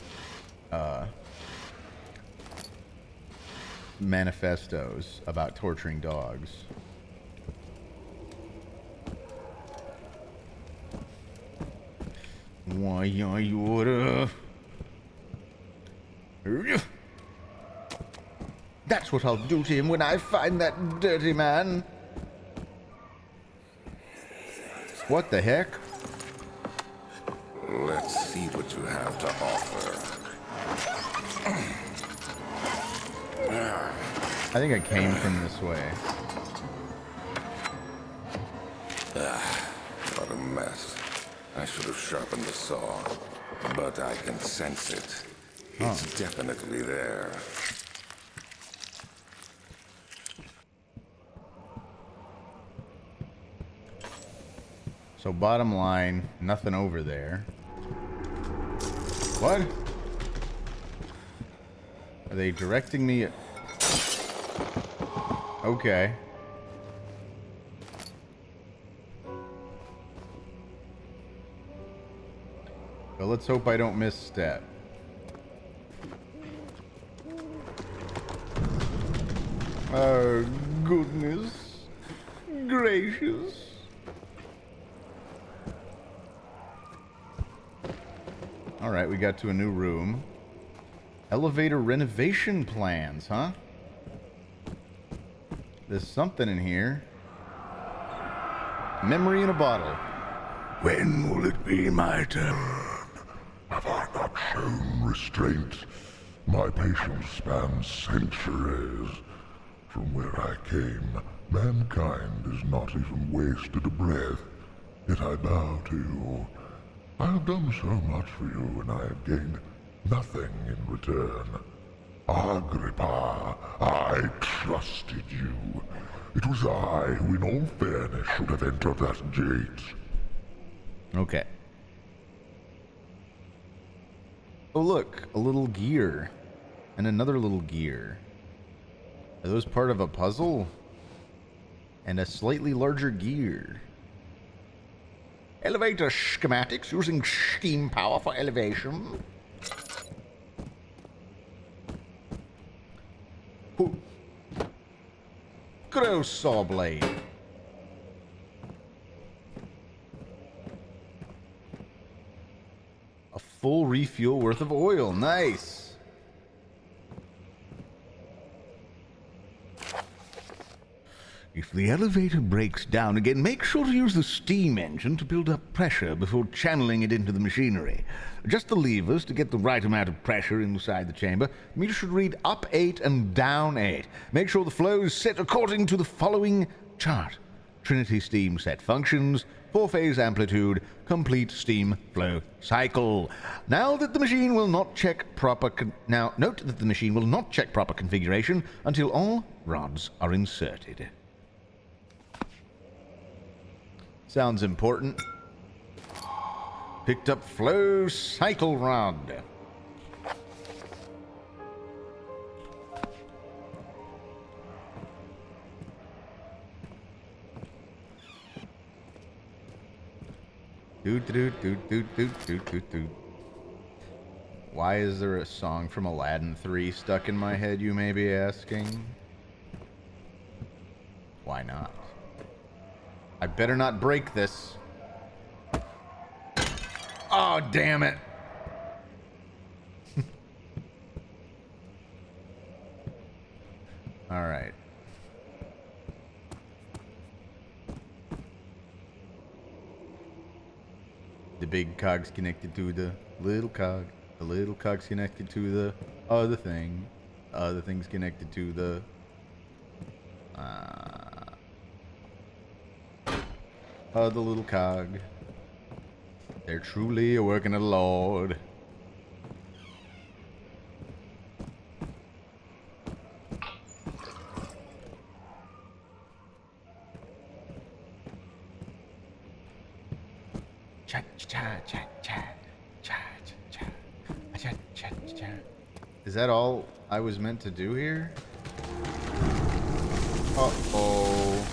manifestos about torturing dogs. Why, you That's what I'll do to him when I find that dirty man. What the heck? Let's see what you have to offer. I think I came from this way. What a mess. I should have sharpened the saw, but I can sense it. It's definitely there. So bottom line, nothing over there. What? Are they directing me? Okay. Well, let's hope I don't misstep. Oh, goodness gracious. Alright, we got to a new room. Elevator renovation plans, huh? There's something in here. Memory in a bottle. When will it be my turn? Have I not shown restraint? My patience spans centuries. From where I came, mankind is not even wasted a breath. Yet I bow to you. I have done so much for you, and I have gained nothing in return. Agrippa, I trusted you. It was I who, in all fairness, should have entered that gate. Okay. Oh, look, a little gear. And another little gear. Are those part of a puzzle? And a slightly larger gear. Elevator schematics using steam power for elevation. Good old saw blade. A full refuel worth of oil. Nice. If the elevator breaks down again, make sure to use the steam engine to build up pressure before channeling it into the machinery. Adjust the levers to get the right amount of pressure inside the chamber. The meter should read up 8 and down 8. Make sure the flow is set according to the following chart. Trinity steam set functions, 4-phase amplitude, complete steam flow cycle. Now that the machine will not check proper note that the machine will not check proper configuration until all rods are inserted. Sounds important. Picked up flow cycle rod. Why is there a song from Aladdin 3 stuck in my head, you may be asking? Why not? I better not break this. Oh, damn it. All right. The big cog's connected to the little cog. The little cog's connected to the other thing. The other thing's connected to the... the little cog. They're truly a working of the Lord. Is that all I was meant to do here? Uh-oh.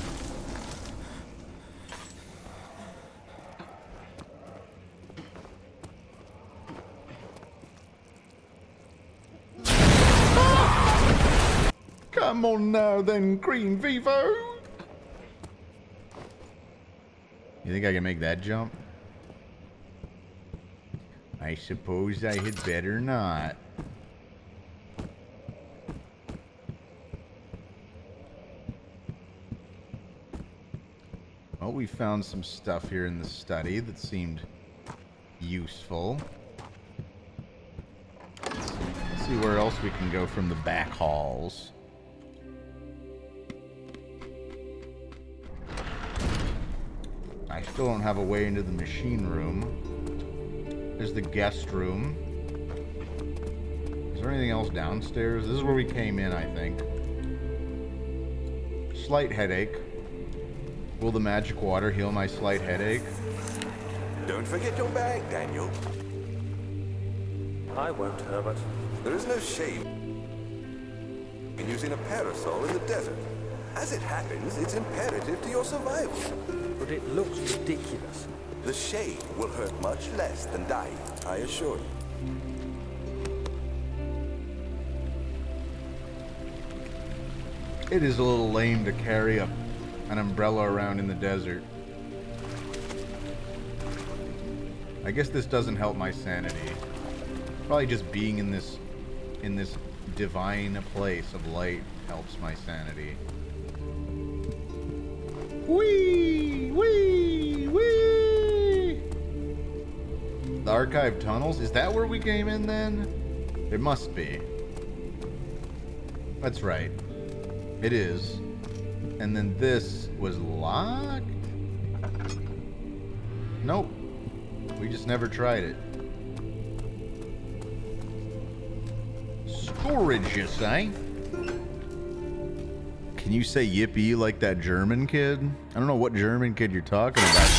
Come on now then, Green Vivo! You think I can make that jump? I suppose I had better not. Well, we found some stuff here in the study that seemed useful. Let's see where else we can go from the back halls. I still don't have a way into the machine room. There's the guest room. Is there anything else downstairs? This is where we came in, I think. Slight headache. Will the magic water heal my slight headache? Don't forget your bag, Daniel. I won't, Herbert. There is no shame in using a parasol in the desert. As it happens, it's imperative to your survival. But it looks ridiculous. The shade will hurt much less than dying, I assure you. It is a little lame to carry an umbrella around in the desert. I guess this doesn't help my sanity. Probably just being in this divine place of light helps my sanity. Whee! Whee! Whee! The archive tunnels? Is that where we came in then? It must be. That's right. It is. And then this was locked? Nope. We just never tried it. Storage, you say? Can you say yippee like that German kid? I don't know what German kid you're talking about.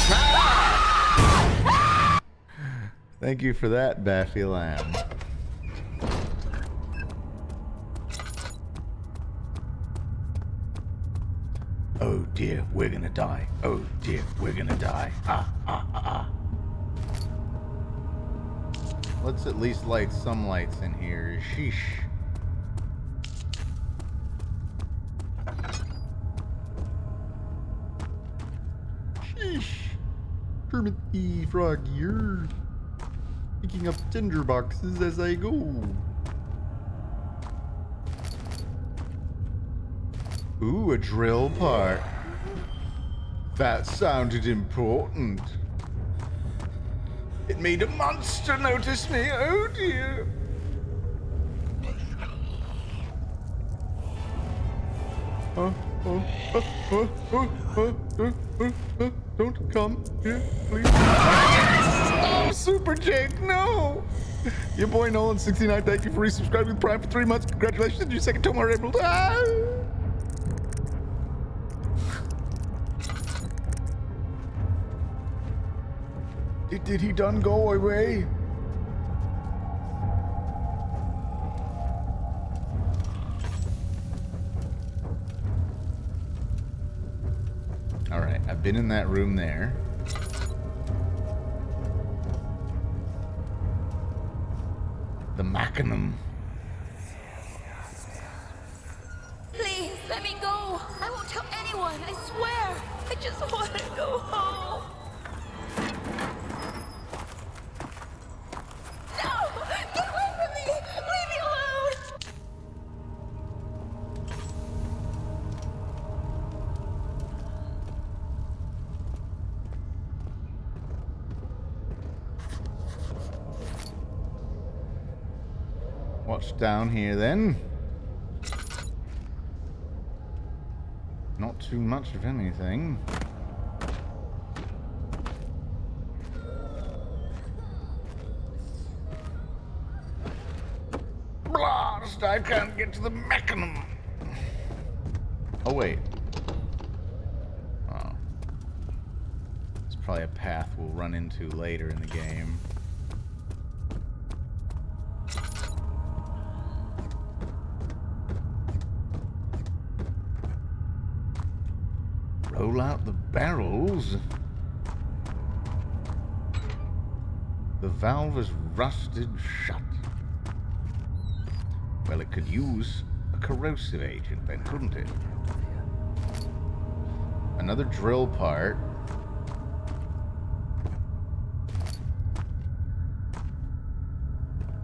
Thank you for that, Baffy Lamb. Oh dear, we're gonna die. Oh dear, we're gonna die. Let's at least light some lights in here. Sheesh. Kermit the Frog here, picking up tinder boxes as I go. Ooh, a drill part. That sounded important. It made a monster notice me. Oh dear. Don't come here, please. Oh, Super Jake, no! Your boy Nolan69, thank you for resubscribing to Prime for 3 months. Congratulations on your second Tomar Emerald. Ah! Did he done go away? Alright, I've been in that room there. The machinum. Please, let me go. I won't tell anyone, I swear. I just want to go home. No! Get away from me! Leave me alone! What's down here then? Not too much of anything. Blast! I can't get to the mechanism. Oh wait. Oh. It's probably a path we'll run into later in the game. Roll out the barrels. The valve is rusted shut. Well, it could use a corrosive agent then, couldn't it? Another drill part.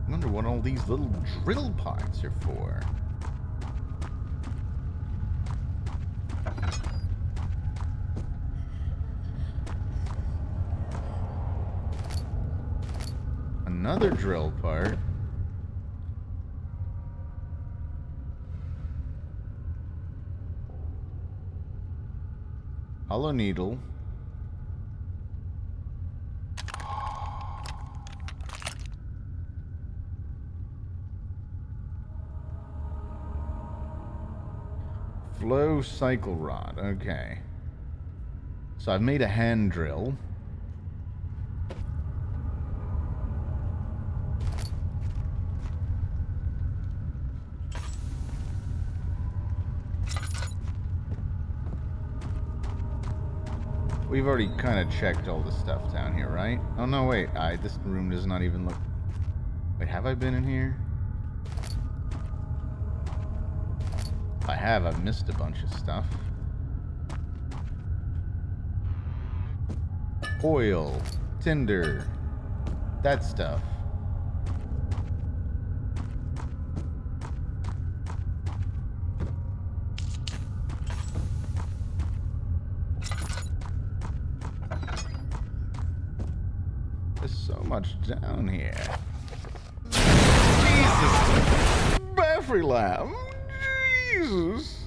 I wonder what all these little drill parts are for. Another drill part. Hollow needle. Flow cycle rod. Okay. So I've made a hand drill. We've already kind of checked all the stuff down here, right? Oh no, wait. This room does not even look... Wait, have I been in here? If I have, I've missed a bunch of stuff. Oil, tinder, that stuff. So much down here. Jesus! Baffy lamb! Jesus!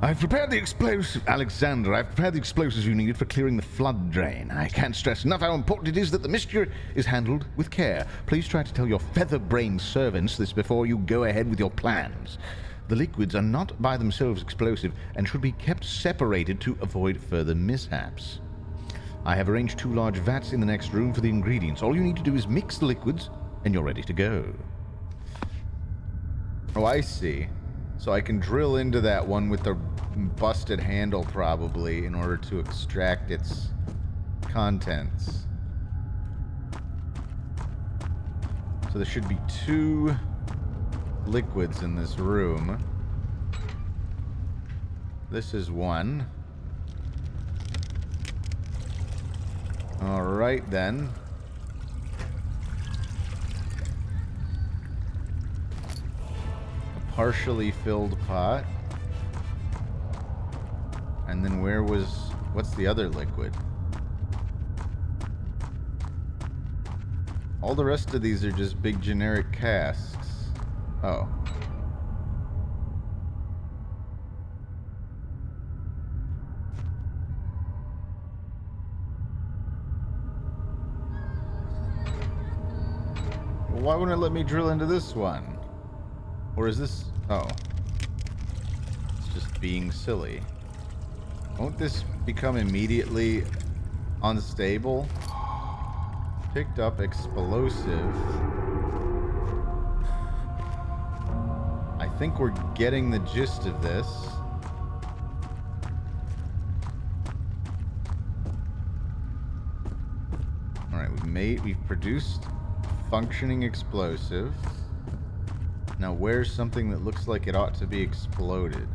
I've prepared the explosive... Alexander, I've prepared the explosives you needed for clearing the flood drain. I can't stress enough how important it is that the mixture is handled with care. Please try to tell your feather-brained servants this before you go ahead with your plans. The liquids are not by themselves explosive and should be kept separated to avoid further mishaps. I have arranged 2 large vats in the next room for the ingredients. All you need to do is mix the liquids, and you're ready to go. Oh, I see. So I can drill into that one with the busted handle, probably, in order to extract its contents. So there should be 2 liquids in this room. This is one. right then. A partially filled pot. And then what's the other liquid? All the rest of these are just big generic casks. Oh. Well, why wouldn't it let me drill into this one? Or is this... Oh. It's just being silly. Won't this become immediately unstable? Picked up explosive. I think we're getting the gist of this. Alright, we've produced functioning explosive. Now where's something that looks like it ought to be exploded?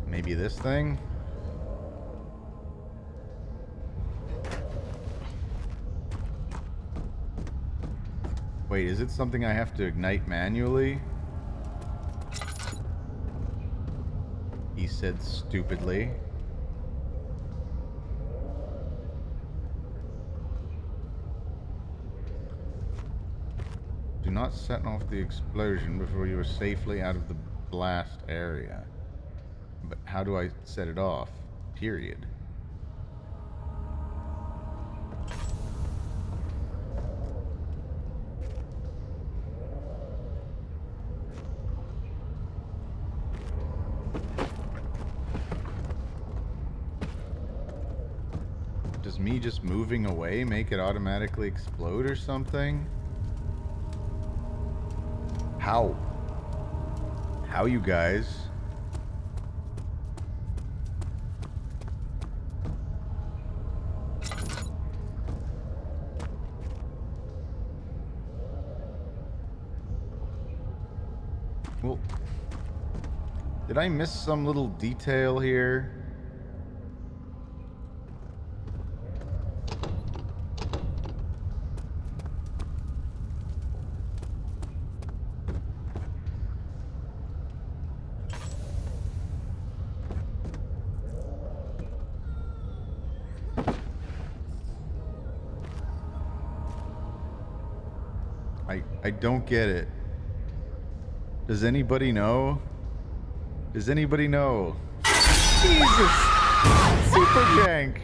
Maybe this thing? Wait, is it something I have to ignite manually? He said stupidly. Do not set off the explosion before you are safely out of the blast area. But how do I set it off? Period. Does me just moving away make it automatically explode or something? How? How, you guys? Well, did I miss some little detail here? I don't get it. Does anybody know? Does anybody know? Jesus! Super jank!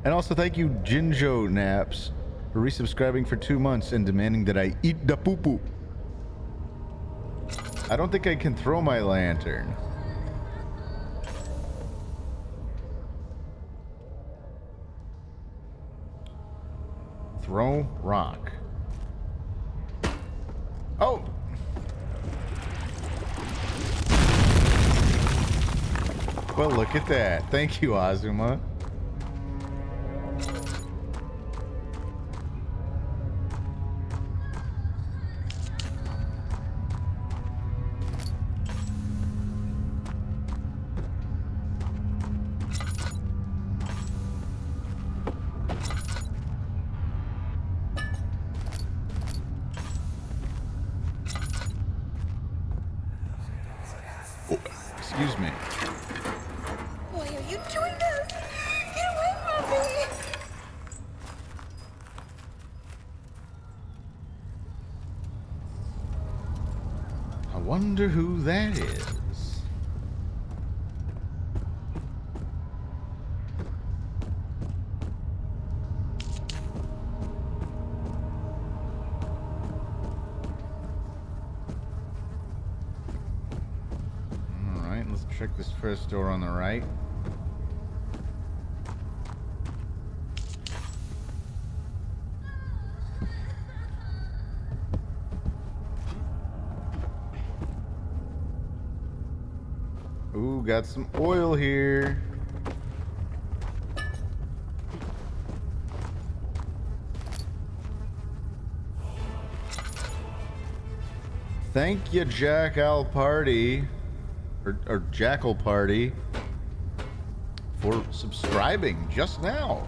And also thank you, Jinjo Naps, for resubscribing for 2 months and demanding that I eat the poo-poo. I don't think I can throw my lantern. Throw rock. Oh! Well, look at that. Thank you, Azuma. Excuse me. Why are you doing this? Get away from me! I wonder who that is. Alright, let's check this first door on the right. Ooh, got some oil here. Thank you, Jackal Party, or Jackal Party, for subscribing just now.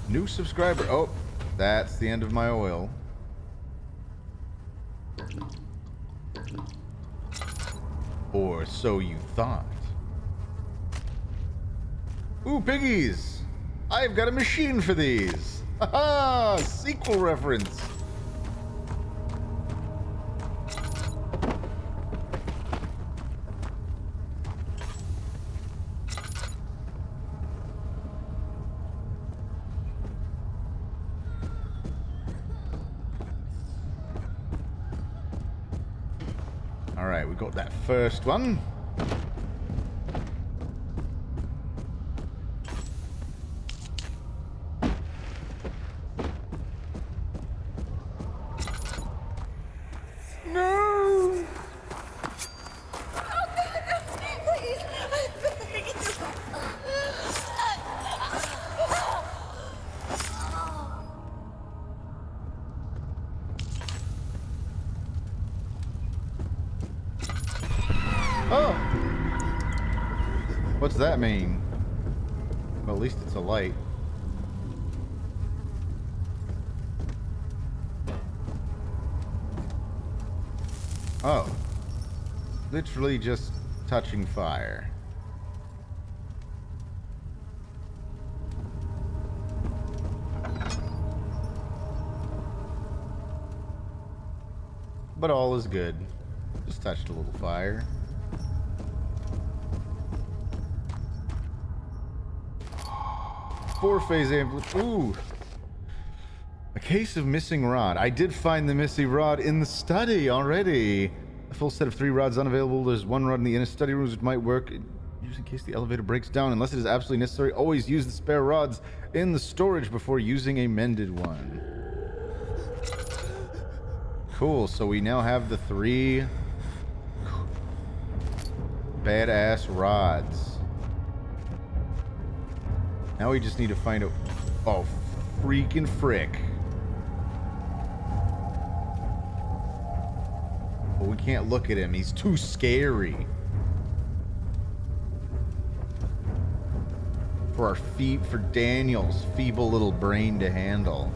New subscriber. Oh, that's the end of my oil. Or so you thought. Ooh, piggies! I've got a machine for these! Haha! Sequel reference! Alright, we got that first one. No! Please, I beg you. Oh! What's that mean? Well, at least it's a light. Oh. Literally just touching fire. But all is good. Just touched a little fire. Four-phase amplifier. Ooh. A case of missing rod. I did find the missing rod in the study already. A full set of 3 rods unavailable. There's 1 rod in the inner study rooms which might work. Use in case the elevator breaks down. Unless it is absolutely necessary, always use the spare rods in the storage before using a mended one. Cool, so we now have the 3 badass rods. Now we just need to find a... Oh, freaking frick. But we can't look at him. He's too scary. For Daniel's feeble little brain to handle.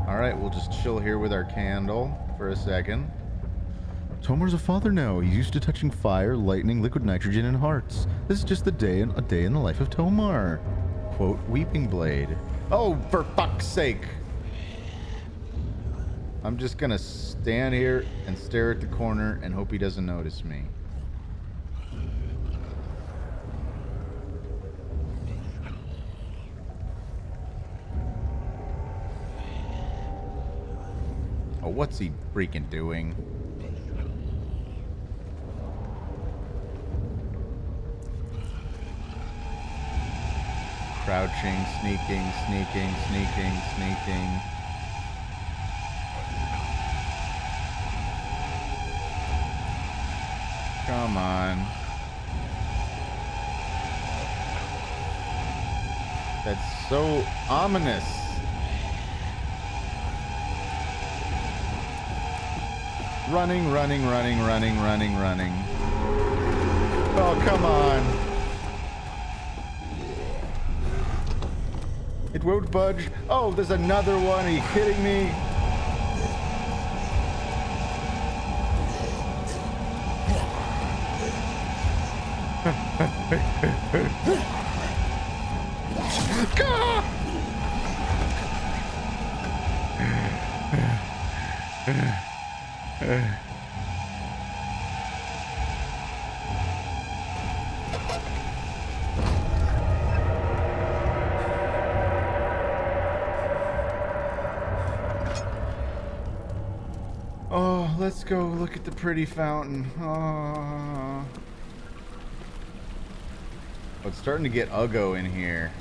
Alright, we'll just chill here with our candle for a second. Tomar's a father now. He's used to touching fire, lightning, liquid nitrogen, and hearts. This is just a day in the life of Tomar. Quote, Weeping Blade. Oh, for fuck's sake! I'm just gonna stand here and stare at the corner and hope he doesn't notice me. Oh, what's he freaking doing? Crouching, sneaking, sneaking, sneaking, sneaking. Come on. That's so ominous. Running, running, running, running, running, running. Oh, come on. It won't budge. Oh, there's another one. Are you kidding me? let's go look at the pretty fountain. Oh, it's starting to get uggo in here.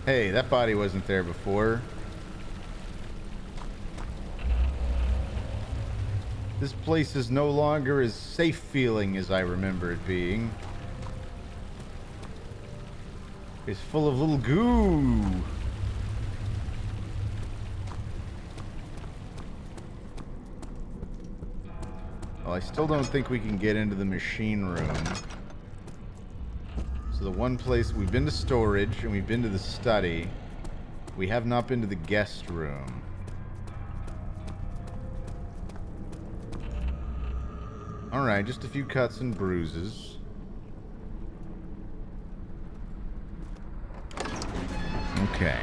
Hey, that body wasn't there before. This place is no longer as safe feeling as I remember it being. It's full of little goo. Well, I still don't think we can get into the machine room. So the one place, we've been to storage and we've been to the study. We have not been to the guest room. Alright, just a few cuts and bruises. Okay.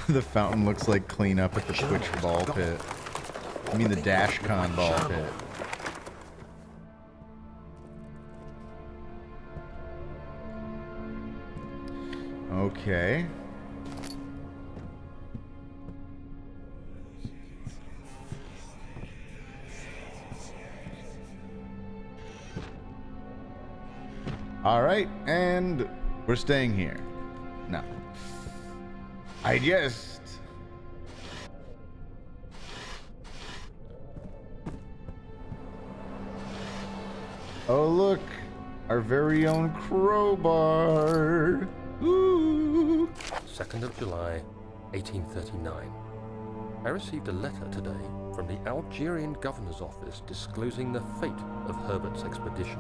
The fountain looks like cleanup at the Twitch ball pit. I mean the DashCon ball pit. Okay. All right, and we're staying here. No. I just... Oh, look. Our very own crowbar. Ooh. 2nd of July, 1839. I received a letter today from the Algerian governor's office disclosing the fate of Herbert's expedition.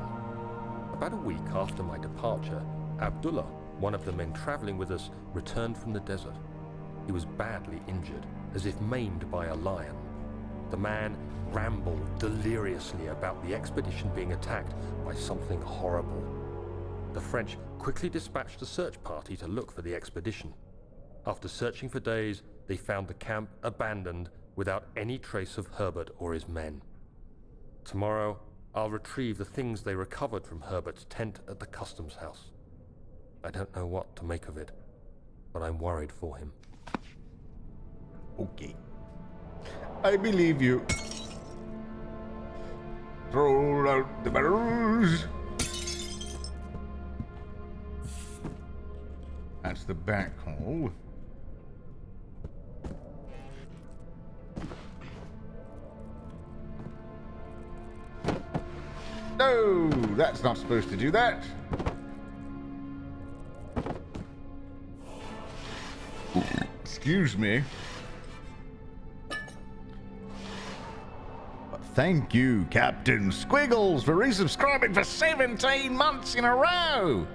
About a week after my departure, Abdullah, one of the men traveling with us, returned from the desert. He was badly injured, as if maimed by a lion. The man rambled deliriously about the expedition being attacked by something horrible. The French quickly dispatched a search party to look for the expedition. After searching for days, they found the camp abandoned without any trace of Herbert or his men. Tomorrow, I'll retrieve the things they recovered from Herbert's tent at the customs house. I don't know what to make of it, but I'm worried for him. Okay. I believe you. Throw out the barrels. That's the back hole. No, that's not supposed to do that. Excuse me. Thank you, Captain Squiggles, for resubscribing for 17 months in a row.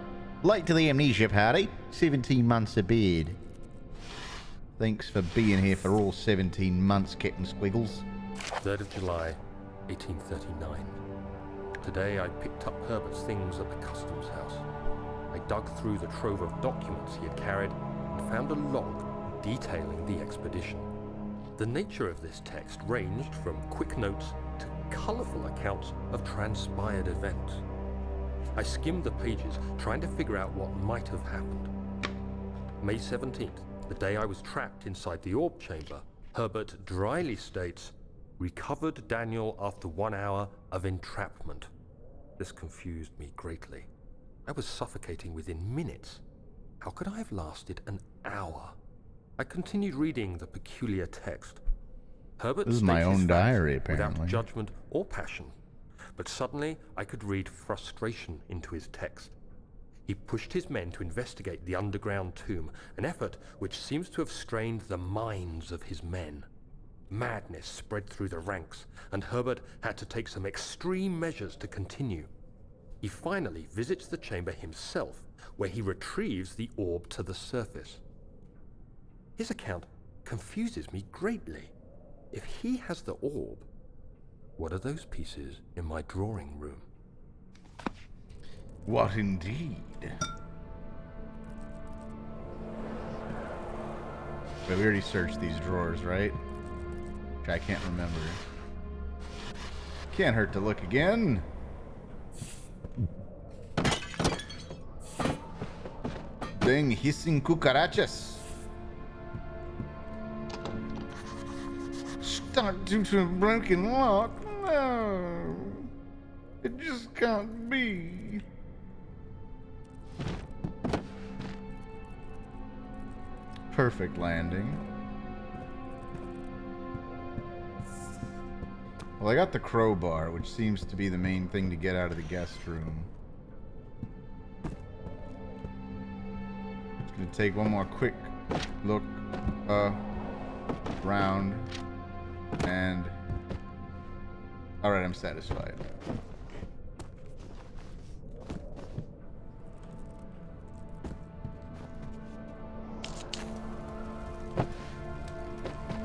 Late to the Amnesia party, 17 months of beard. Thanks for being here for all 17 months, Captain Squiggles. 3rd of July, 1839. Today I picked up Herbert's things at the customs house. I dug through the trove of documents he had carried and found a log detailing the expedition. The nature of this text ranged from quick notes to colourful accounts of transpired events. I skimmed the pages, trying to figure out what might have happened. May 17th, the day I was trapped inside the orb chamber, Herbert dryly states, "Recovered Daniel after 1 hour of entrapment." This confused me greatly. I was suffocating within minutes. How could I have lasted an hour? I continued reading the peculiar text. Herbert This is my own diary, without apparently. judgment or passion. But suddenly I could read frustration into his text. He pushed his men to investigate the underground tomb, an effort which seems to have strained the minds of his men. Madness spread through the ranks, and Herbert had to take some extreme measures to continue. He finally visits the chamber himself, where he retrieves the orb to the surface. His account confuses me greatly. If he has the orb, what are those pieces in my drawing room? What indeed? But we already searched these drawers, right? Which I can't remember. Can't hurt to look again. Dang hissing cucarachas. Stuck due to a broken lock? No. It just can't be. Perfect landing. Well, I got the crowbar, which seems to be the main thing to get out of the guest room. Just gonna take one more quick look around, and alright, I'm satisfied.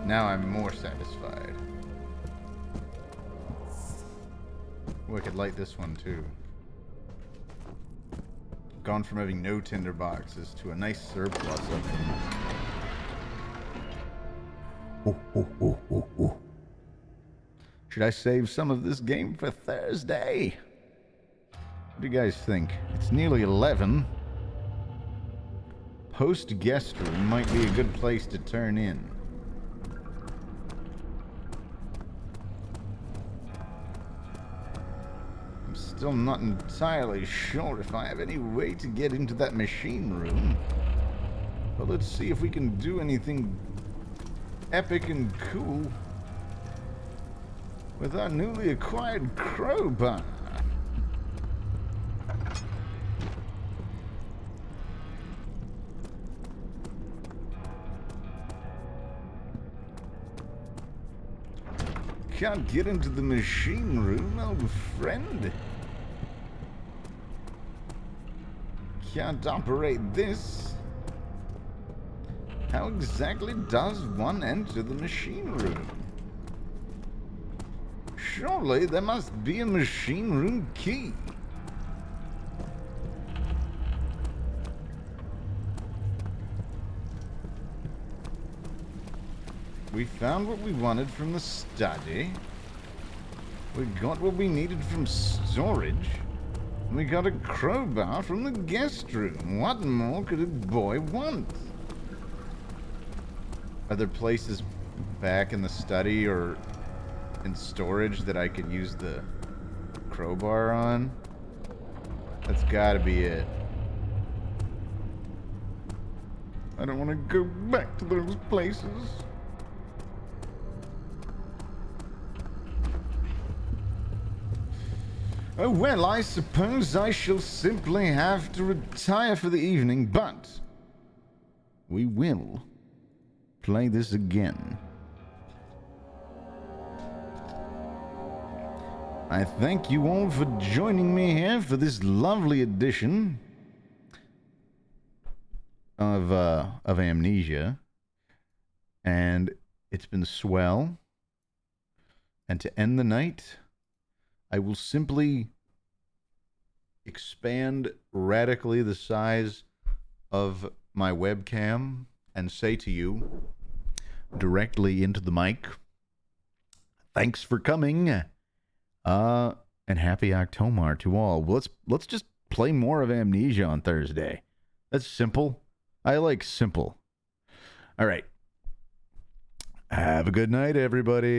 Now I'm more satisfied. Oh, I could light this one too. Gone from having no tinder boxes to a nice surplus of them. Should I save some of this game for Thursday? What do you guys think? It's nearly 11. Post guest room might be a good place to turn in. I'm still not entirely sure if I have any way to get into that machine room. But let's see if we can do anything epic and cool with our newly acquired crowbar. Can't get into the machine room, old friend. Can't operate this. How exactly does one enter the machine room? Surely there must be a machine room key. We found what we wanted from the study. We got what we needed from storage. And we got a crowbar from the guest room. What more could a boy want? Are there places back in the study or in storage that I could use the crowbar on? That's gotta be it. I don't want to go back to those places. Oh, well, I suppose I shall simply have to retire for the evening, but we will play this again. I thank you all for joining me here for this lovely edition of Amnesia, and it's been swell. And to end the night, I will simply expand radically the size of my webcam and say to you directly into the mic, thanks for coming, and happy Octomar to all. Let's just play more of Amnesia on Thursday. That's simple. I like simple. All right. Have a good night, everybody.